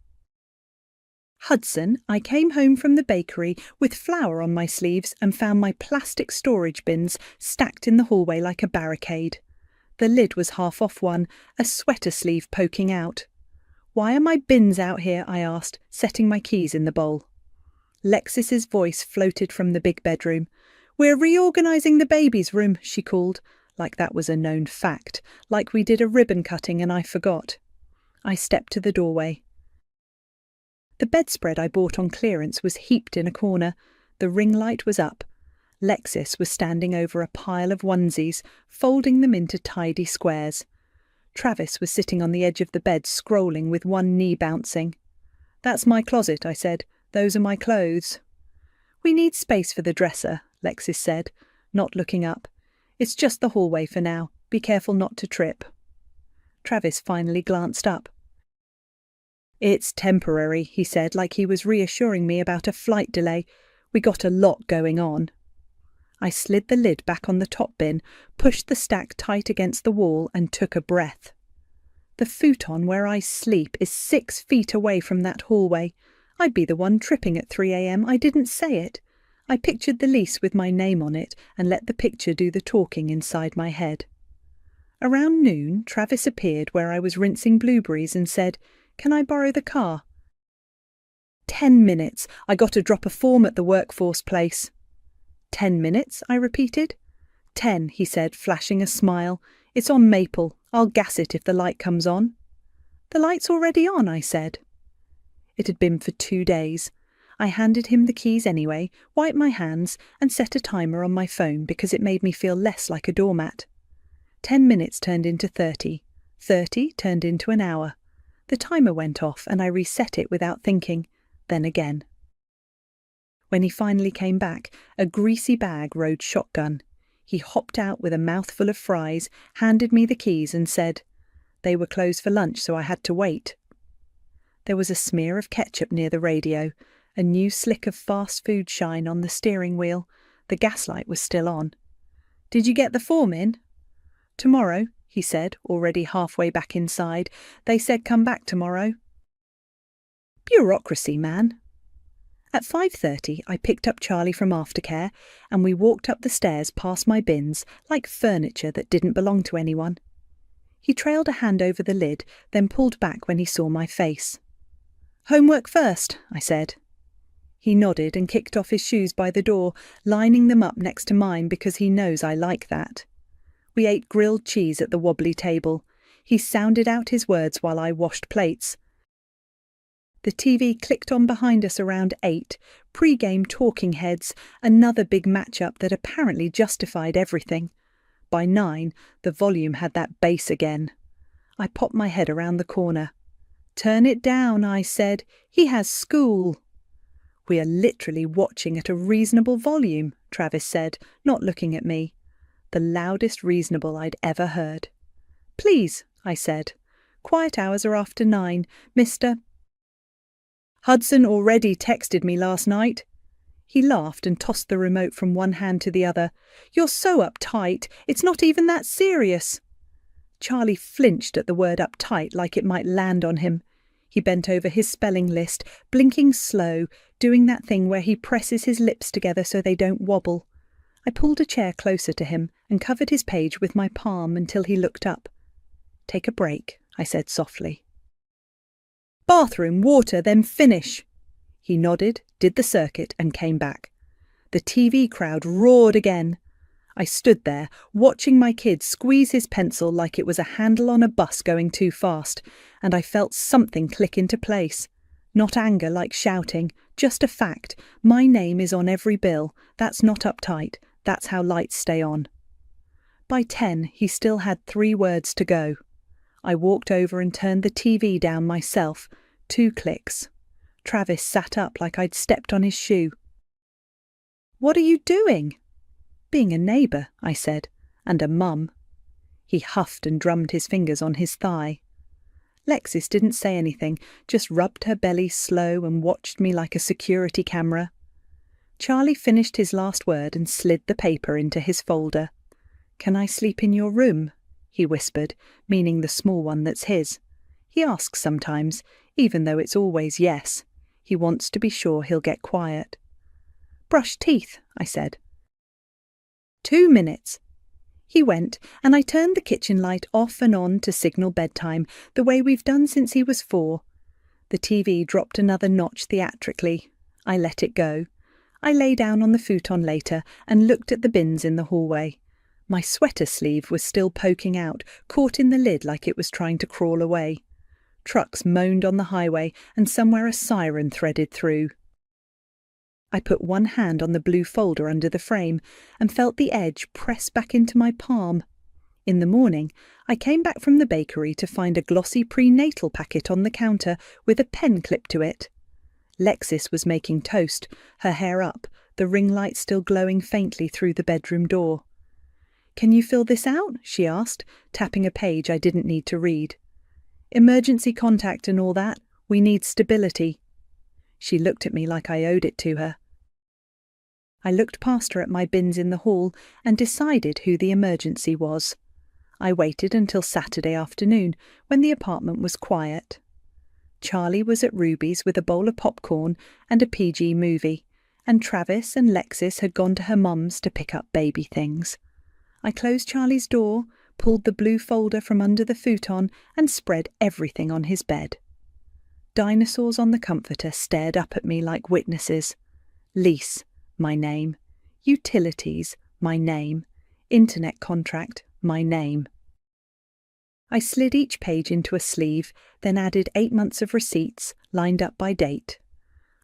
Hudson, I came home from the bakery with flour on my sleeves and found my plastic storage bins stacked in the hallway like a barricade. The lid was half off one, a sweater sleeve poking out. "Why are my bins out here?" I asked, setting my keys in the bowl. Lexis's voice floated from the big bedroom. "We're reorganising the baby's room," she called, like that was a known fact, like we did a ribbon cutting and I forgot. I stepped to the doorway. The bedspread I bought on clearance was heaped in a corner. The ring light was up. Lexis was standing over a pile of onesies, folding them into tidy squares. Travis was sitting on the edge of the bed, scrolling with one knee bouncing. "That's my closet," I said. "Those are my clothes." "We need space for the dresser," Lexis said, not looking up. "It's just the hallway for now. Be careful not to trip." Travis finally glanced up. "It's temporary," he said, like he was reassuring me about a flight delay. "We got a lot going on." I slid the lid back on the top bin, pushed the stack tight against the wall and took a breath. The futon where I sleep is 6 feet away from that hallway. I'd be the one tripping at 3 a.m. I didn't say it. I pictured the lease with my name on it and let the picture do the talking inside my head. Around noon, Travis appeared where I was rinsing blueberries and said, "Can I borrow the car?" 10 minutes. I got to drop a form at the workforce place. 10 minutes, I repeated. 10, he said, flashing a smile. "It's on Maple. I'll gas it if the light comes on." "The light's already on," I said. It had been for 2 days. I handed him the keys anyway, wiped my hands, and set a timer on my phone because it made me feel less like a doormat. 10 minutes turned into 30. 30 turned into an hour. The timer went off and I reset it without thinking, then again. When he finally came back, a greasy bag rode shotgun. He hopped out with a mouthful of fries, handed me the keys and said, "They were closed for lunch, so I had to wait." There was a smear of ketchup near the radio, a new slick of fast food shine on the steering wheel. The gaslight was still on. "Did you get the form in?" "Tomorrow," he said, already halfway back inside. "They said come back tomorrow." Bureaucracy, man. At 5:30, I picked up Charlie from aftercare and we walked up the stairs past my bins like furniture that didn't belong to anyone. He trailed a hand over the lid, then pulled back when he saw my face. "Homework first," I said. He nodded and kicked off his shoes by the door, lining them up next to mine because he knows I like that. We ate grilled cheese at the wobbly table. He sounded out his words while I washed plates. The TV clicked on behind us around 8, pre-game talking heads, another big match-up that apparently justified everything. By 9, the volume had that bass again. I popped my head around the corner. "Turn it down," I said. "He has school." "We are literally watching at a reasonable volume," Travis said, not looking at me. The loudest reasonable I'd ever heard. "Please," I said. "Quiet hours are after 9. Mr. Hudson already texted me last night." He laughed and tossed the remote from one hand to the other. "You're so uptight. It's not even that serious." Charlie flinched at the word uptight like it might land on him. He bent over his spelling list, blinking slow, doing that thing where he presses his lips together so they don't wobble. I pulled a chair closer to him and covered his page with my palm until he looked up. "Take a break," I said softly. "Bathroom, water, then finish." He nodded, did the circuit, and came back. The TV crowd roared again. I stood there, watching my kid squeeze his pencil like it was a handle on a bus going too fast, and I felt something click into place. Not anger like shouting, just a fact. My name is on every bill. That's not uptight. That's how lights stay on. By 10, he still had 3 words to go. I walked over and turned the TV down myself. 2 clicks. Travis sat up like I'd stepped on his shoe. "What are you doing?" "Being a neighbour," I said, "and a mum." He huffed and drummed his fingers on his thigh. Lexis didn't say anything, just rubbed her belly slow and watched me like a security camera. Charlie finished his last word and slid the paper into his folder. "Can I sleep in your room?" he whispered, meaning the small one that's his. He asks sometimes, even though it's always yes. He wants to be sure he'll get quiet. "Brush teeth," I said. 2 minutes. He went, and I turned the kitchen light off and on to signal bedtime, the way we've done since he was 4. The TV dropped another notch theatrically. I let it go. I lay down on the futon later and looked at the bins in the hallway. My sweater sleeve was still poking out, caught in the lid like it was trying to crawl away. Trucks moaned on the highway, and somewhere a siren threaded through. I put one hand on the blue folder under the frame and felt the edge press back into my palm. In the morning, I came back from the bakery to find a glossy prenatal packet on the counter with a pen clipped to it. Lexis was making toast, her hair up, the ring light still glowing faintly through the bedroom door. "Can you fill this out?" she asked, tapping a page I didn't need to read. "Emergency contact and all that. We need stability." She looked at me like I owed it to her. I looked past her at my bins in the hall and decided who the emergency was. I waited until Saturday afternoon, when the apartment was quiet. Charlie was at Ruby's with a bowl of popcorn and a PG movie, and Travis and Lexis had gone to her mum's to pick up baby things. I closed Charlie's door, pulled the blue folder from under the futon, and spread everything on his bed. Dinosaurs on the comforter stared up at me like witnesses. Lease, my name. Utilities, my name. Internet contract, my name. I slid each page into a sleeve, then added 8 months of receipts, lined up by date.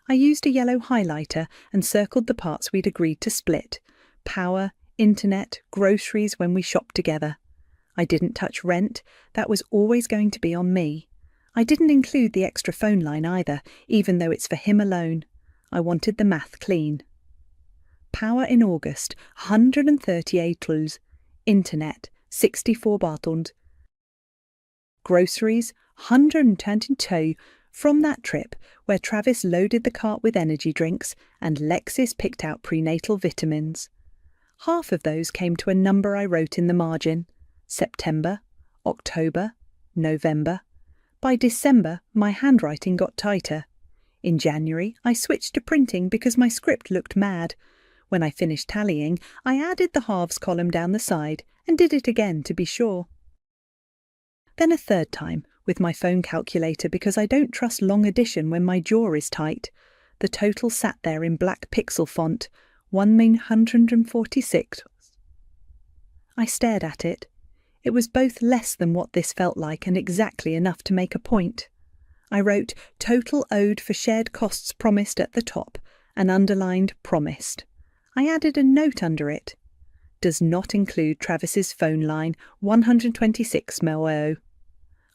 I used a yellow highlighter and circled the parts we'd agreed to split. Power, internet, groceries when we shopped together. I didn't touch rent. That was always going to be on me. I didn't include the extra phone line either, even though it's for him alone. I wanted the math clean. Power in August, 138 Lus. Internet, 64 Bartund. Groceries, 122 from that trip where Travis loaded the cart with energy drinks and Lexis picked out prenatal vitamins. Half of those came to a number I wrote in the margin. September, October, November. By December, my handwriting got tighter. In January, I switched to printing because my script looked mad. When I finished tallying, I added the halves column down the side and did it again to be sure. Then a third time, with my phone calculator because I don't trust long addition when my jaw is tight. The total sat there in black pixel font, 146. I stared at it. It was both less than what this felt like and exactly enough to make a point. I wrote total owed for shared costs promised at the top and underlined promised. I added a note under it. Does not include Travis's phone line 126 MO.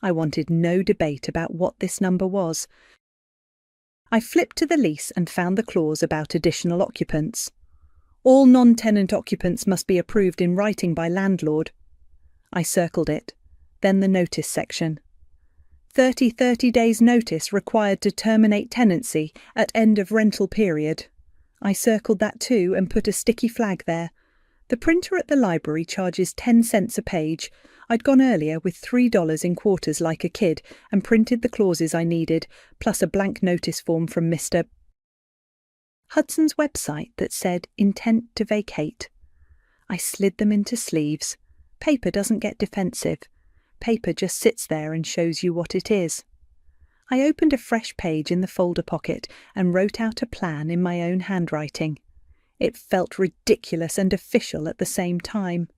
I wanted no debate about what this number was. I flipped to the lease and found the clause about additional occupants. All non-tenant occupants must be approved in writing by landlord. I circled it, then the notice section. 30 days notice required to terminate tenancy at end of rental period. I circled that too and put a sticky flag there. The printer at the library charges 10 cents a page. I'd gone earlier with $3 in quarters like a kid and printed the clauses I needed, plus a blank notice form from Mr. Hudson's website that said intent to vacate. I slid them into sleeves. Paper doesn't get defensive. Paper just sits there and shows you what it is. I opened a fresh page in the folder pocket and wrote out a plan in my own handwriting. It felt ridiculous and official at the same time.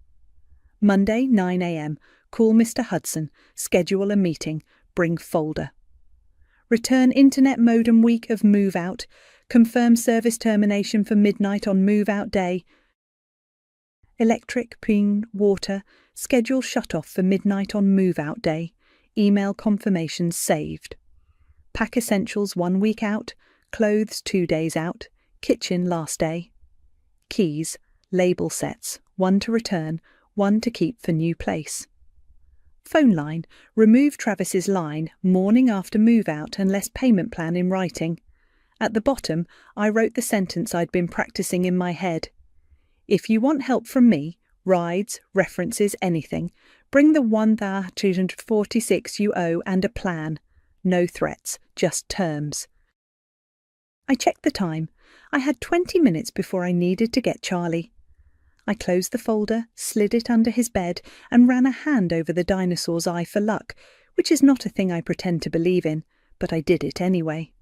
Monday, 9 a.m. Call Mr. Hudson. Schedule a meeting. Bring folder. Return internet modem week of move out. Confirm service termination for midnight on move out day. Electric, ping, water. Schedule shut-off for midnight on move out day. Email confirmation saved. Pack essentials 1 week out. Clothes 2 days out. Kitchen last day. Keys, label sets, 1 to return, 1 to keep for new place. Phone line, remove Travis's line morning after move out unless payment plan in writing. At the bottom, I wrote the sentence I'd been practicing in my head. If you want help from me, rides, references, anything, bring the 1,246 you owe and a plan. No threats, just terms. I checked the time. I had 20 minutes before I needed to get Charlie. I closed the folder, slid it under his bed, and ran a hand over the dinosaur's eye for luck, which is not a thing I pretend to believe in, but I did it anyway.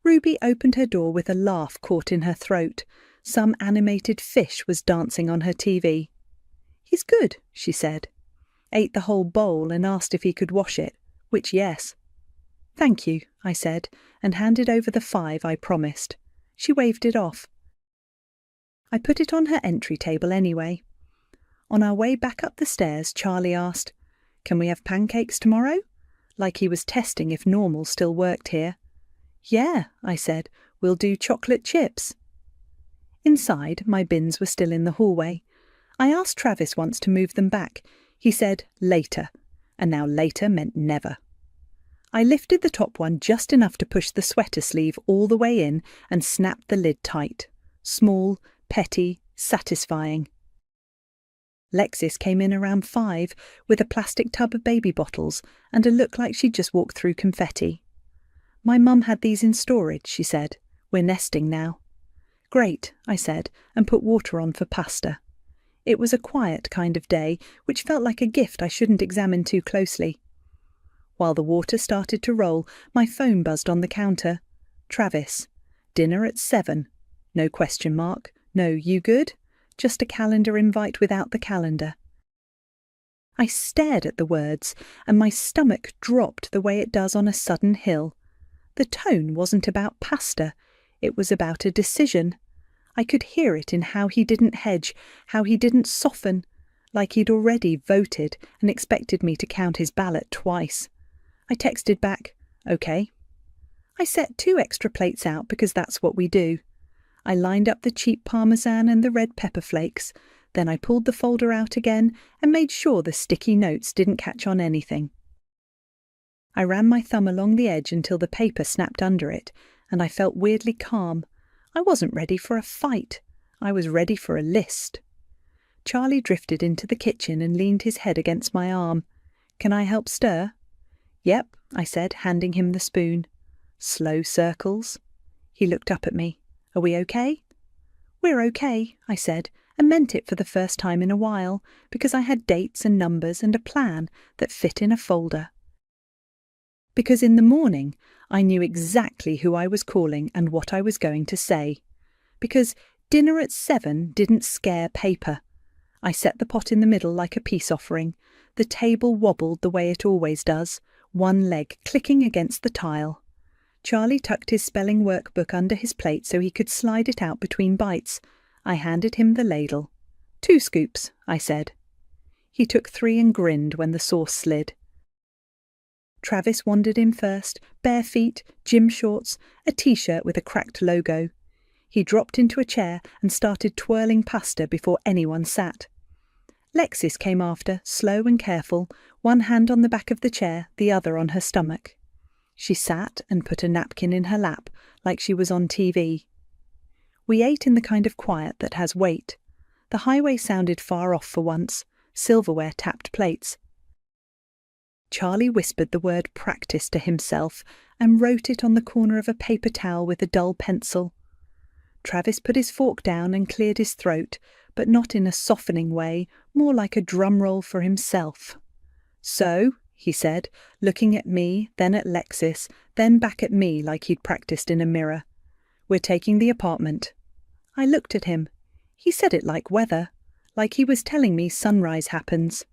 Ruby opened her door with a laugh caught in her throat. Some animated fish was dancing on her TV. "He's good," she said. Ate the whole bowl and asked if he could wash it, which yes. "Thank you," I said, and handed over the 5 I promised. She waved it off. I put it on her entry table anyway. On our way back up the stairs, Charlie asked, "Can we have pancakes tomorrow?" Like he was testing if normal still worked here. "Yeah," I said, "we'll do chocolate chips." Inside, my bins were still in the hallway. I asked Travis once to move them back. He said later, and now later meant never. I lifted the top one just enough to push the sweater sleeve all the way in and snapped the lid tight. Small, petty, satisfying. Lexis came in around 5 with a plastic tub of baby bottles and a look like she'd just walked through confetti. "My mum had these in storage," she said. "We're nesting now." "Great," I said, and put water on for pasta. It was a quiet kind of day, which felt like a gift I shouldn't examine too closely. While the water started to roll, my phone buzzed on the counter. Travis. "Dinner at 7. No question mark. No, you good? Just a calendar invite without the calendar." I stared at the words, and my stomach dropped the way it does on a sudden hill. The tone wasn't about pasta. It was about a decision. I could hear it in how he didn't hedge, how he didn't soften, like he'd already voted and expected me to count his ballot twice. I texted back, "Okay." I set 2 extra plates out because that's what we do. I lined up the cheap parmesan and the red pepper flakes. Then I pulled the folder out again and made sure the sticky notes didn't catch on anything. I ran my thumb along the edge until the paper snapped under it, and I felt weirdly calm. I wasn't ready for a fight. I was ready for a list. Charlie drifted into the kitchen and leaned his head against my arm. "Can I help stir?" "Yep," I said, handing him the spoon. Slow circles. He looked up at me. Are we okay? We're okay, I said, and meant it for the first time in a while, because I had dates and numbers and a plan that fit in a folder. Because in the morning, I knew exactly who I was calling and what I was going to say. Because dinner at 7 didn't scare paper. I set the pot in the middle like a peace offering. The table wobbled the way it always does, one leg clicking against the tile. Charlie tucked his spelling workbook under his plate so he could slide it out between bites. I handed him the ladle. 2 scoops, I said. He took 3 and grinned when the sauce slid. Travis wandered in first, bare feet, gym shorts, a t-shirt with a cracked logo. He dropped into a chair and started twirling pasta before anyone sat. Lexis came after, slow and careful, one hand on the back of the chair, the other on her stomach. She sat and put a napkin in her lap, like she was on TV. We ate in the kind of quiet that has weight. The highway sounded far off for once. Silverware tapped plates. Charlie whispered the word practice to himself and wrote it on the corner of a paper towel with a dull pencil. Travis put his fork down and cleared his throat, but not in a softening way, more like a drum roll for himself. So, he said, looking at me, then at Lexis, then back at me like he'd practiced in a mirror. We're taking the apartment. I looked at him. He said it like weather, like he was telling me sunrise happens.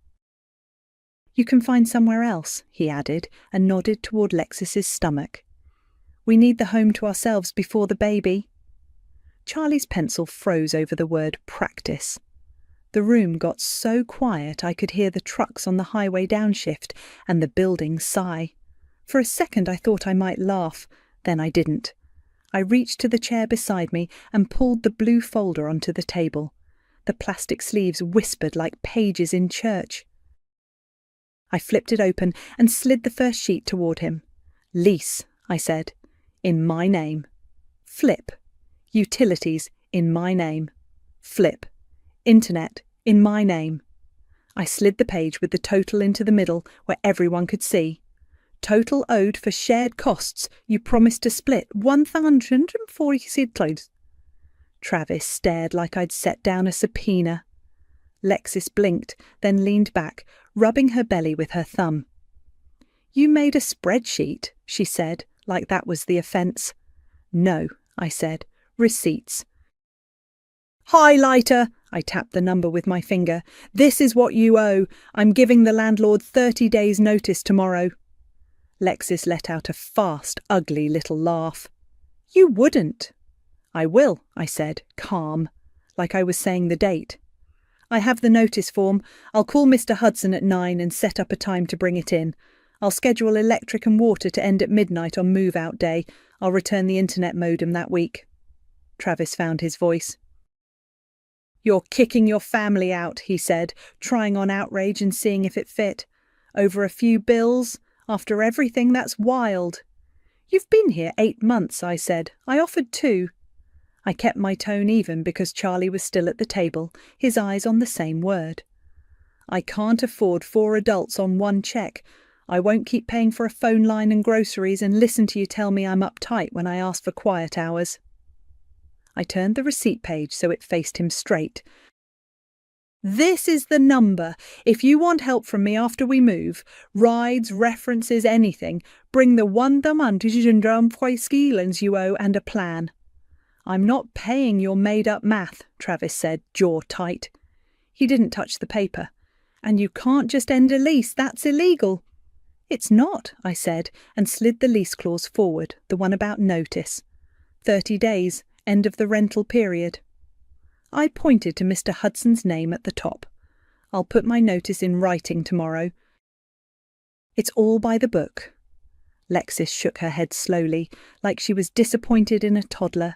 You can find somewhere else, he added, and nodded toward Lexis's stomach. We need the home to ourselves before the baby. Charlie's pencil froze over the word practice. The room got so quiet I could hear the trucks on the highway downshift and the buildings sigh. For a second I thought I might laugh, then I didn't. I reached to the chair beside me and pulled the blue folder onto the table. The plastic sleeves whispered like pages in church. I flipped it open and slid the first sheet toward him. Lease, I said, in my name. Flip. Utilities, in my name. Flip. Internet, in my name. I slid the page with the total into the middle where everyone could see. Total owed for shared costs you promised to split $146. Travis stared like I'd set down a subpoena. Lexis blinked, then leaned back, rubbing her belly with her thumb. You made a spreadsheet, she said, like that was the offence. No, I said. Receipts. Highlighter! I tapped the number with my finger. This is what you owe. I'm giving the landlord 30 days' notice tomorrow. Lexis let out a fast, ugly little laugh. You wouldn't. I will, I said, calm, like I was saying the date. I have the notice form. I'll call Mr. Hudson at 9 and set up a time to bring it in. I'll schedule electric and water to end at midnight on move-out day. I'll return the internet modem that week. Travis found his voice. You're kicking your family out, he said, trying on outrage and seeing if it fit. Over a few bills? After everything, that's wild. You've been here 8 months, I said. I offered 2. I kept my tone even because Charlie was still at the table, his eyes on the same word. I can't afford 4 adults on 1 check. I won't keep paying for a phone line and groceries and listen to you tell me I'm uptight when I ask for quiet hours. I turned the receipt page so it faced him straight. This is the number. If you want help from me after we move, rides, references, anything, bring the $1,100 you owe and a plan. I'm not paying your made-up math, Travis said, jaw tight. He didn't touch the paper. And you can't just end a lease, that's illegal. It's not, I said, and slid the lease clause forward, the one about notice. 30 days, end of the rental period. I pointed to Mr. Hudson's name at the top. I'll put my notice in writing tomorrow. It's all by the book. Lexis shook her head slowly, like she was disappointed in a toddler.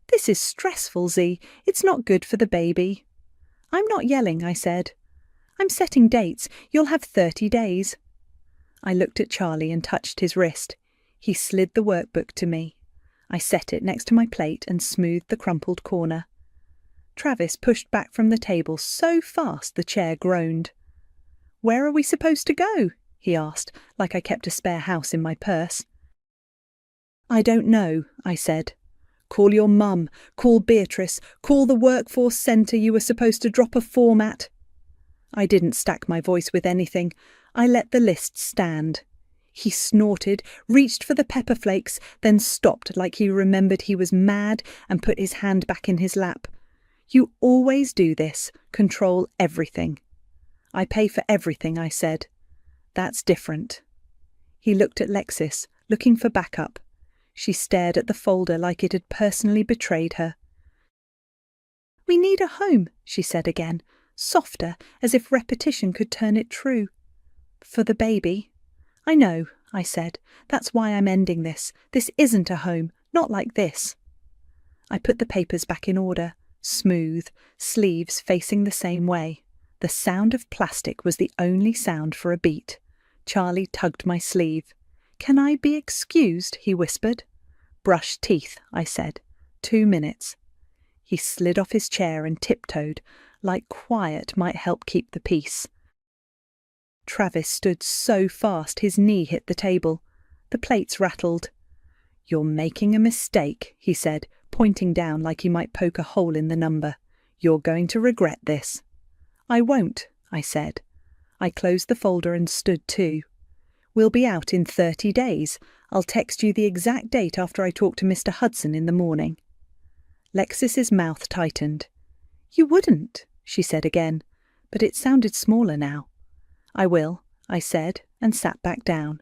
This is stressful, Z. It's not good for the baby. I'm not yelling, I said. I'm setting dates. You'll have 30 days. I looked at Charlie and touched his wrist. He slid the workbook to me. I set it next to my plate and smoothed the crumpled corner. Travis pushed back from the table so fast the chair groaned. Where are we supposed to go? He asked, like I kept a spare house in my purse. I don't know, I said. Call your mum, call Beatrice, call the workforce centre you were supposed to drop a form at. I didn't stack my voice with anything. I let the list stand. He snorted, reached for the pepper flakes, then stopped like he remembered he was mad and put his hand back in his lap. You always do this, control everything. I pay for everything, I said. That's different. He looked at Lexis, looking for backup. She stared at the folder like it had personally betrayed her. We need a home, she said again, softer, as if repetition could turn it true. For the baby. I know, I said. That's why I'm ending this. This isn't a home, not like this. I put the papers back in order, smooth, sleeves facing the same way. The sound of plastic was the only sound for a beat. Charlie tugged my sleeve. Can I be excused? He whispered. Brush teeth, I said. 2 minutes. He slid off his chair and tiptoed, like quiet might help keep the peace. Travis stood so fast his knee hit the table. The plates rattled. You're making a mistake, he said, pointing down like he might poke a hole in the number. You're going to regret this. I won't, I said. I closed the folder and stood too. We'll be out in 30 days. I'll text you the exact date after I talk to Mr. Hudson in the morning. Lexis's mouth tightened. You wouldn't, she said again, but it sounded smaller now. I will, I said, and sat back down.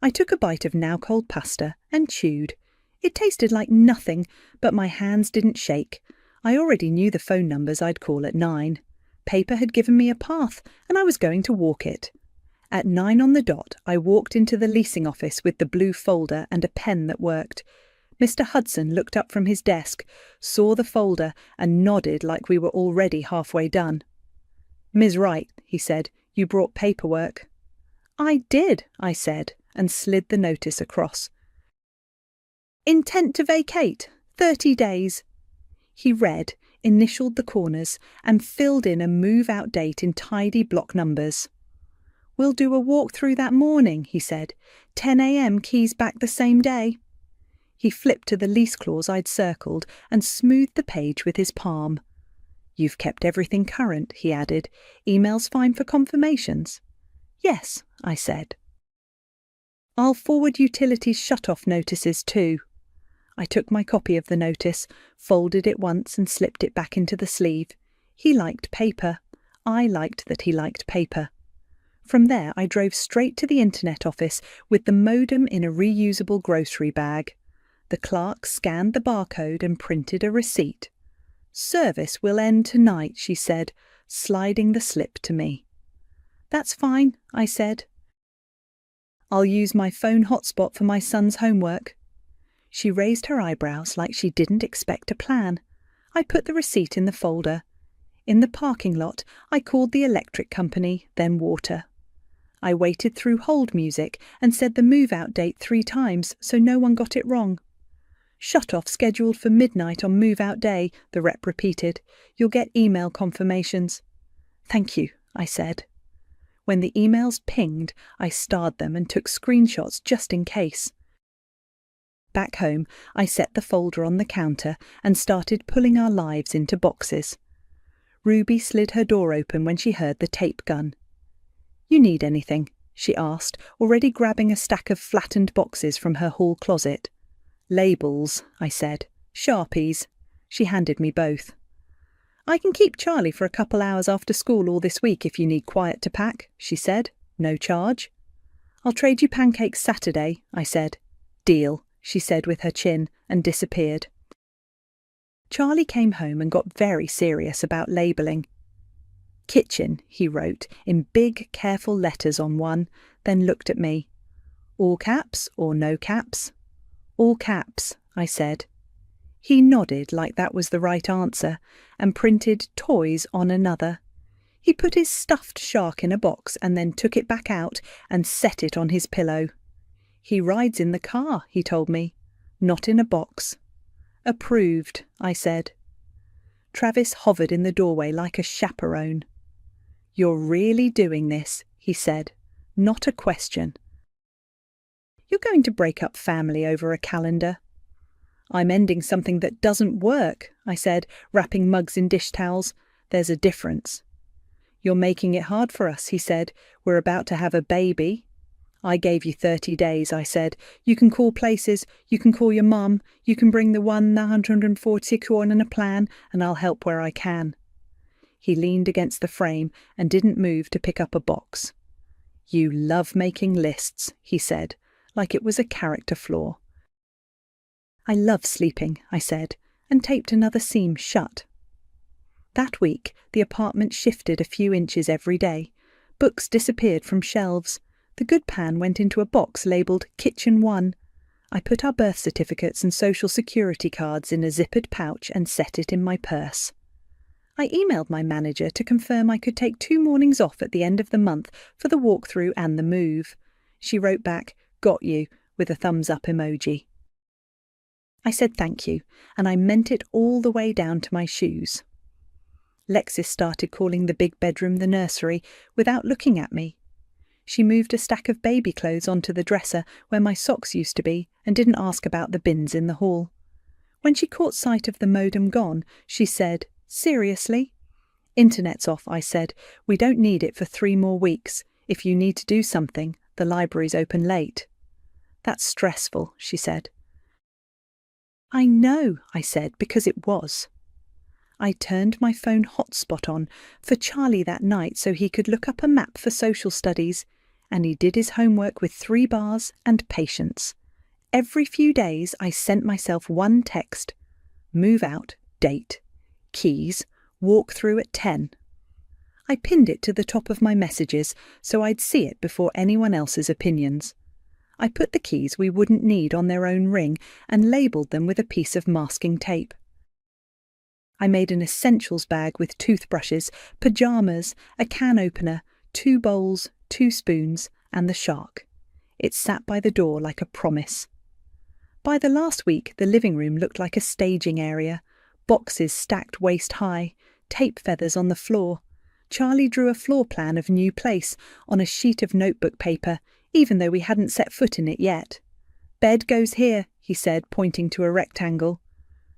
I took a bite of now-cold pasta and chewed. It tasted like nothing, but my hands didn't shake. I already knew the phone numbers I'd call at 9. Paper had given me a path, and I was going to walk it. At 9 on the dot, I walked into the leasing office with the blue folder and a pen that worked. Mr. Hudson looked up from his desk, saw the folder, and nodded like we were already halfway done. Ms. Wright, he said, you brought paperwork. I did, I said, and slid the notice across. Intent to vacate, 30 days. He read, initialed the corners, and filled in a move-out date in tidy block numbers. We'll do a walk-through that morning, he said. 10 a.m. keys back the same day. He flipped to the lease clause I'd circled and smoothed the page with his palm. You've kept everything current, he added. Emails fine for confirmations? Yes, I said. I'll forward utilities shut-off notices too. I took my copy of the notice, folded it once and slipped it back into the sleeve. He liked paper. I liked that he liked paper. From there I drove straight to the internet office with the modem in a reusable grocery bag. The clerk scanned the barcode and printed a receipt. Service will end tonight, she said, sliding the slip to me. That's fine, I said. I'll use my phone hotspot for my son's homework. She raised her eyebrows like she didn't expect a plan. I put the receipt in the folder. In the parking lot, I called the electric company, then water. I waited through hold music and said the move-out date 3 times so no one got it wrong. Shut-off scheduled for midnight on move-out day, the rep repeated. You'll get email confirmations. Thank you, I said. When the emails pinged, I starred them and took screenshots just in case. Back home, I set the folder on the counter and started pulling our lives into boxes. Ruby slid her door open when she heard the tape gun. You need anything? She asked, already grabbing a stack of flattened boxes from her hall closet. Labels, I said. Sharpies. She handed me both. I can keep Charlie for a couple hours after school all this week if you need quiet to pack, she said. No charge. I'll trade you pancakes Saturday, I said. Deal, she said with her chin, and disappeared. Charlie came home and got very serious about labelling. Kitchen, he wrote, in big, careful letters on one, then looked at me. All caps or no caps? All caps, I said. He nodded like that was the right answer, and printed toys on another. He put his stuffed shark in a box and then took it back out and set it on his pillow. He rides in the car, he told me, not in a box. Approved, I said. Travis hovered in the doorway like a chaperone. You're really doing this, he said. Not a question. You're going to break up family over a calendar. I'm ending something that doesn't work, I said, wrapping mugs in dish towels. There's a difference. You're making it hard for us, he said. We're about to have a baby. I gave you 30 days, I said. You can call places, you can call your mum, you can bring the 140 kron and a plan, and I'll help where I can. He leaned against the frame and didn't move to pick up a box. You love making lists, he said, like it was a character flaw. I love sleeping, I said, and taped another seam shut. That week, the apartment shifted a few inches every day. Books disappeared from shelves. The good pan went into a box labelled Kitchen 1. I put our birth certificates and social security cards in a zippered pouch and set it in my purse. I emailed my manager to confirm I could take 2 mornings off at the end of the month for the walkthrough and the move. She wrote back, "Got you," with a thumbs up emoji. I said thank you, and I meant it all the way down to my shoes. Lexis started calling the big bedroom the nursery without looking at me. She moved a stack of baby clothes onto the dresser where my socks used to be and didn't ask about the bins in the hall. When she caught sight of the modem gone, she said, "Seriously?" "Internet's off," I said. "We don't need it for 3 more weeks. If you need to do something, the library's open late." "That's stressful," she said. "I know," I said, because it was. I turned my phone hotspot on for Charlie that night so he could look up a map for social studies, and he did his homework with 3 bars and patience. Every few days I sent myself one text: move out, date, keys, walk through at 10. I pinned it to the top of my messages so I'd see it before anyone else's opinions. I put the keys we wouldn't need on their own ring and labelled them with a piece of masking tape. I made an essentials bag with toothbrushes, pyjamas, a can opener, 2 bowls, 2 spoons, and the shark. It sat by the door like a promise. By the last week, the living room looked like a staging area. Boxes stacked waist high, tape feathers on the floor. Charlie drew a floor plan of new place on a sheet of notebook paper, even though we hadn't set foot in it yet. "Bed goes here," he said, pointing to a rectangle.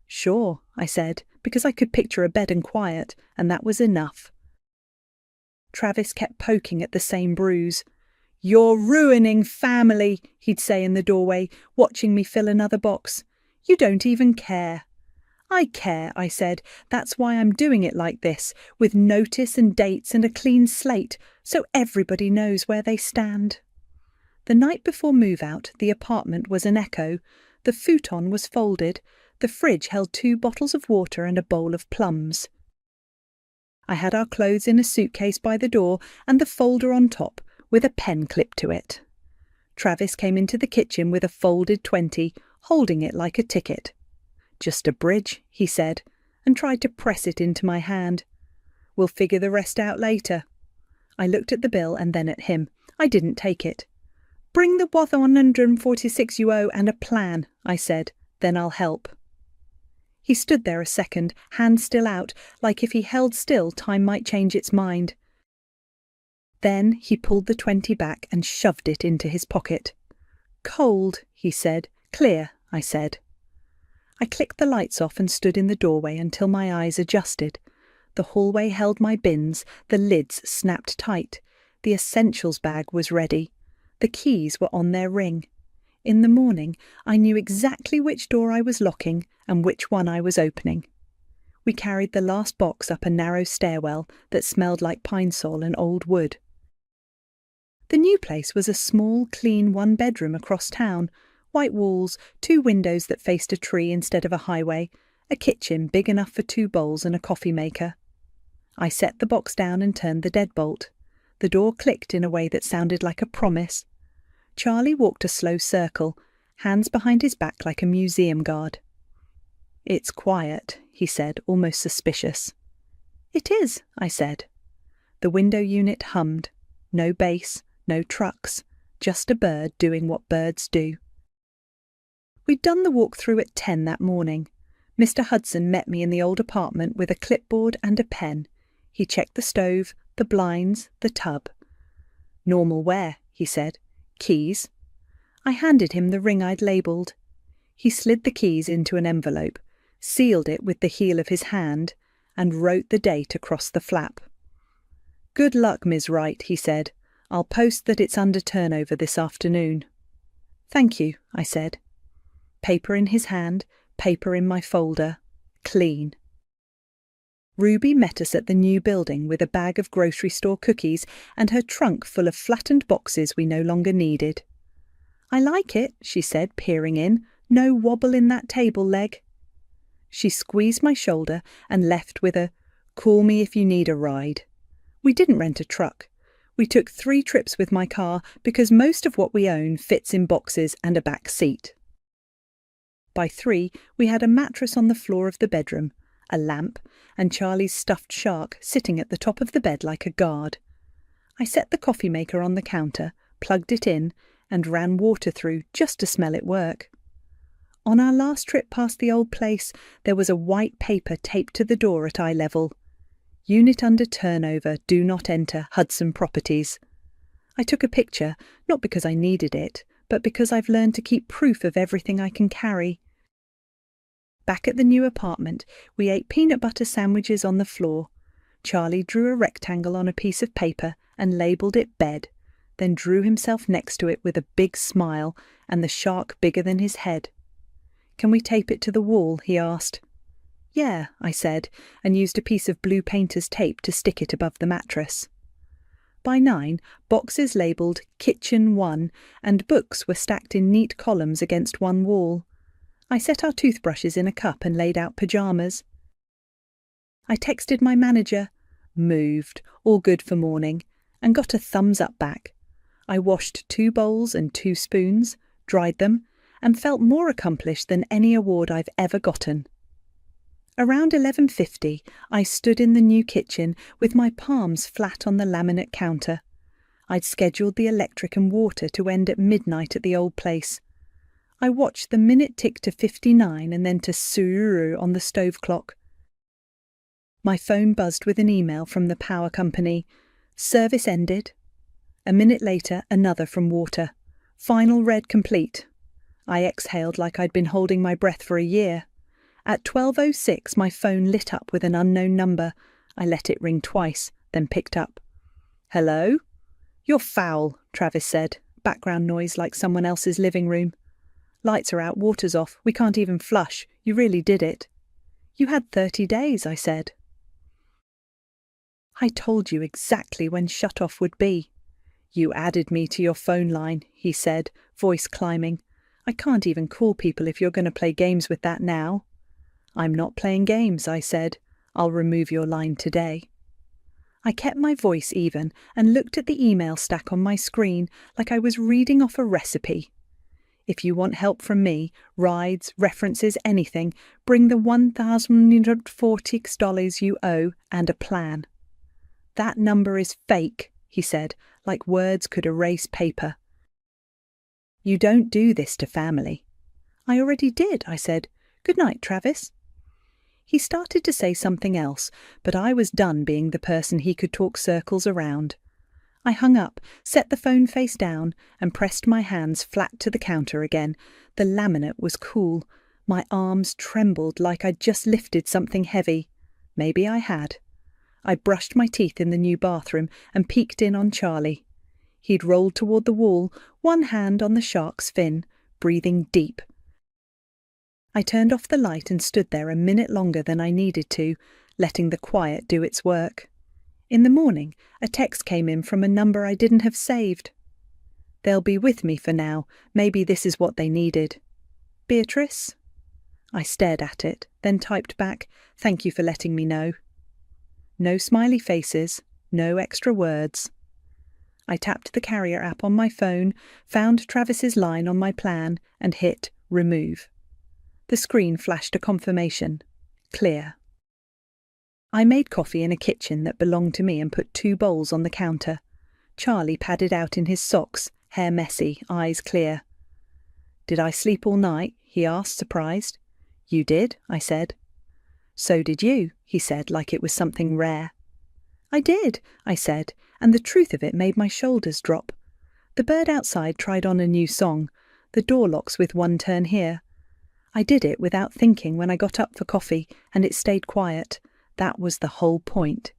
"Sure," I said, because I could picture a bed and quiet, and that was enough. Travis kept poking at the same bruise. "You're ruining family," he'd say in the doorway, watching me fill another box. "You don't even care." "I care," I said. "That's why I'm doing it like this, with notice and dates and a clean slate, so everybody knows where they stand." The night before move-out, the apartment was an echo. The futon was folded. The fridge held 2 bottles of water and a bowl of plums. I had our clothes in a suitcase by the door and the folder on top, with a pen clipped to it. Travis came into the kitchen with a folded 20, holding it like a ticket. "Just a bridge," he said, and tried to press it into my hand. "We'll figure the rest out later." I looked at the bill and then at him. I didn't take it. "Bring the 146 you owe and a plan," I said. "Then I'll help." He stood there a second, hand still out, like if he held still time might change its mind. Then he pulled the 20 back and shoved it into his pocket. "Cold," he said. "Clear," I said. I clicked the lights off and stood in the doorway until my eyes adjusted. The hallway held my bins, the lids snapped tight. The essentials bag was ready. The keys were on their ring. In the morning, I knew exactly which door I was locking and which one I was opening. We carried the last box up a narrow stairwell that smelled like pine sol and old wood. The new place was a small, clean 1-bedroom across town. White walls, 2 windows that faced a tree instead of a highway, a kitchen big enough for 2 bowls and a coffee maker. I set the box down and turned the deadbolt. The door clicked in a way that sounded like a promise. Charlie walked a slow circle, hands behind his back like a museum guard. "It's quiet," he said, almost suspicious. "It is," I said. The window unit hummed. No bass, no trucks, just a bird doing what birds do. We'd done the walk through at 10 that morning. Mr. Hudson met me in the old apartment with a clipboard and a pen. He checked the stove, the blinds, the tub. "Normal wear," he said. "Keys?" I handed him the ring I'd labelled. He slid the keys into an envelope, sealed it with the heel of his hand, and wrote the date across the flap. "Good luck, Ms. Wright," he said. "I'll post that it's under turnover this afternoon." "Thank you," I said. Paper in his hand, paper in my folder. Clean. Ruby met us at the new building with a bag of grocery store cookies and her trunk full of flattened boxes we no longer needed. "I like it," she said, peering in. "No wobble in that table leg." She squeezed my shoulder and left with a, "Call me if you need a ride." We didn't rent a truck. We took 3 trips with my car because most of what we own fits in boxes and a back seat. By 3, we had a mattress on the floor of the bedroom, a lamp, and Charlie's stuffed shark sitting at the top of the bed like a guard. I set the coffee maker on the counter, plugged it in, and ran water through just to smell it work. On our last trip past the old place, there was a white paper taped to the door at eye level. "Unit under turnover, do not enter Hudson Properties." I took a picture, not because I needed it, but because I've learned to keep proof of everything I can carry. Back at the new apartment, we ate peanut butter sandwiches on the floor. Charlie drew a rectangle on a piece of paper and labelled it bed, then drew himself next to it with a big smile and the shark bigger than his head. "Can we tape it to the wall?" he asked. "Yeah," I said, and used a piece of blue painter's tape to stick it above the mattress. By 9, boxes labelled Kitchen 1 and books were stacked in neat columns against one wall. I set our toothbrushes in a cup and laid out pyjamas. I texted my manager, "Moved, all good for morning," and got a thumbs up back. I washed 2 bowls and 2 spoons, dried them, and felt more accomplished than any award I've ever gotten. Around 11:50, I stood in the new kitchen with my palms flat on the laminate counter. I'd scheduled the electric and water to end at midnight at the old place. I watched the minute tick to 59 and then to Sururu on the stove clock. My phone buzzed with an email from the power company. "Service ended." A minute later, another from water. "Final read complete." I exhaled like I'd been holding my breath for a year. At 12:06, my phone lit up with an unknown number. I let it ring twice, then picked up. "Hello?" "You're foul," Travis said, background noise like someone else's living room. "Lights are out, water's off, we can't even flush. You really did it." "You had 30 days, I said. "I told you exactly when shut-off would be." "You added me to your phone line," he said, voice climbing. "I can't even call people if you're going to play games with that now." "I'm not playing games," I said. "I'll remove your line today." I kept my voice even and looked at the email stack on my screen like I was reading off a recipe. "If you want help from me, rides, references, anything, bring the $1,140 you owe and a plan." "That number is fake," he said, like words could erase paper. "You don't do this to family." "I already did," I said. "Good night, Travis." He started to say something else, but I was done being the person he could talk circles around. I hung up, set the phone face down, and pressed my hands flat to the counter again. The laminate was cool. My arms trembled like I'd just lifted something heavy. Maybe I had. I brushed my teeth in the new bathroom and peeked in on Charlie. He'd rolled toward the wall, one hand on the shark's fin, breathing deep. I turned off the light and stood there a minute longer than I needed to, letting the quiet do its work. In the morning, a text came in from a number I didn't have saved. "They'll be with me for now. Maybe this is what they needed." "Beatrice?" I stared at it, then typed back, "Thank you for letting me know." No smiley faces, no extra words. I tapped the carrier app on my phone, found Travis's line on my plan, and hit remove. The screen flashed a confirmation. Clear. I made coffee in a kitchen that belonged to me and put 2 bowls on the counter. Charlie padded out in his socks, hair messy, eyes clear. "Did I sleep all night?" he asked, surprised. "You did," I said. "So did you," he said, like it was something rare. "I did," I said, and the truth of it made my shoulders drop. The bird outside tried on a new song. the door locks with one turn here. I did it without thinking when I got up for coffee, and it stayed quiet. That was the whole point.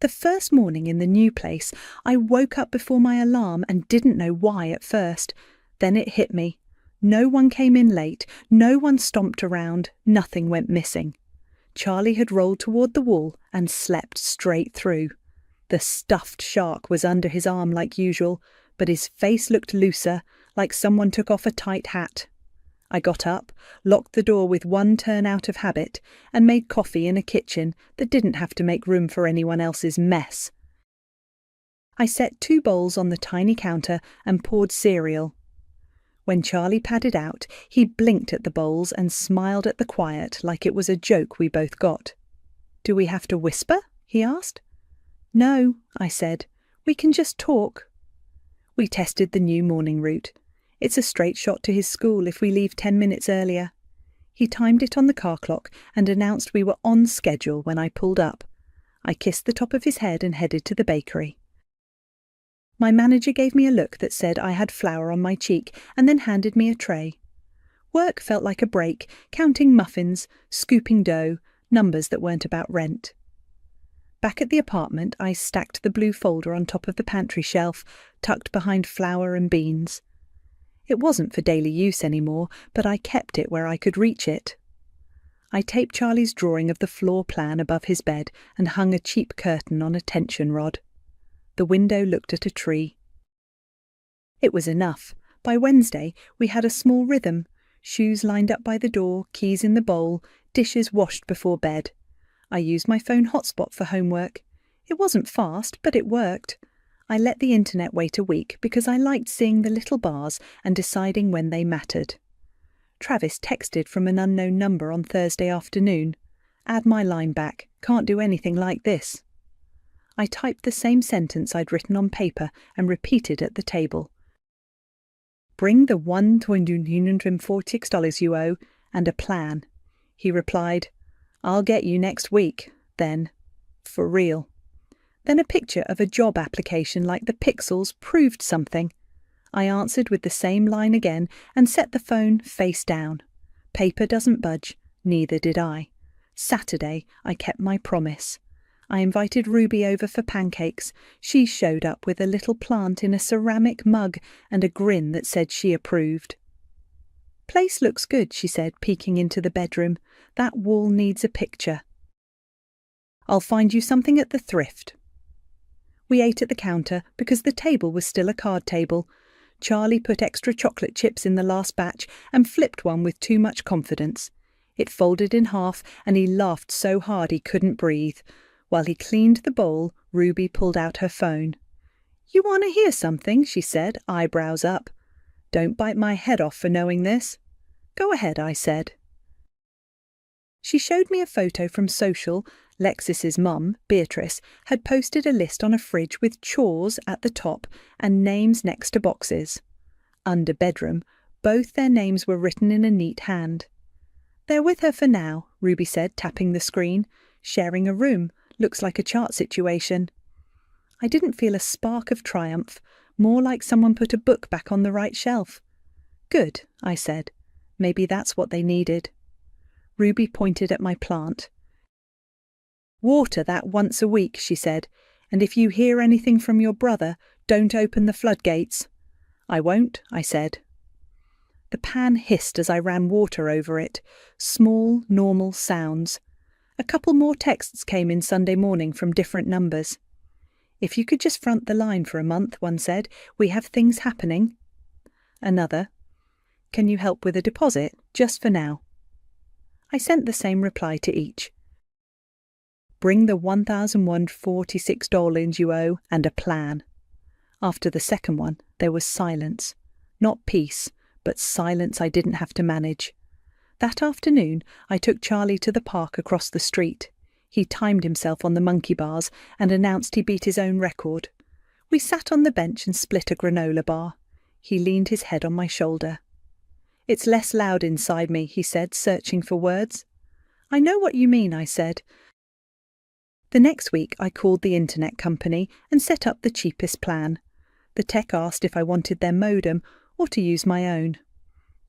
The first morning in the new place, I woke up before my alarm and didn't know why at first. Then it hit me. No one came in late, no one stomped around, nothing went missing. Charlie had rolled toward the wall and slept straight through. The stuffed shark was under his arm like usual, but his face looked looser, like someone took off a tight hat. I got up, locked the door with one turn out of habit, and made coffee in a kitchen that didn't have to make room for anyone else's mess. I set 2 bowls on the tiny counter and poured cereal. When Charlie padded out, he blinked at the bowls and smiled at the quiet like it was a joke we both got. "Do we have to whisper?" he asked. "No," I said. "We can just talk." We tested the new morning route. It's a straight shot to his school if we leave 10 minutes earlier. He timed it on the car clock and announced we were on schedule when I pulled up. I kissed the top of his head and headed to the bakery. My manager gave me a look that said I had flour on my cheek and then handed me a tray. Work felt like a break, counting muffins, scooping dough, numbers that weren't about rent. Back at the apartment, I stacked the blue folder on top of the pantry shelf, tucked behind flour and beans. It wasn't for daily use anymore, but I kept it where I could reach it. I taped Charlie's drawing of the floor plan above his bed and hung a cheap curtain on a tension rod. The window looked at a tree. It was enough. By Wednesday, we had a small rhythm. Shoes lined up by the door, keys in the bowl, dishes washed before bed. I used my phone hotspot for homework. It wasn't fast, but it worked. I let the internet wait a week because I liked seeing the little bars and deciding when they mattered. Travis texted from an unknown number on Thursday afternoon. "Add my line back. Can't do anything like this." I typed the same sentence I'd written on paper and repeated at the table. "Bring the $1,246 you owe and a plan." He replied, "I'll get you next week, then. For real." Then a picture of a job application like the pixels proved something. I answered with the same line again and set the phone face down. Paper doesn't budge, neither did I. Saturday, I kept my promise. I invited Ruby over for pancakes. She showed up with a little plant in a ceramic mug and a grin that said she approved. "Place looks good," she said, peeking into the bedroom. "That wall needs a picture." "I'll find you something at the thrift." We ate at the counter because the table was still a card table. Charlie put extra chocolate chips in the last batch and flipped one with too much confidence. It folded in half and he laughed so hard he couldn't breathe. While he cleaned the bowl, Ruby pulled out her phone. "You want to hear something?" she said, eyebrows up. "Don't bite my head off for knowing this." "Go ahead," I said. She showed me a photo from social. Lexis's mum, Beatrice, had posted a list on a fridge with chores at the top and names next to boxes. Under bedroom, both their names were written in a neat hand. "They're with her for now," Ruby said, tapping the screen. "Sharing a room. Looks like a chart situation." I didn't feel a spark of triumph, more like someone put a book back on the right shelf. "Good," I said. "Maybe that's what they needed." Ruby pointed at my plant. "Water that once a week," she said, "and if you hear anything from your brother, don't open the floodgates." "I won't," I said. The pan hissed as I ran water over it. Small, normal sounds. A couple more texts came in Sunday morning from different numbers. "If you could just front the line for a month," one said. "We have things happening." Another, "Can you help with a deposit, just for now?" I sent the same reply to each. "Bring the $1,146 you owe and a plan." After the second one, there was silence. Not peace, but silence I didn't have to manage. That afternoon, I took Charlie to the park across the street. He timed himself on the monkey bars and announced he beat his own record. We sat on the bench and split a granola bar. He leaned his head on my shoulder. "It's less loud inside me," he said, searching for words. "I know what you mean," I said. The next week, I called the internet company and set up the cheapest plan. The tech asked if I wanted their modem or to use my own.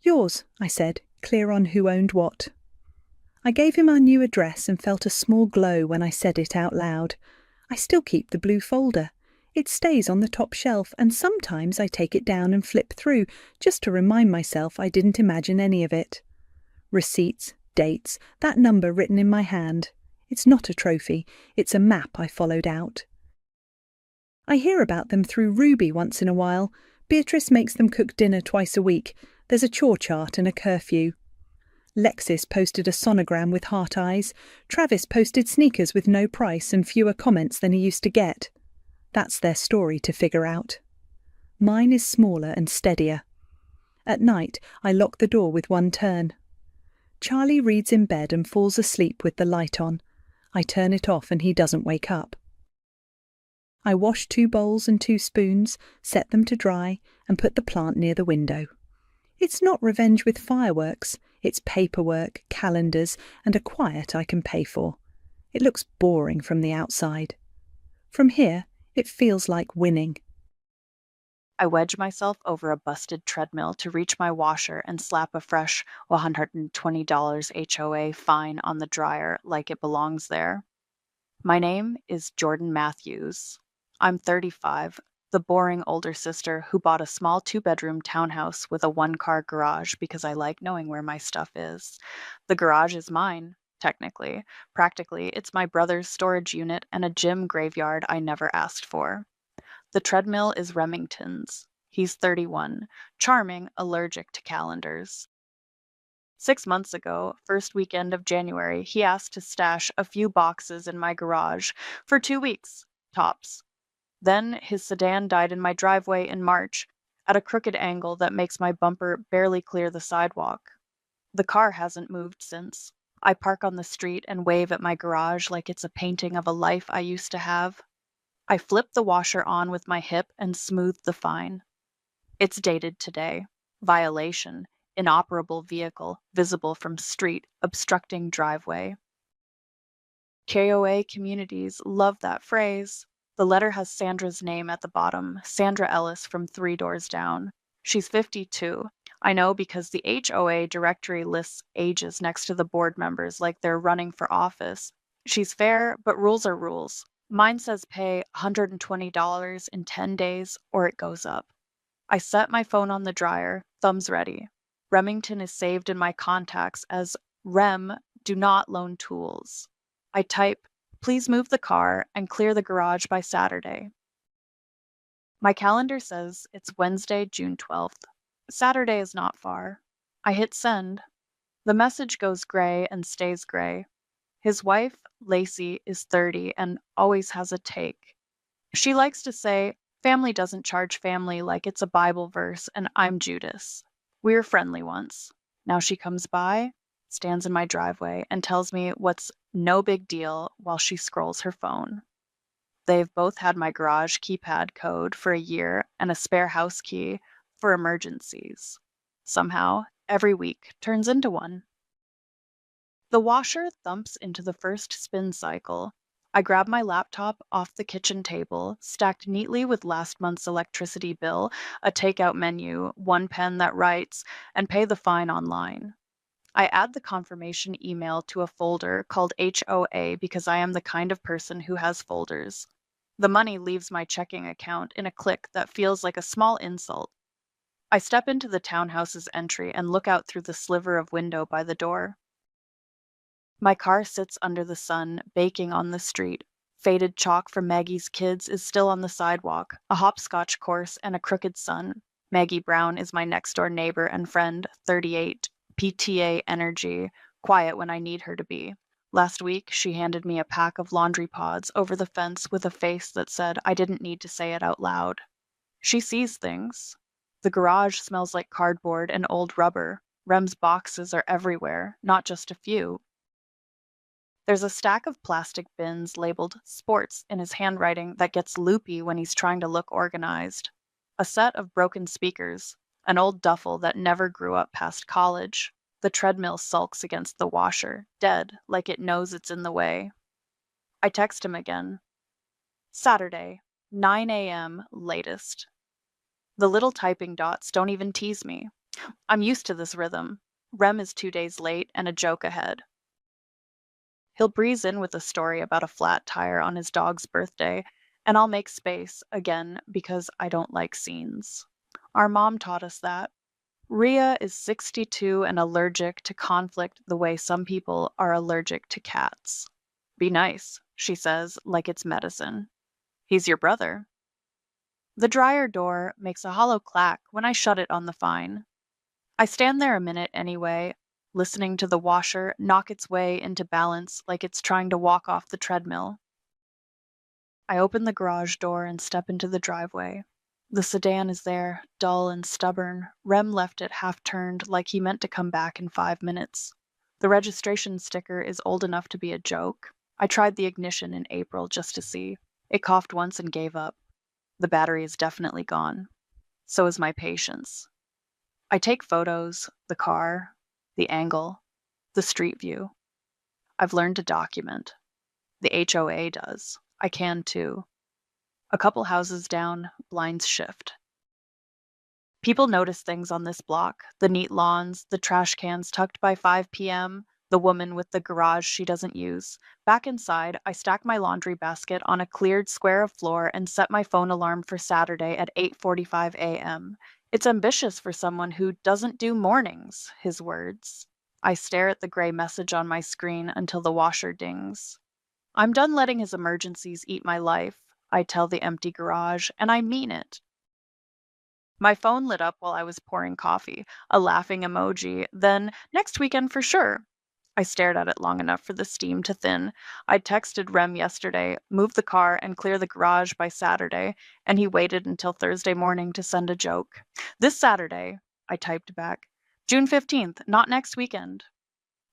Yours, I said, clear on who owned what. I gave him our new address and felt a small glow when I said it out loud. I still keep the blue folder. It stays on the top shelf, and sometimes I take it down and flip through, just to remind myself I didn't imagine any of it. Receipts, dates, that number written in my hand. It's not a trophy, it's a map I followed out. I hear about them through Ruby once in a while. Beatrice makes them cook dinner twice a week. There's a chore chart and a curfew. Lexis posted a sonogram with heart eyes. Travis posted sneakers with no price and fewer comments than he used to get. That's their story to figure out. Mine is smaller and steadier. At night, I lock the door with one turn. Charlie reads in bed and falls asleep with the light on. I turn it off and he doesn't wake up. I wash 2 bowls and 2 spoons, set them to dry, and put the plant near the window. It's not revenge with fireworks. It's paperwork, calendars, and a quiet I can pay for. It looks boring from the outside. From here, it feels like winning. I wedge myself over a busted treadmill to reach my washer and slap a fresh $120 HOA fine on the dryer like it belongs there. My name is Jordan Matthews. I'm 35, the boring older sister who bought a small 2-bedroom townhouse with a 1-car garage because I like knowing where my stuff is. The garage is mine, technically. Practically, it's my brother's storage unit and a gym graveyard I never asked for. The treadmill is Remington's. He's 31, charming, allergic to calendars. 6 months ago, first weekend of January, he asked to stash a few boxes in my garage for 2 weeks, tops. Then his sedan died in my driveway in March, at a crooked angle that makes my bumper barely clear the sidewalk. The car hasn't moved since. I park on the street and wave at my garage like it's a painting of a life I used to have. I flip the washer on with my hip and smooth the fine. It's dated today. Violation. Inoperable vehicle, visible from street, obstructing driveway. KOA communities love that phrase. The letter has Sandra's name at the bottom, Sandra Ellis from 3 doors down. She's 52. I know because the HOA directory lists ages next to the board members like they're running for office. She's fair, but rules are rules. Mine says pay $120 in 10 days or it goes up. I set my phone on the dryer, thumbs ready. Remington is saved in my contacts as Rem, do not loan tools. I type, please move the car and clear the garage by Saturday. My calendar says it's Wednesday, June 12th. Saturday is not far. I hit send. The message goes gray and stays gray. His wife, Lacey, is 30 and always has a take. She likes to say, family doesn't charge family like it's a Bible verse and I'm Judas. We were friendly once. Now she comes by, stands in my driveway, and tells me what's no big deal while she scrolls her phone. They've both had my garage keypad code for a year and a spare house key for emergencies. Somehow, every week turns into one. The washer thumps into the first spin cycle. I grab my laptop off the kitchen table, stacked neatly with last month's electricity bill, a takeout menu, 1 pen that writes, and pay the fine online. I add the confirmation email to a folder called HOA because I am the kind of person who has folders. The money leaves my checking account in a click that feels like a small insult. I step into the townhouse's entry and look out through the sliver of window by the door. My car sits under the sun, baking on the street. Faded chalk from Maggie's kids is still on the sidewalk, a hopscotch course and a crooked sun. Maggie Brown is my next-door neighbor and friend, 38, PTA energy, quiet when I need her to be. Last week, she handed me a pack of laundry pods over the fence with a face that said I didn't need to say it out loud. She sees things. The garage smells like cardboard and old rubber. Rem's boxes are everywhere, not just a few. There's a stack of plastic bins labeled sports in his handwriting that gets loopy when he's trying to look organized. A set of broken speakers, an old duffel that never grew up past college. The treadmill sulks against the washer, dead, like it knows it's in the way. I text him again. Saturday, 9 a.m. latest. The little typing dots don't even tease me. I'm used to this rhythm. Rem is 2 days late and a joke ahead. He'll breeze in with a story about a flat tire on his dog's birthday, and I'll make space, again, because I don't like scenes. Our mom taught us that. Rhea is 62 and allergic to conflict the way some people are allergic to cats. Be nice, she says, like it's medicine. He's your brother. The dryer door makes a hollow clack when I shut it on the fine. I stand there a minute anyway, listening to the washer knock its way into balance like it's trying to walk off the treadmill. I open the garage door and step into the driveway. The sedan is there, dull and stubborn. Rem left it half-turned like he meant to come back in 5 minutes. The registration sticker is old enough to be a joke. I tried the ignition in April just to see. It coughed once and gave up. The battery is definitely gone. So is my patience. I take photos, the car, the angle, the street view. I've learned to document. The HOA does. I can too. A couple houses down, blinds shift. People notice things on this block: the neat lawns, the trash cans tucked by 5 p.m., the woman with the garage she doesn't use. Back inside, I stack my laundry basket on a cleared square of floor and set my phone alarm for Saturday at 8:45 a.m. It's ambitious for someone who doesn't do mornings, his words. I stare at the gray message on my screen until the washer dings. I'm done letting his emergencies eat my life, I tell the empty garage, and I mean it. My phone lit up while I was pouring coffee, a laughing emoji, then next weekend for sure. I stared at it long enough for the steam to thin. I texted Rem yesterday, move the car and clear the garage by Saturday, and he waited until Thursday morning to send a joke. This Saturday, I typed back. June 15th, not next weekend.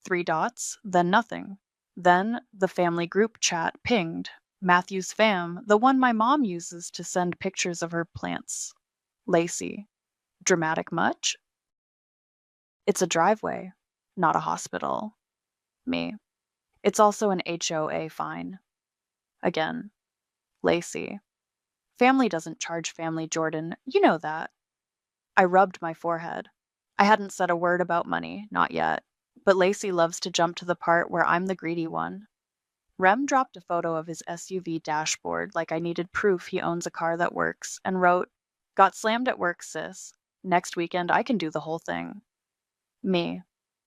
3 dots, then nothing. Then the family group chat pinged. Matthew's fam, the one my mom uses to send pictures of her plants. Lacey. Dramatic much? It's a driveway, not a hospital. Me. It's also an HOA fine. Again. Lacey. Family doesn't charge family, Jordan. You know that. I rubbed my forehead. I hadn't said a word about money, not yet. But Lacey loves to jump to the part where I'm the greedy one. Rem dropped a photo of his SUV dashboard like I needed proof he owns a car that works, and wrote, "Got slammed at work, sis. Next weekend I can do the whole thing." Me.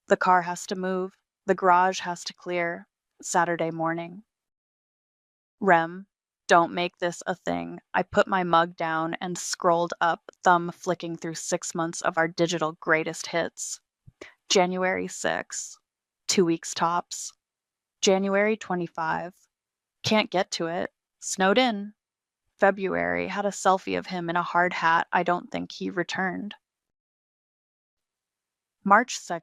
The car has to move. The garage has to clear. Saturday morning. Rem. Don't make this a thing. I put my mug down and scrolled up, thumb flicking through 6 months of our digital greatest hits. January 6. 2 weeks tops. January 25. Can't get to it. Snowed in. February had a selfie of him in a hard hat. I don't think he returned. March 2nd.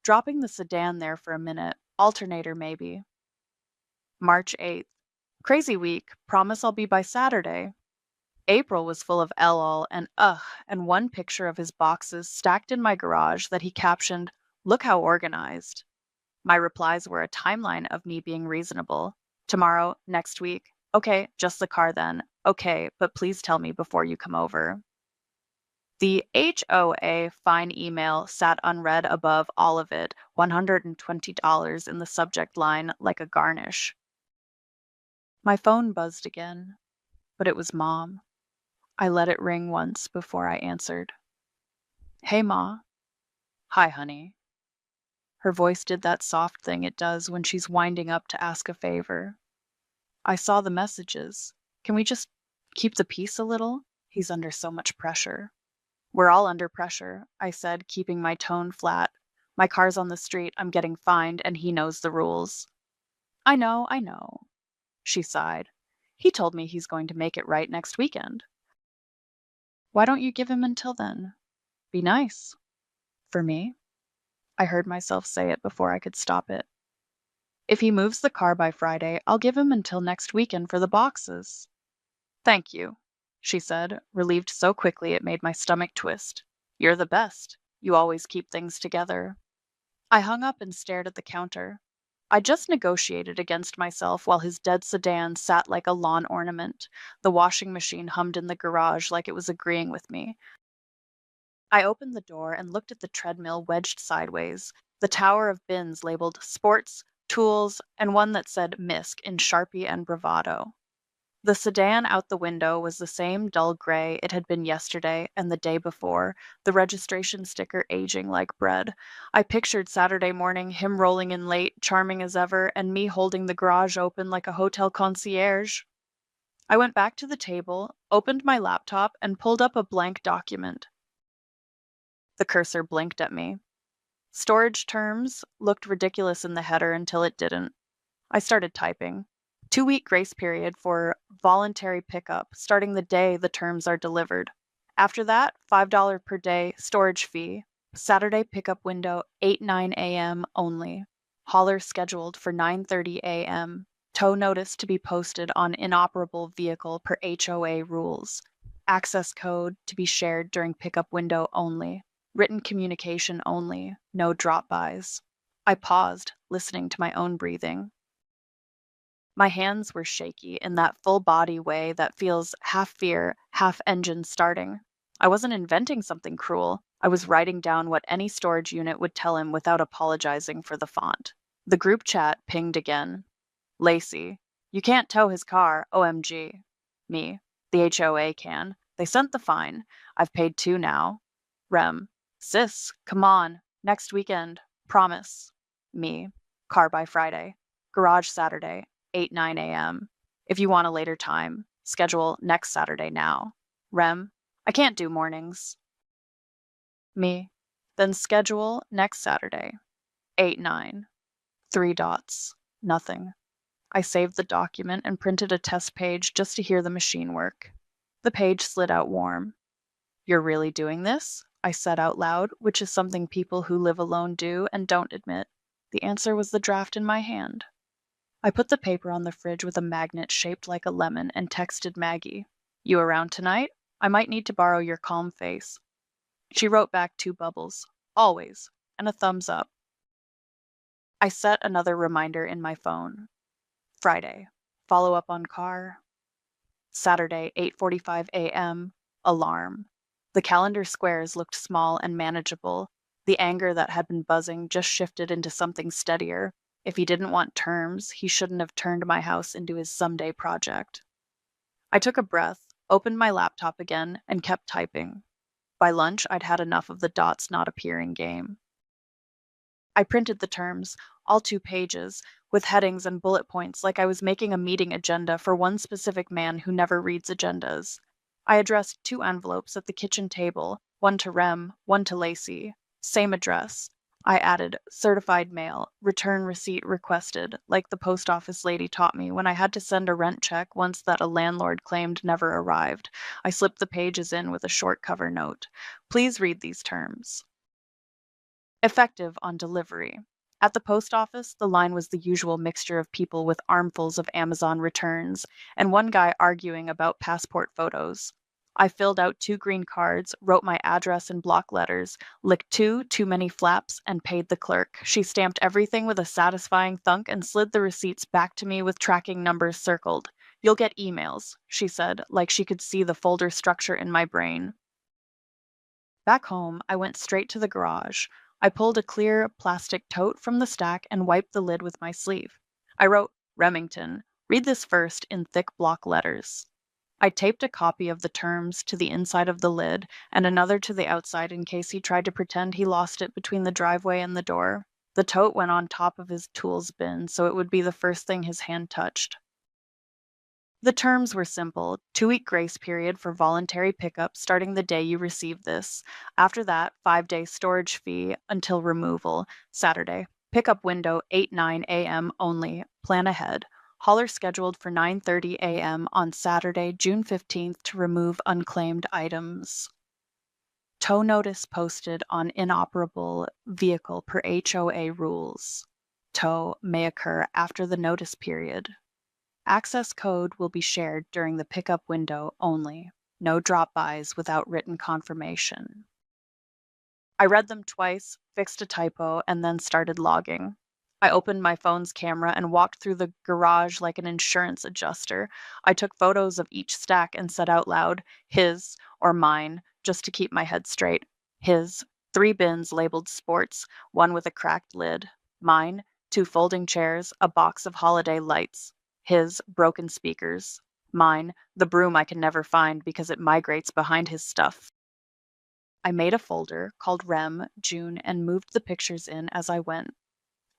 Dropping the sedan there for a minute. Alternator maybe. March 8th. Crazy week. Promise I'll be by Saturday. April was full of LOL and and one picture of his boxes stacked in my garage that he captioned, "Look how organized." My replies were a timeline of me being reasonable. Tomorrow, next week. Okay, just the car then. Okay, but please tell me before you come over. The HOA fine email sat unread above all of it, $120 in the subject line like a garnish. My phone buzzed again, but it was Mom. I let it ring once before I answered. "Hey, Ma." "Hi, honey." Her voice did that soft thing it does when she's winding up to ask a favor. "I saw the messages. Can we just keep the peace a little? He's under so much pressure." "We're all under pressure," I said, keeping my tone flat. "My car's on the street, I'm getting fined, and he knows the rules." I know," she sighed. "He told me he's going to make it right next weekend." "Why don't you give him until then? Be nice." "For me?" I heard myself say it before I could stop it. "If he moves the car by Friday, I'll give him until next weekend for the boxes." "Thank you," she said, relieved so quickly it made my stomach twist. "You're the best. You always keep things together." I hung up and stared at the counter. I just negotiated against myself while his dead sedan sat like a lawn ornament. The washing machine hummed in the garage like it was agreeing with me. I opened the door and looked at the treadmill wedged sideways, the tower of bins labeled sports, tools, and one that said MISC in Sharpie and bravado. The sedan out the window was the same dull gray it had been yesterday and the day before, the registration sticker aging like bread. I pictured Saturday morning, him rolling in late, charming as ever, and me holding the garage open like a hotel concierge. I went back to the table, opened my laptop, and pulled up a blank document. The cursor blinked at me. Storage terms looked ridiculous in the header until it didn't. I started typing. 2-week grace period for voluntary pickup, starting the day the terms are delivered. After that, $5 per day storage fee. Saturday pickup window 8-9 a.m. only. Hauler scheduled for 9:30 a.m. Tow notice to be posted on inoperable vehicle per HOA rules. Access code to be shared during pickup window only. Written communication only. No drop-bys. I paused, listening to my own breathing. My hands were shaky in that full body way that feels half fear, half engine starting. I wasn't inventing something cruel. I was writing down what any storage unit would tell him without apologizing for the font. The group chat pinged again. Lacey, you can't tow his car, OMG. Me, the HOA can. They sent the fine. I've paid 2 now. Rem, sis, come on, next weekend, promise. Me, car by Friday, garage Saturday, 8-9 a.m. If you want a later time, schedule next Saturday now. Rem, I can't do mornings. Me, then schedule next Saturday, 8-9. 3 dots, nothing. I saved the document and printed a test page just to hear the machine work. The page slid out warm. You're really doing this? I said out loud, which is something people who live alone do and don't admit. The answer was the draft in my hand. I put the paper on the fridge with a magnet shaped like a lemon and texted Maggie. You around tonight? I might need to borrow your calm face. She wrote back 2 bubbles. Always. And a thumbs up. I set another reminder in my phone. Friday. Follow up on car. Saturday, 8:45 a.m. Alarm. The calendar squares looked small and manageable. The anger that had been buzzing just shifted into something steadier. If he didn't want terms, he shouldn't have turned my house into his someday project. I took a breath, opened my laptop again, and kept typing. By lunch, I'd had enough of the dots not appearing game. I printed the terms, all 2 pages, with headings and bullet points like I was making a meeting agenda for one specific man who never reads agendas. I addressed 2 envelopes at the kitchen table, one to Rem, one to Lacey. Same address. I added certified mail, return receipt requested, like the post office lady taught me when I had to send a rent check once that a landlord claimed never arrived. I slipped the pages in with a short cover note. Please read these terms. Effective on delivery. At the post office, the line was the usual mixture of people with armfuls of Amazon returns, and one guy arguing about passport photos. I filled out 2 green cards, wrote my address in block letters, licked 2 too many flaps, and paid the clerk. She stamped everything with a satisfying thunk and slid the receipts back to me with tracking numbers circled. You'll get emails, she said, like she could see the folder structure in my brain. Back home, I went straight to the garage. I pulled a clear plastic tote from the stack and wiped the lid with my sleeve. I wrote, Remington, read this first in thick block letters. I taped a copy of the terms to the inside of the lid and another to the outside in case he tried to pretend he lost it between the driveway and the door. The tote went on top of his tools bin, so it would be the first thing his hand touched. The terms were simple: 2-week grace period for voluntary pickup starting the day you receive this. After that, 5-day storage fee until removal, Saturday. Pickup window 8-9 a.m. only. Plan ahead. Hauler scheduled for 9:30 a.m. on Saturday, June 15th to remove unclaimed items. Tow notice posted on inoperable vehicle per HOA rules. Tow may occur after the notice period. Access code will be shared during the pickup window only. No drop-bys without written confirmation. I read them twice, fixed a typo, and then started logging. I opened my phone's camera and walked through the garage like an insurance adjuster. I took photos of each stack and said out loud, his or mine, just to keep my head straight. His, 3 bins labeled sports, one with a cracked lid. Mine, 2 folding chairs, a box of holiday lights. His, broken speakers. Mine, the broom I can never find because it migrates behind his stuff. I made a folder called Rem, June, and moved the pictures in as I went.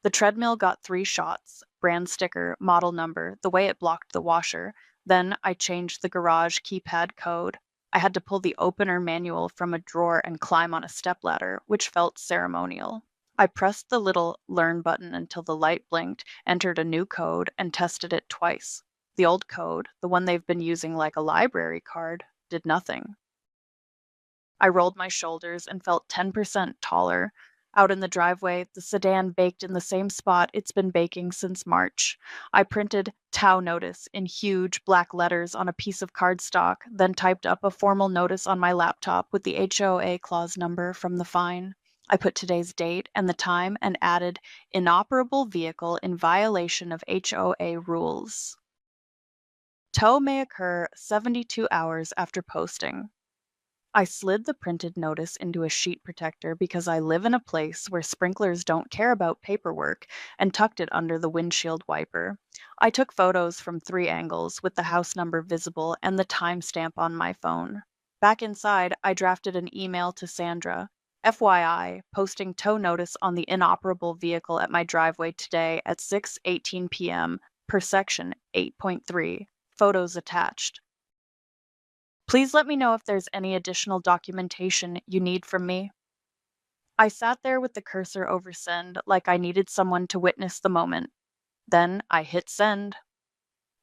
The treadmill got 3 shots, brand sticker, model number, the way it blocked the washer. Then I changed the garage keypad code. I had to pull the opener manual from a drawer and climb on a stepladder, which felt ceremonial. I pressed the little learn button until the light blinked, entered a new code, and tested it twice. The old code, the one they've been using like a library card, did nothing. I rolled my shoulders and felt 10% taller. Out in the driveway, the sedan baked in the same spot it's been baking since March. I printed "Tau notice" in huge black letters on a piece of cardstock, then typed up a formal notice on my laptop with the HOA clause number from the fine. I put today's date and the time and added "inoperable vehicle in violation of HOA rules." Tow may occur 72 hours after posting. I slid the printed notice into a sheet protector because I live in a place where sprinklers don't care about paperwork, and tucked it under the windshield wiper. I took photos from 3 angles with the house number visible and the timestamp on my phone. Back inside, I drafted an email to Sandra. FYI, posting tow notice on the inoperable vehicle at my driveway today at 6:18 p.m. per section 8.3. Photos attached. Please let me know if there's any additional documentation you need from me. I sat there with the cursor over send like I needed someone to witness the moment. Then I hit send.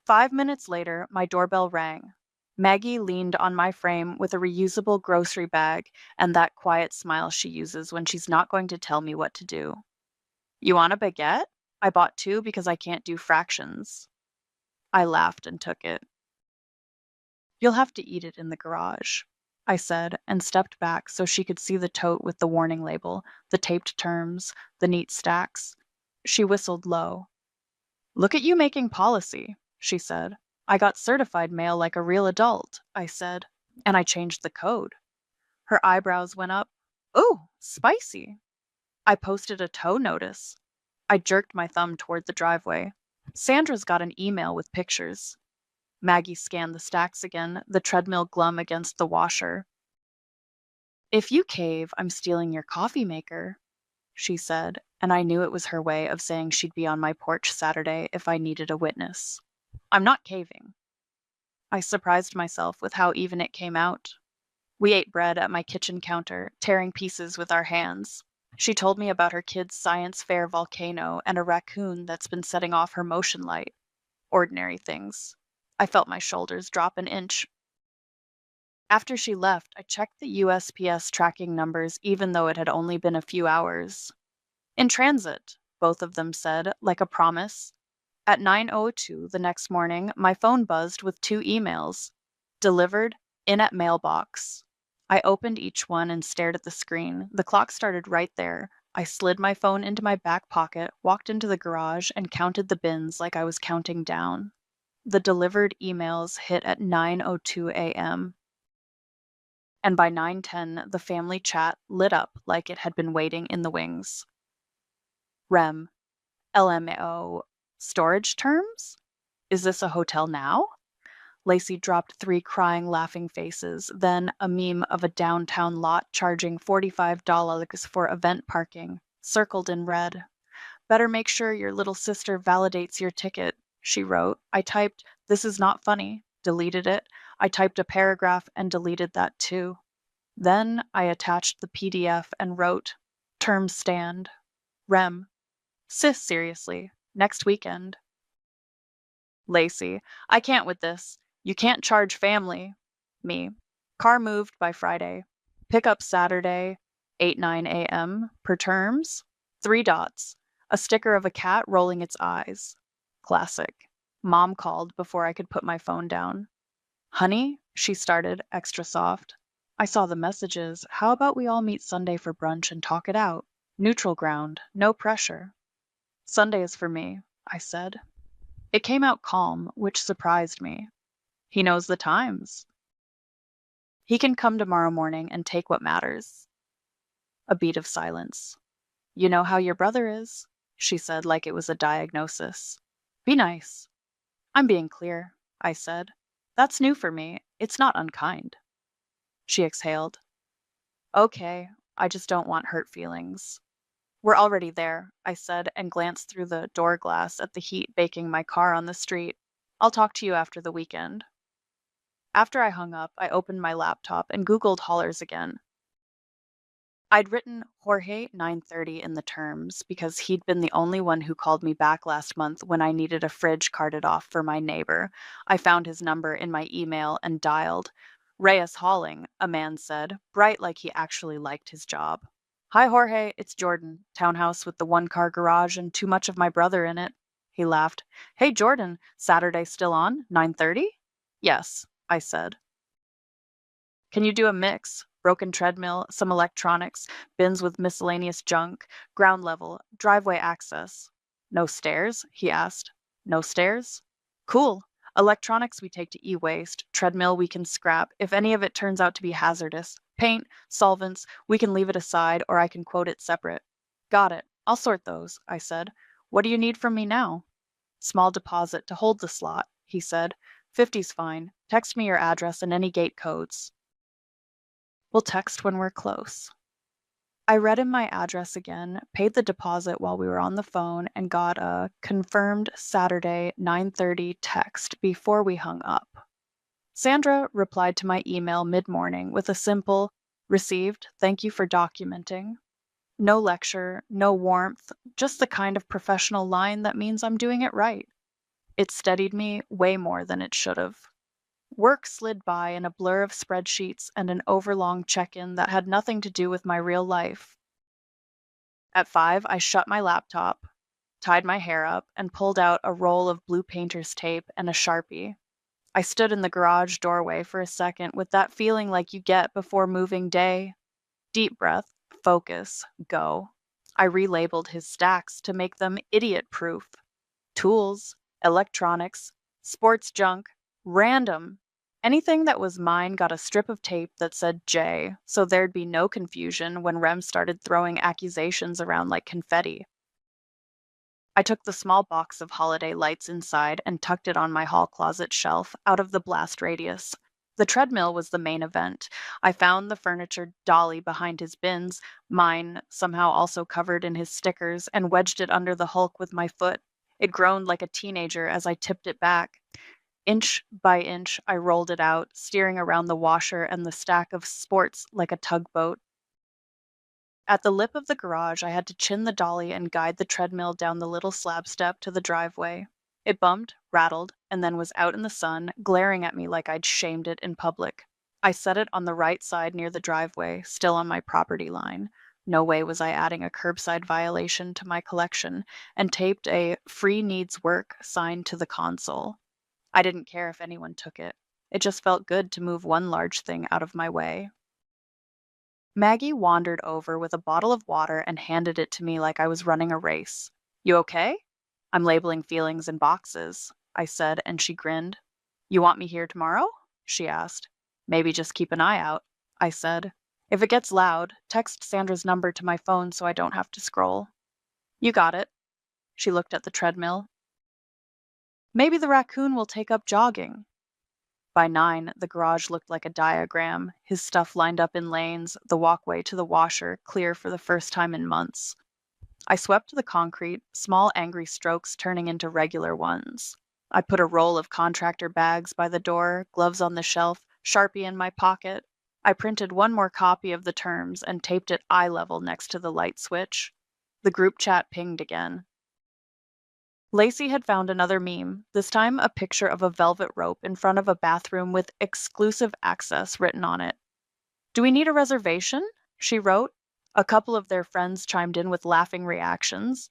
5 minutes later, my doorbell rang. Maggie leaned on my frame with a reusable grocery bag and that quiet smile she uses when she's not going to tell me what to do. You want a baguette? I bought 2 because I can't do fractions. I laughed and took it. You'll have to eat it in the garage, I said, and stepped back so she could see the tote with the warning label, the taped terms, the neat stacks. She whistled low. Look at you making policy, she said. I got certified mail like a real adult, I said, and I changed the code. Her eyebrows went up. Ooh, spicy. I posted a tow notice. I jerked my thumb toward the driveway. Sandra's got an email with pictures. Maggie scanned the stacks again, the treadmill glum against the washer. If you cave, I'm stealing your coffee maker, she said, and I knew it was her way of saying she'd be on my porch Saturday if I needed a witness. I'm not caving. I surprised myself with how even it came out. We ate bread at my kitchen counter, tearing pieces with our hands. She told me about her kid's science fair volcano and a raccoon that's been setting off her motion light. Ordinary things. I felt my shoulders drop an inch. After she left, I checked the USPS tracking numbers even though it had only been a few hours. In transit, both of them said, like a promise. At 9:02 the next morning, my phone buzzed with 2 emails. Delivered, in at mailbox. I opened each one and stared at the screen. The clock started right there. I slid my phone into my back pocket, walked into the garage, and counted the bins like I was counting down. The delivered emails hit at 9:02 a.m. And by 9:10, the family chat lit up like it had been waiting in the wings. Rem. LMAO. Storage terms? Is this a hotel now? Lacey dropped 3 crying, laughing faces, then a meme of a downtown lot charging $45 for event parking, circled in red. Better make sure your little sister validates your ticket, she wrote. I typed, "This is not funny," deleted it. I typed a paragraph and deleted that too. Then I attached the PDF and wrote, "Terms stand. Rem. Sis, seriously, next weekend." Lacey, I can't with this. You can't charge family. Me. Car moved by Friday. Pick up Saturday, 8-9 a.m. Per terms. 3 dots. A sticker of a cat rolling its eyes. Classic. Mom called before I could put my phone down. Honey, she started, extra soft. I saw the messages. How about we all meet Sunday for brunch and talk it out? Neutral ground, no pressure. Sunday is for me, I said. It came out calm, which surprised me. He knows the times. He can come tomorrow morning and take what matters. A beat of silence. You know how your brother is, she said like it was a diagnosis. Be nice. I'm being clear, I said. That's new for me. It's not unkind. She exhaled. Okay, I just don't want hurt feelings. We're already there, I said, and glanced through the door glass at the heat baking my car on the street. I'll talk to you after the weekend. After I hung up, I opened my laptop and Googled haulers again. I'd written Jorge 930 in the terms because he'd been the only one who called me back last month when I needed a fridge carted off for my neighbor. I found his number in my email and dialed. Reyes Hauling, a man said, bright like he actually liked his job. Hi, Jorge, it's Jordan. Townhouse with the one-car garage and too much of my brother in it. He laughed. Hey, Jordan, Saturday still on? 9:30? Yes, I said. Can you do a mix? Broken treadmill, some electronics, bins with miscellaneous junk, ground level, driveway access. No stairs? He asked. No stairs? Cool. Electronics we take to e-waste, treadmill we can scrap if any of it turns out to be hazardous. Paint, solvents, we can leave it aside or I can quote it separate. Got it. I'll sort those, I said. What do you need from me now? Small deposit to hold the slot, he said. 50's fine. Text me your address and any gate codes. We'll text when we're close. I read him my address again, paid the deposit while we were on the phone, and got a confirmed Saturday 9:30 text before we hung up. Sandra replied to my email mid-morning with a simple, received, thank you for documenting. No lecture, no warmth, just the kind of professional line that means I'm doing it right. It steadied me way more than it should have. Work slid by in a blur of spreadsheets and an overlong check-in that had nothing to do with my real life. At 5, I shut my laptop, tied my hair up, and pulled out a roll of blue painter's tape and a Sharpie. I stood in the garage doorway for a second with that feeling like you get before moving day. Deep breath, focus, go. I relabeled his stacks to make them idiot-proof. Tools, electronics, sports junk, random. Anything that was mine got a strip of tape that said J, so there'd be no confusion when Rem started throwing accusations around like confetti. I took the small box of holiday lights inside and tucked it on my hall closet shelf, out of the blast radius. The treadmill was the main event. I found the furniture dolly behind his bins, mine somehow also covered in his stickers, and wedged it under the hulk with my foot. It groaned like a teenager as I tipped it back. Inch by inch, I rolled it out, steering around the washer and the stack of sports like a tugboat. At the lip of the garage, I had to chin the dolly and guide the treadmill down the little slab step to the driveway. It bumped, rattled, and then was out in the sun, glaring at me like I'd shamed it in public. I set it on the right side near the driveway, still on my property line. No way was I adding a curbside violation to my collection, and taped a "free needs work" sign to the console. I didn't care if anyone took it. It just felt good to move one large thing out of my way. Maggie wandered over with a bottle of water and handed it to me like I was running a race. You okay? I'm labeling feelings in boxes, I said, and she grinned. You want me here tomorrow? She asked. Maybe just keep an eye out, I said. If it gets loud, text Sandra's number to my phone so I don't have to scroll. You got it. She looked at the treadmill. Maybe the raccoon will take up jogging. By 9, the garage looked like a diagram, his stuff lined up in lanes, the walkway to the washer clear for the first time in months. I swept the concrete, small angry strokes turning into regular ones. I put a roll of contractor bags by the door, gloves on the shelf, Sharpie in my pocket. I printed one more copy of the terms and taped it eye level next to the light switch. The group chat pinged again. Lacey had found another meme, this time a picture of a velvet rope in front of a bathroom with exclusive access written on it. Do we need a reservation? She wrote. A couple of their friends chimed in with laughing reactions.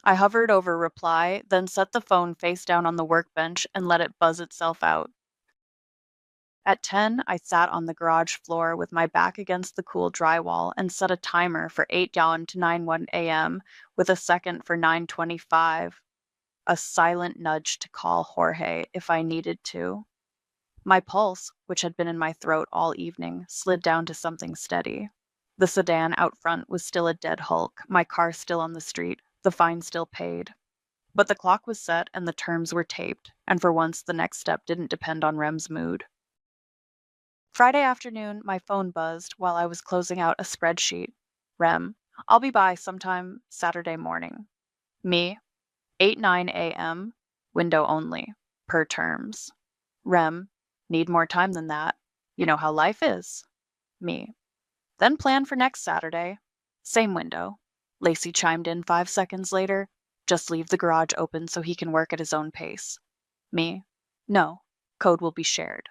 I hovered over reply, then set the phone face down on the workbench and let it buzz itself out. At 10, I sat on the garage floor with my back against the cool drywall and set a timer for 8 dawn to 9:01 a.m. with a second for 9:25, a silent nudge to call Jorge if I needed to. My pulse, which had been in my throat all evening, slid down to something steady. The sedan out front was still a dead hulk, my car still on the street, the fine still paid. But the clock was set and the terms were taped, and for once the next step didn't depend on Rem's mood. Friday afternoon, my phone buzzed while I was closing out a spreadsheet. Rem, I'll be by sometime Saturday morning. Me, 8:09 a.m., window only, per terms. Rem, need more time than that. You know how life is. Me. Then plan for next Saturday. Same window. Lacey chimed in 5 seconds later. Just leave the garage open so he can work at his own pace. Me. No. Code will be shared.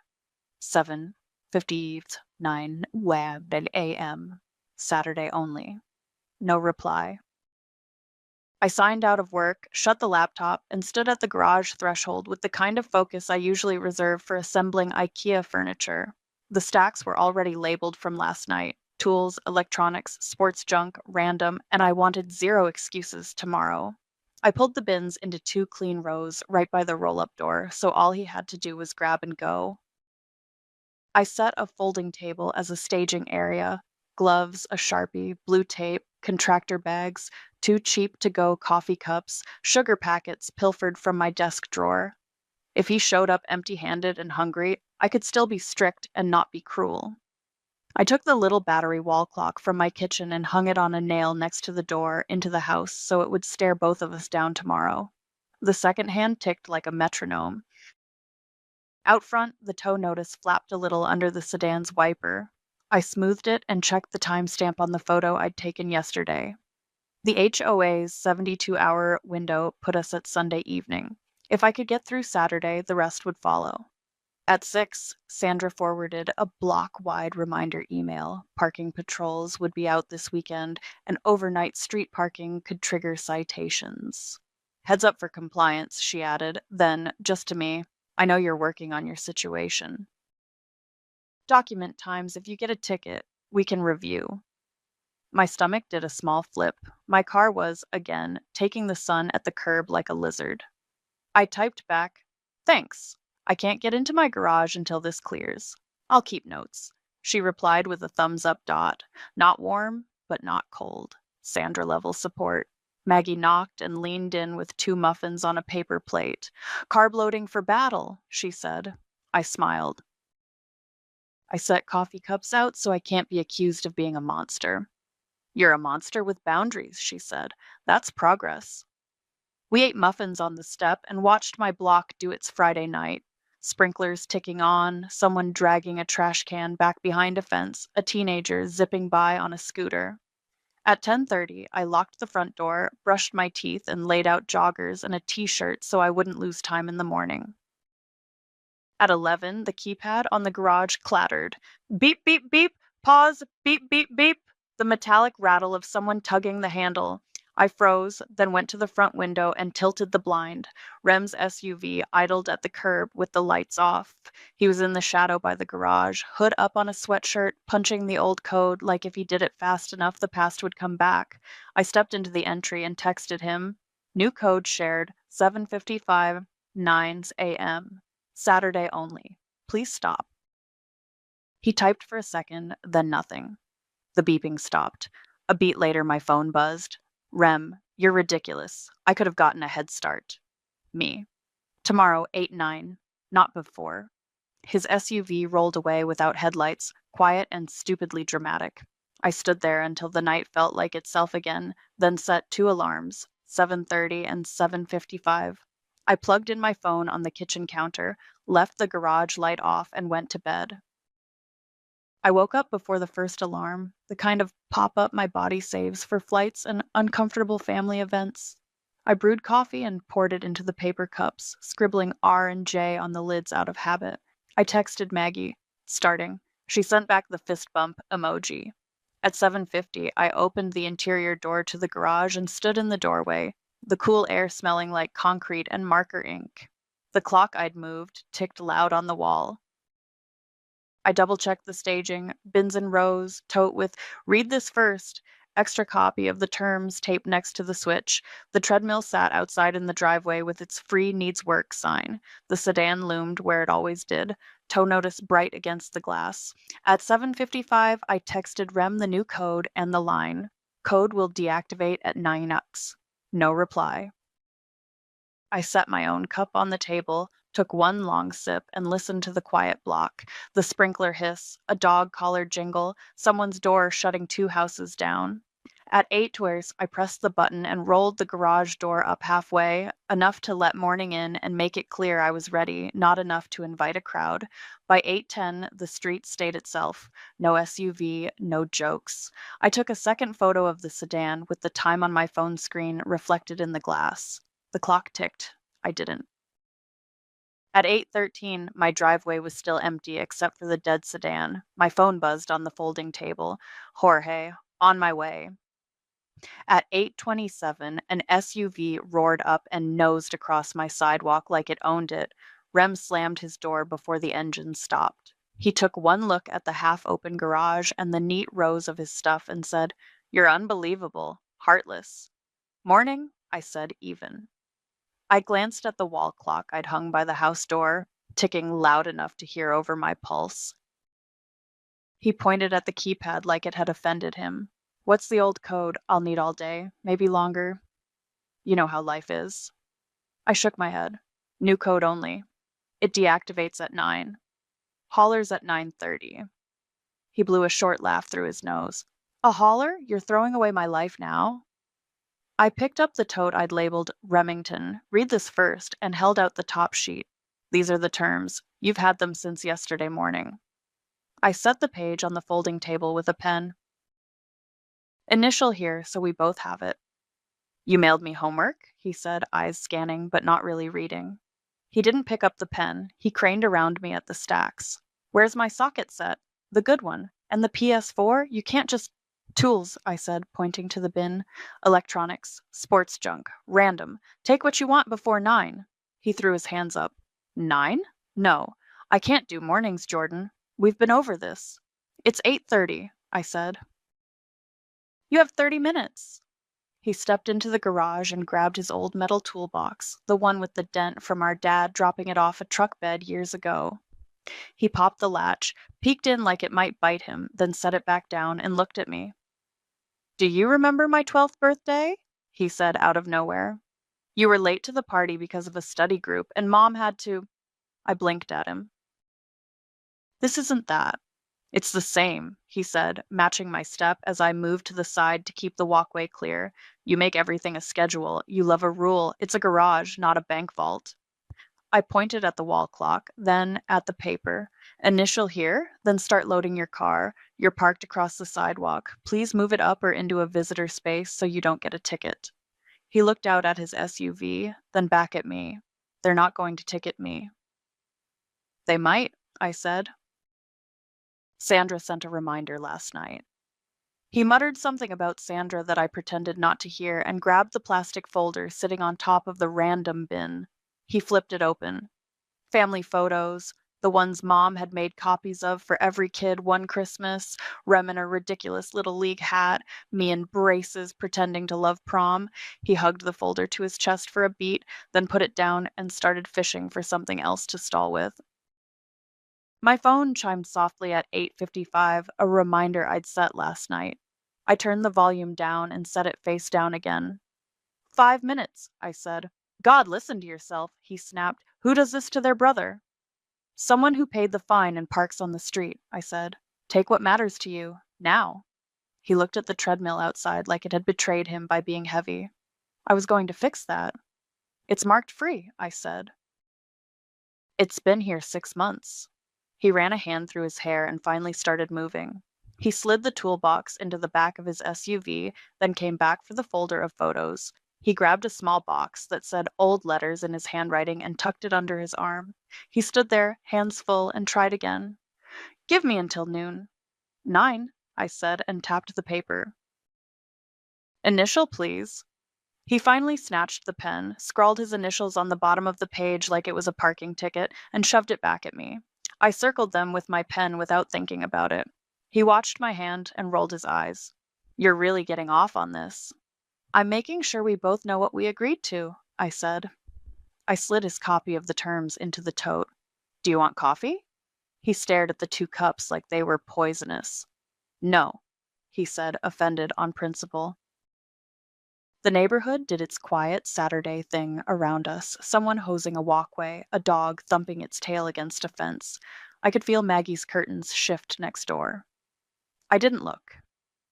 7:59 a.m. Saturday only. No reply. I signed out of work, shut the laptop, and stood at the garage threshold with the kind of focus I usually reserve for assembling IKEA furniture. The stacks were already labeled from last night: tools, electronics, sports junk, random, and I wanted zero excuses tomorrow. I pulled the bins into 2 clean rows right by the roll-up door, so all he had to do was grab and go. I set a folding table as a staging area: gloves, a Sharpie, blue tape, contractor bags, 2 cheap-to-go coffee cups, sugar packets pilfered from my desk drawer. If he showed up empty-handed and hungry, I could still be strict and not be cruel. I took the little battery wall clock from my kitchen and hung it on a nail next to the door into the house so it would stare both of us down tomorrow. The second hand ticked like a metronome. Out front, the tow notice flapped a little under the sedan's wiper. I smoothed it and checked the timestamp on the photo I'd taken yesterday. The HOA's 72-hour window put us at Sunday evening. If I could get through Saturday, the rest would follow. At 6, Sandra forwarded a block-wide reminder email. Parking patrols would be out this weekend, and overnight street parking could trigger citations. Heads up for compliance, she added. Then, just to me, I know you're working on your situation. Document times: if you get a ticket, we can review. My stomach did a small flip. My car was, again, taking the sun at the curb like a lizard. I typed back, "Thanks. I can't get into my garage until this clears. I'll keep notes." She replied with a thumbs up dot. Not warm, but not cold. Sandra level support. Maggie knocked and leaned in with 2 muffins on a paper plate. "Carb loading for battle," she said. I smiled. I set coffee cups out so I can't be accused of being a monster. "You're a monster with boundaries," she said. "That's progress." We ate muffins on the step and watched my block do its Friday night. Sprinklers ticking on, someone dragging a trash can back behind a fence, a teenager zipping by on a scooter. At 10:30, I locked the front door, brushed my teeth, and laid out joggers and a t-shirt so I wouldn't lose time in the morning. At 11, the keypad on the garage clattered. Beep, beep, beep, pause, beep, beep, beep. The metallic rattle of someone tugging the handle. I froze, then went to the front window and tilted the blind. Rem's SUV idled at the curb with the lights off. He was in the shadow by the garage, hood up on a sweatshirt, punching the old code like if he did it fast enough the past would come back. I stepped into the entry and texted him. New code shared, 7:55, 9 a.m. Saturday only. Please stop. He typed for a second, then nothing. The beeping stopped. A beat later, my phone buzzed. Rem, you're ridiculous. I could have gotten a head start. Me. Tomorrow, 8-9. Not before. His SUV rolled away without headlights, quiet and stupidly dramatic. I stood there until the night felt like itself again, then set 2 alarms, 7:30 and 7:55. I plugged in my phone on the kitchen counter, left the garage light off, and went to bed. I woke up before the first alarm, the kind of pop-up my body saves for flights and uncomfortable family events. I brewed coffee and poured it into the paper cups, scribbling R and J on the lids out of habit. I texted Maggie, starting. She sent back the fist bump emoji. At 7:50, I opened the interior door to the garage and stood in the doorway, the cool air smelling like concrete and marker ink. The clock I'd moved ticked loud on the wall. I double-checked the staging, bins in rows, tote with "Read this first," extra copy of the terms taped next to the switch. The treadmill sat outside in the driveway with its "Free Needs Work" sign. The sedan loomed where it always did, tow notice bright against the glass. At 7:55, I texted Rem the new code and the line, "Code will deactivate at 9x." No reply. I set my own cup on the table, took one long sip, and listened to the quiet block. The sprinkler hiss, a dog collar jingle, someone's door shutting 2 houses down. At 8 I pressed the button and rolled the garage door up halfway, enough to let morning in and make it clear I was ready, not enough to invite a crowd. By 8:10, the street stayed itself. No SUV, no jokes. I took a second photo of the sedan with the time on my phone screen reflected in the glass. The clock ticked. I didn't. At 8:13, my driveway was still empty except for the dead sedan. My phone buzzed on the folding table. Jorge, on my way. At 8:27, an SUV roared up and nosed across my sidewalk like it owned it. Rem slammed his door before the engine stopped. He took one look at the half-open garage and the neat rows of his stuff and said, "You're unbelievable. Heartless." "Morning," I said, even. I glanced at the wall clock I'd hung by the house door, ticking loud enough to hear over my pulse. He pointed at the keypad like it had offended him. "What's the old code? I'll need all day, maybe longer. You know how life is." I shook my head. "New code only. It deactivates at 9. Haulers at 9:30. He blew a short laugh through his nose. "A hauler? You're throwing away my life now?" I picked up the tote I'd labeled Remington, "Read this first," and held out the top sheet. "These are the terms. You've had them since yesterday morning." I set the page on the folding table with a pen. "Initial here, so we both have it." "You mailed me homework?" he said, eyes scanning, but not really reading. He didn't pick up the pen. He craned around me at the stacks. "Where's my socket set? The good one. And the PS4? You can't just—" "Tools," I said, pointing to the bin. "Electronics, sports junk, random. Take what you want before 9. He threw his hands up. 9? No. I can't do mornings, Jordan. We've been over this. It's 8:30, I said. "You have 30 minutes." He stepped into the garage and grabbed his old metal toolbox, the one with the dent from our dad dropping it off a truck bed years ago. He popped the latch, peeked in like it might bite him, then set it back down and looked at me. "Do you remember my 12th birthday?" he said out of nowhere. "You were late to the party because of a study group, and Mom had to—" I blinked at him. "This isn't that. It's the same," he said, matching my step as I moved to the side to keep the walkway clear. "You make everything a schedule. You love a rule. It's a garage, not a bank vault." I pointed at the wall clock, then at the paper. "Initial here, then start loading your car. You're parked across the sidewalk. Please move it up or into a visitor space so you don't get a ticket." He looked out at his SUV, then back at me. "They're not going to ticket me." "They might," I said. "Sandra sent a reminder last night." He muttered something about Sandra that I pretended not to hear and grabbed the plastic folder sitting on top of the random bin. He flipped it open. Family photos, the ones Mom had made copies of for every kid one Christmas, Rem in a ridiculous little league hat, me in braces pretending to love prom. He hugged the folder to his chest for a beat, then put it down and started fishing for something else to stall with. My phone chimed softly at 8:55, a reminder I'd set last night. I turned the volume down and set it face down again. 5 minutes, I said. "God, listen to yourself," he snapped. "Who does this to their brother?" "Someone who paid the fine and parks on the street," I said. "Take what matters to you, now." He looked at the treadmill outside like it had betrayed him by being heavy. "I was going to fix that." "It's marked free," I said. "It's been here 6 months." He ran a hand through his hair and finally started moving. He slid the toolbox into the back of his SUV, then came back for the folder of photos. He grabbed a small box that said old letters in his handwriting and tucked it under his arm. He stood there, hands full, and tried again. "Give me until noon." 9, I said, and tapped the paper. "Initial, please." He finally snatched the pen, scrawled his initials on the bottom of the page like it was a parking ticket, and shoved it back at me. I circled them with my pen without thinking about it. He watched my hand and rolled his eyes. You're really getting off on this. I'm making sure we both know what we agreed to, I said. I slid his copy of the terms into the tote. Do you want coffee? He stared at the 2 cups like they were poisonous. No, he said, offended on principle. The neighborhood did its quiet Saturday thing around us, someone hosing a walkway, a dog thumping its tail against a fence. I could feel Maggie's curtains shift next door. I didn't look.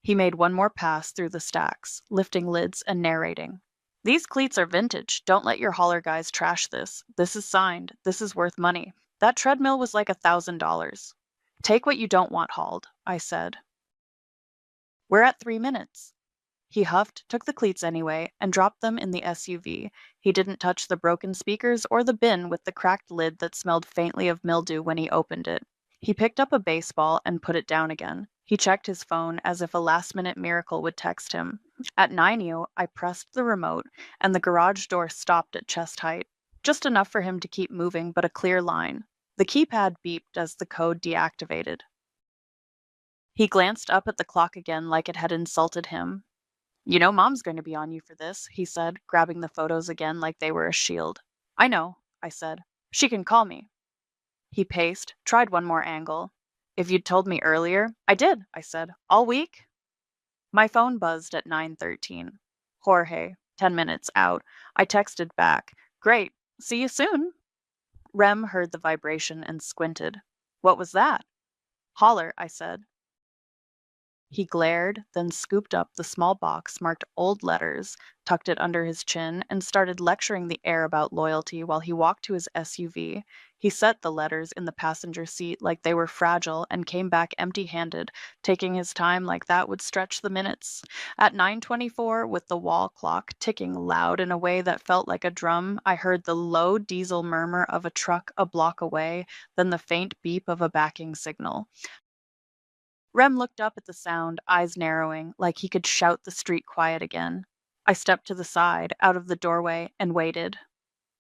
He made one more pass through the stacks, lifting lids and narrating. These cleats are vintage. Don't let your hauler guys trash this. This is signed. This is worth money. That treadmill was like $1,000. Take what you don't want hauled, I said. We're at 3 minutes. He huffed, took the cleats anyway, and dropped them in the SUV. He didn't touch the broken speakers or the bin with the cracked lid that smelled faintly of mildew when he opened it. He picked up a baseball and put it down again. He checked his phone as if a last-minute miracle would text him. At 9:00, I pressed the remote, and the garage door stopped at chest height. Just enough for him to keep moving, but a clear line. The keypad beeped as the code deactivated. He glanced up at the clock again like it had insulted him. You know Mom's going to be on you for this, he said, grabbing the photos again like they were a shield. I know, I said. She can call me. He paced, tried one more angle. If you'd told me earlier. I did, I said. All week? My phone buzzed at 9:13. Jorge, 10 minutes out. I texted back. Great, see you soon. Rem heard the vibration and squinted. What was that? Holler, I said. He glared, then scooped up the small box marked old letters, tucked it under his chin, and started lecturing the air about loyalty while he walked to his SUV. He set the letters in the passenger seat like they were fragile and came back empty-handed, taking his time like that would stretch the minutes. At 9:24, with the wall clock ticking loud in a way that felt like a drum, I heard the low diesel murmur of a truck a block away, then the faint beep of a backing signal. Rem looked up at the sound, eyes narrowing, like he could shout the street quiet again. I stepped to the side, out of the doorway, and waited.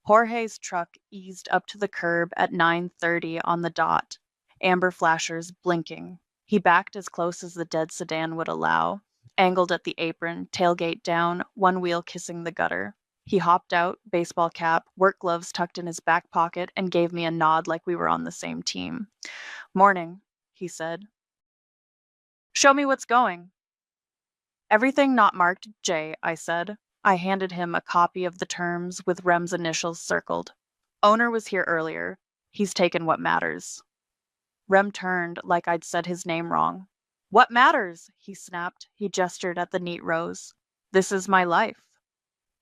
Jorge's truck eased up to the curb at 9:30 on the dot, amber flashers blinking. He backed as close as the dead sedan would allow, angled at the apron, tailgate down, one wheel kissing the gutter. He hopped out, baseball cap, work gloves tucked in his back pocket, and gave me a nod like we were on the same team. Morning, he said. Show me what's going. Everything not marked J, I said. I handed him a copy of the terms with Rem's initials circled. Owner was here earlier. He's taken what matters. Rem turned like I'd said his name wrong. What matters? He snapped. He gestured at the neat rows. This is my life.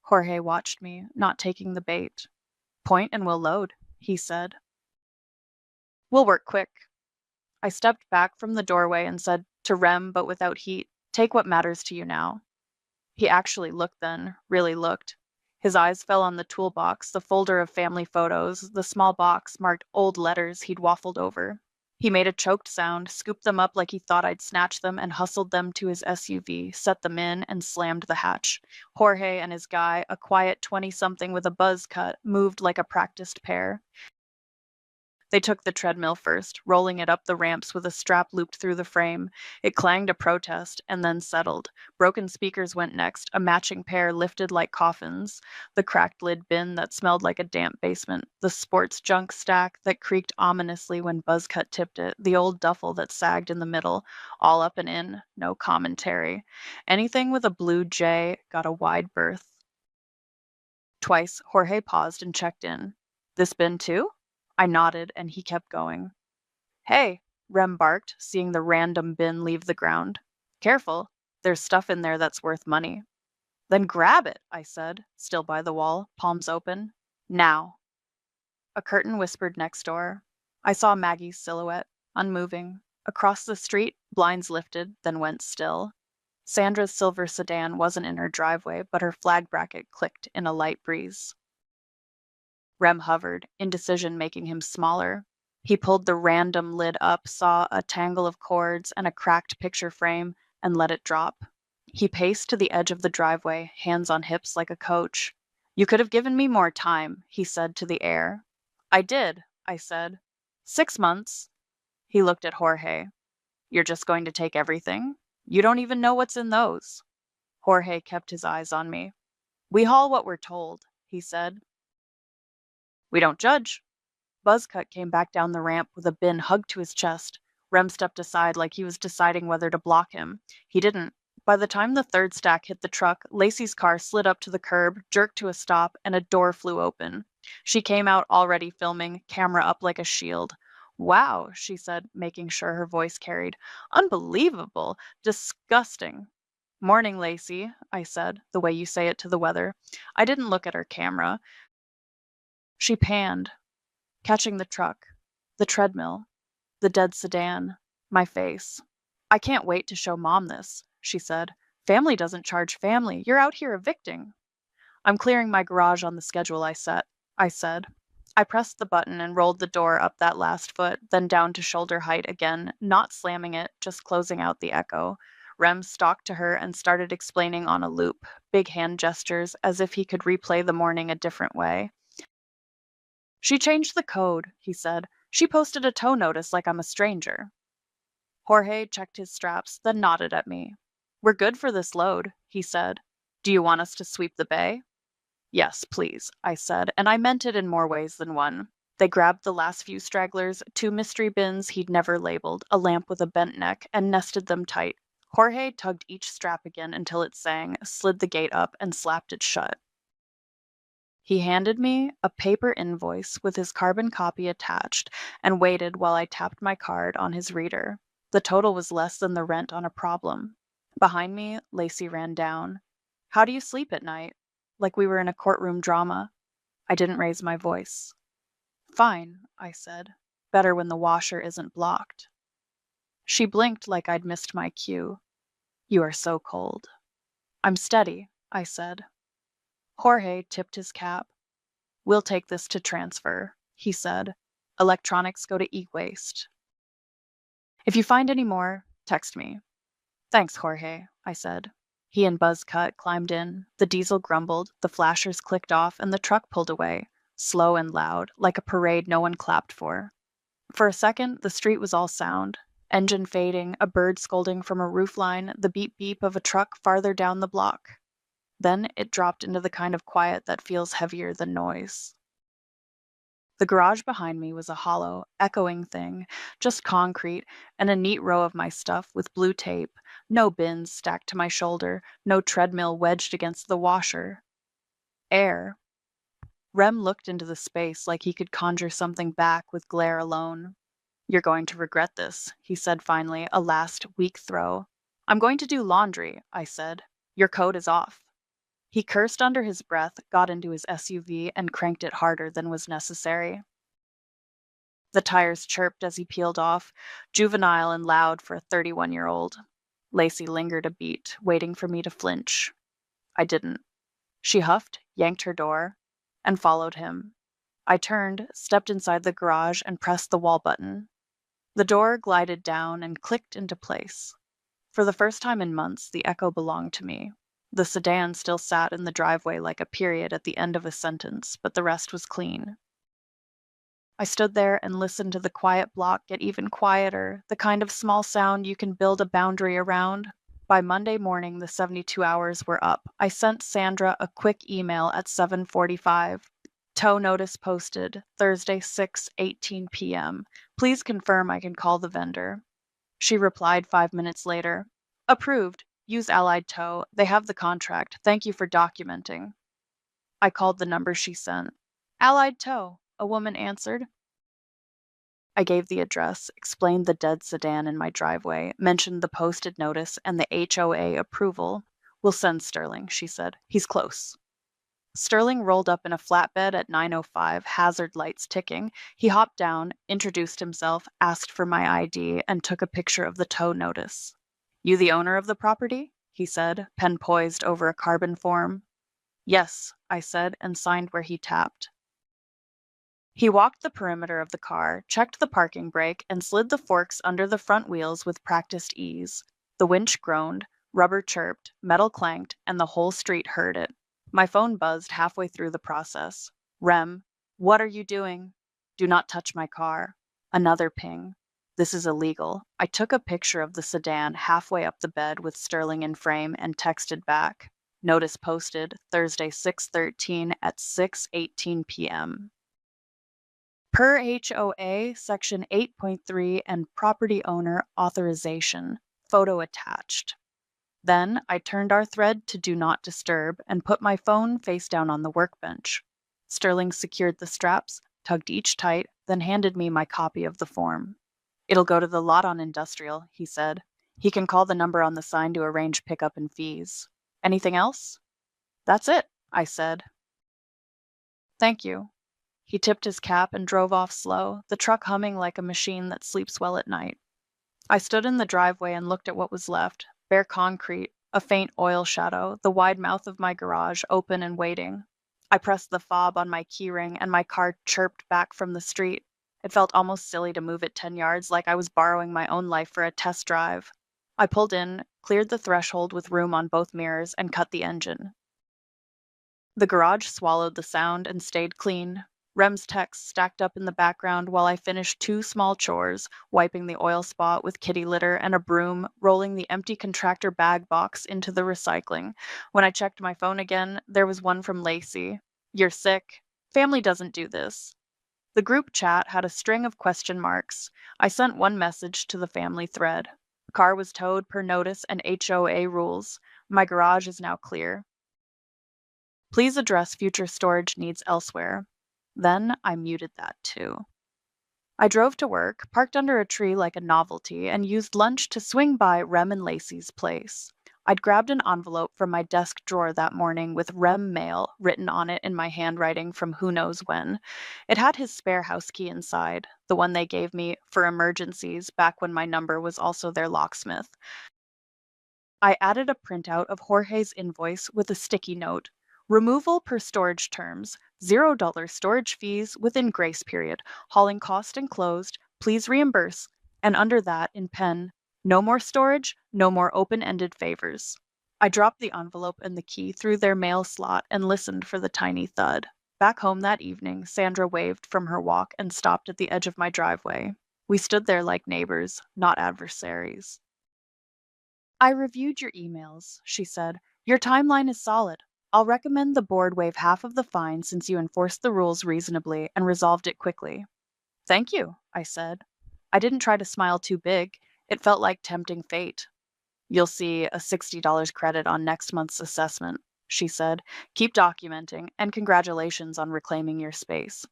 Jorge watched me, not taking the bait. Point and we'll load, he said. We'll work quick. I stepped back from the doorway and said to Rem, but without heat, take what matters to you now. He actually looked then, really looked. His eyes fell on the toolbox, the folder of family photos, the small box marked old letters he'd waffled over. He made a choked sound, scooped them up like he thought I'd snatch them, and hustled them to his SUV, set them in, and slammed the hatch. Jorge and his guy, a quiet 20-something with a buzz cut, moved like a practiced pair. They took the treadmill first, rolling it up the ramps with a strap looped through the frame. It clanged a protest and then settled. Broken speakers went next, a matching pair lifted like coffins. The cracked lid bin that smelled like a damp basement. The sports junk stack that creaked ominously when Buzzcut tipped it. The old duffel that sagged in the middle. All up and in, no commentary. Anything with a blue J got a wide berth. Twice, Jorge paused and checked in. This bin too? I nodded, and he kept going. Hey, Rem barked, seeing the random bin leave the ground. Careful, there's stuff in there that's worth money. Then grab it, I said, still by the wall, palms open. Now. A curtain whispered next door. I saw Maggie's silhouette, unmoving. Across the street, blinds lifted, then went still. Sandra's silver sedan wasn't in her driveway, but her flag bracket clicked in a light breeze. Rem hovered, indecision making him smaller. He pulled the random lid up, saw a tangle of cords and a cracked picture frame, and let it drop. He paced to the edge of the driveway, hands on hips like a coach. You could have given me more time, he said to the air. I did, I said. 6 months. He looked at Jorge. You're just going to take everything? You don't even know what's in those. Jorge kept his eyes on me. We haul what we're told, he said. We don't judge. Buzzcut came back down the ramp with a bin hugged to his chest. Rem stepped aside like he was deciding whether to block him. He didn't. By the time the third stack hit the truck, Lacey's car slid up to the curb, jerked to a stop, and a door flew open. She came out already filming, camera up like a shield. Wow, she said, making sure her voice carried. Unbelievable. Disgusting. Morning, Lacey, I said, the way you say it to the weather. I didn't look at her camera. She panned, catching the truck, the treadmill, the dead sedan, my face. I can't wait to show Mom this, she said. Family doesn't charge family. You're out here evicting. I'm clearing my garage on the schedule I said. I pressed the button and rolled the door up that last foot, then down to shoulder height again, not slamming it, just closing out the echo. Rem stalked to her and started explaining on a loop, big hand gestures, as if he could replay the morning a different way. She changed the code, he said. She posted a tow notice like I'm a stranger. Jorge checked his straps, then nodded at me. We're good for this load, he said. Do you want us to sweep the bay? Yes, please, I said, and I meant it in more ways than one. They grabbed the last few stragglers, 2 mystery bins he'd never labeled, a lamp with a bent neck, and nested them tight. Jorge tugged each strap again until it sang, slid the gate up, and slapped it shut. He handed me a paper invoice with his carbon copy attached and waited while I tapped my card on his reader. The total was less than the rent on a problem. Behind me, Lacey ran down. How do you sleep at night? Like we were in a courtroom drama. I didn't raise my voice. Fine, I said. Better when the washer isn't blocked. She blinked like I'd missed my cue. You are so cold. I'm steady, I said. Jorge tipped his cap. We'll take this to transfer, he said. Electronics go to e-waste. If you find any more, text me. Thanks, Jorge, I said. He and Buzzcut climbed in. The diesel grumbled, the flashers clicked off, and the truck pulled away, slow and loud, like a parade no one clapped for. For a second, the street was all sound. Engine fading, a bird scolding from a roofline, the beep-beep of a truck farther down the block. Then it dropped into the kind of quiet that feels heavier than noise. The garage behind me was a hollow, echoing thing, just concrete and a neat row of my stuff with blue tape, no bins stacked to my shoulder, no treadmill wedged against the washer. Air. Rem looked into the space like he could conjure something back with glare alone. You're going to regret this, he said finally, a last weak throw. I'm going to do laundry, I said. Your coat is off. He cursed under his breath, got into his SUV, and cranked it harder than was necessary. The tires chirped as he peeled off, juvenile and loud for a 31-year-old. Lacey lingered a beat, waiting for me to flinch. I didn't. She huffed, yanked her door, and followed him. I turned, stepped inside the garage, and pressed the wall button. The door glided down and clicked into place. For the first time in months, the echo belonged to me. The sedan still sat in the driveway like a period at the end of a sentence, but the rest was clean. I stood there and listened to the quiet block get even quieter, the kind of small sound you can build a boundary around. By Monday morning, the 72 hours were up. I sent Sandra a quick email at 7:45. Tow notice posted, Thursday 6:18 p.m. Please confirm I can call the vendor. She replied 5 minutes later. Approved. Use Allied Tow. They have the contract. Thank you for documenting. I called the number she sent. Allied Tow, a woman answered. I gave the address, explained the dead sedan in my driveway, mentioned the posted notice and the HOA approval. We'll send Sterling, she said. He's close. Sterling rolled up in a flatbed at 9:05, hazard lights ticking. He hopped down, introduced himself, asked for my ID, and took a picture of the tow notice. You the owner of the property? He said, pen poised over a carbon form. Yes, I said, and signed where he tapped. He walked the perimeter of the car, checked the parking brake, and slid the forks under the front wheels with practiced ease. The winch groaned, rubber chirped, metal clanked, and the whole street heard it. My phone buzzed halfway through the process. Rem, what are you doing? Do not touch my car. Another ping. This is illegal. I took a picture of the sedan halfway up the bed with Sterling in frame and texted back. Notice posted Thursday 6/13 at 6:18 p.m. Per HOA Section 8.3 and Property Owner Authorization. Photo attached. Then I turned our thread to Do Not Disturb and put my phone face down on the workbench. Sterling secured the straps, tugged each tight, then handed me my copy of the form. It'll go to the lot on Industrial, he said. He can call the number on the sign to arrange pickup and fees. Anything else? That's it, I said. Thank you. He tipped his cap and drove off slow, the truck humming like a machine that sleeps well at night. I stood in the driveway and looked at what was left, bare concrete, a faint oil shadow, the wide mouth of my garage open and waiting. I pressed the fob on my keyring and my car chirped back from the street. It felt almost silly to move it 10 yards like I was borrowing my own life for a test drive. I pulled in, cleared the threshold with room on both mirrors, and cut the engine. The garage swallowed the sound and stayed clean. Rem's text stacked up in the background while I finished 2 small chores, wiping the oil spot with kitty litter and a broom, rolling the empty contractor bag box into the recycling. When I checked my phone again, there was one from Lacey. You're sick. Family doesn't do this. The group chat had a string of question marks. I sent one message to the family thread. Car was towed per notice and HOA rules. My garage is now clear. Please address future storage needs elsewhere. Then I muted that too. I drove to work, parked under a tree like a novelty, and used lunch to swing by Rem and Lacey's place. I'd grabbed an envelope from my desk drawer that morning with Rem mail written on it in my handwriting from who knows when. It had his spare house key inside, the one they gave me for emergencies back when my number was also their locksmith. I added a printout of Jorge's invoice with a sticky note. Removal per storage terms, $0 storage fees within grace period, hauling cost enclosed, please reimburse, and under that, in pen, no more storage, no more open-ended favors. I dropped the envelope and the key through their mail slot and listened for the tiny thud. Back home that evening, Sandra waved from her walk and stopped at the edge of my driveway. We stood there like neighbors, not adversaries. I reviewed your emails, she said. Your timeline is solid. I'll recommend the board waive half of the fine since you enforced the rules reasonably and resolved it quickly. Thank you, I said. I didn't try to smile too big. It felt like tempting fate. You'll see a $60 credit on next month's assessment, she said. Keep documenting, and congratulations on reclaiming your space.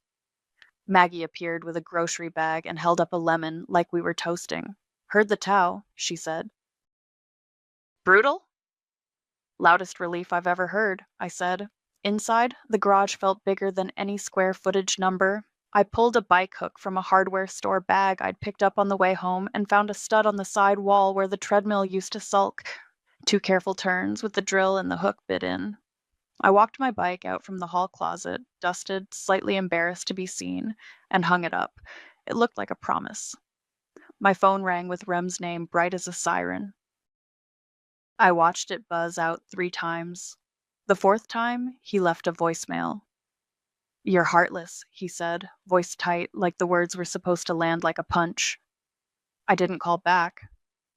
Maggie appeared with a grocery bag and held up a lemon like we were toasting. Heard the tow, she said. Brutal? Loudest relief I've ever heard, I said. Inside, the garage felt bigger than any square footage number. I pulled a bike hook from a hardware store bag I'd picked up on the way home and found a stud on the side wall where the treadmill used to sulk. 2 careful turns with the drill and the hook bit in. I walked my bike out from the hall closet, dusted, slightly embarrassed to be seen, and hung it up. It looked like a promise. My phone rang with Rem's name bright as a siren. I watched it buzz out 3 times. The 4th time, he left a voicemail. You're heartless, he said, voice tight, like the words were supposed to land like a punch. I didn't call back.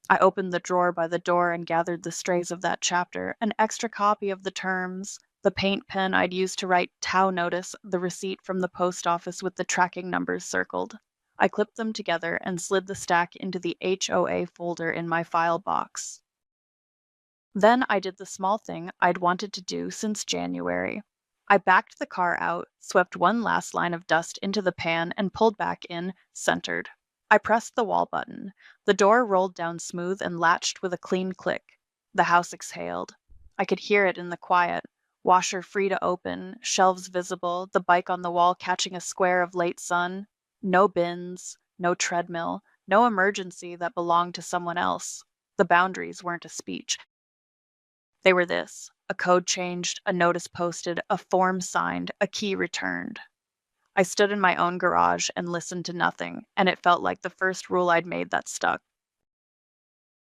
I opened the drawer by the door and gathered the strays of that chapter, an extra copy of the terms, the paint pen I'd used to write "Tau notice," the receipt from the post office with the tracking numbers circled. I clipped them together and slid the stack into the HOA folder in my file box. Then I did the small thing I'd wanted to do since January. I backed the car out, swept one last line of dust into the pan, and pulled back in, centered. I pressed the wall button. The door rolled down smooth and latched with a clean click. The house exhaled. I could hear it in the quiet. Washer free to open, shelves visible, the bike on the wall catching a square of late sun. No bins, no treadmill, no emergency that belonged to someone else. The boundaries weren't a speech. They were this: a code changed, a notice posted, a form signed, a key returned. I stood in my own garage and listened to nothing, and it felt like the first rule I'd made that stuck.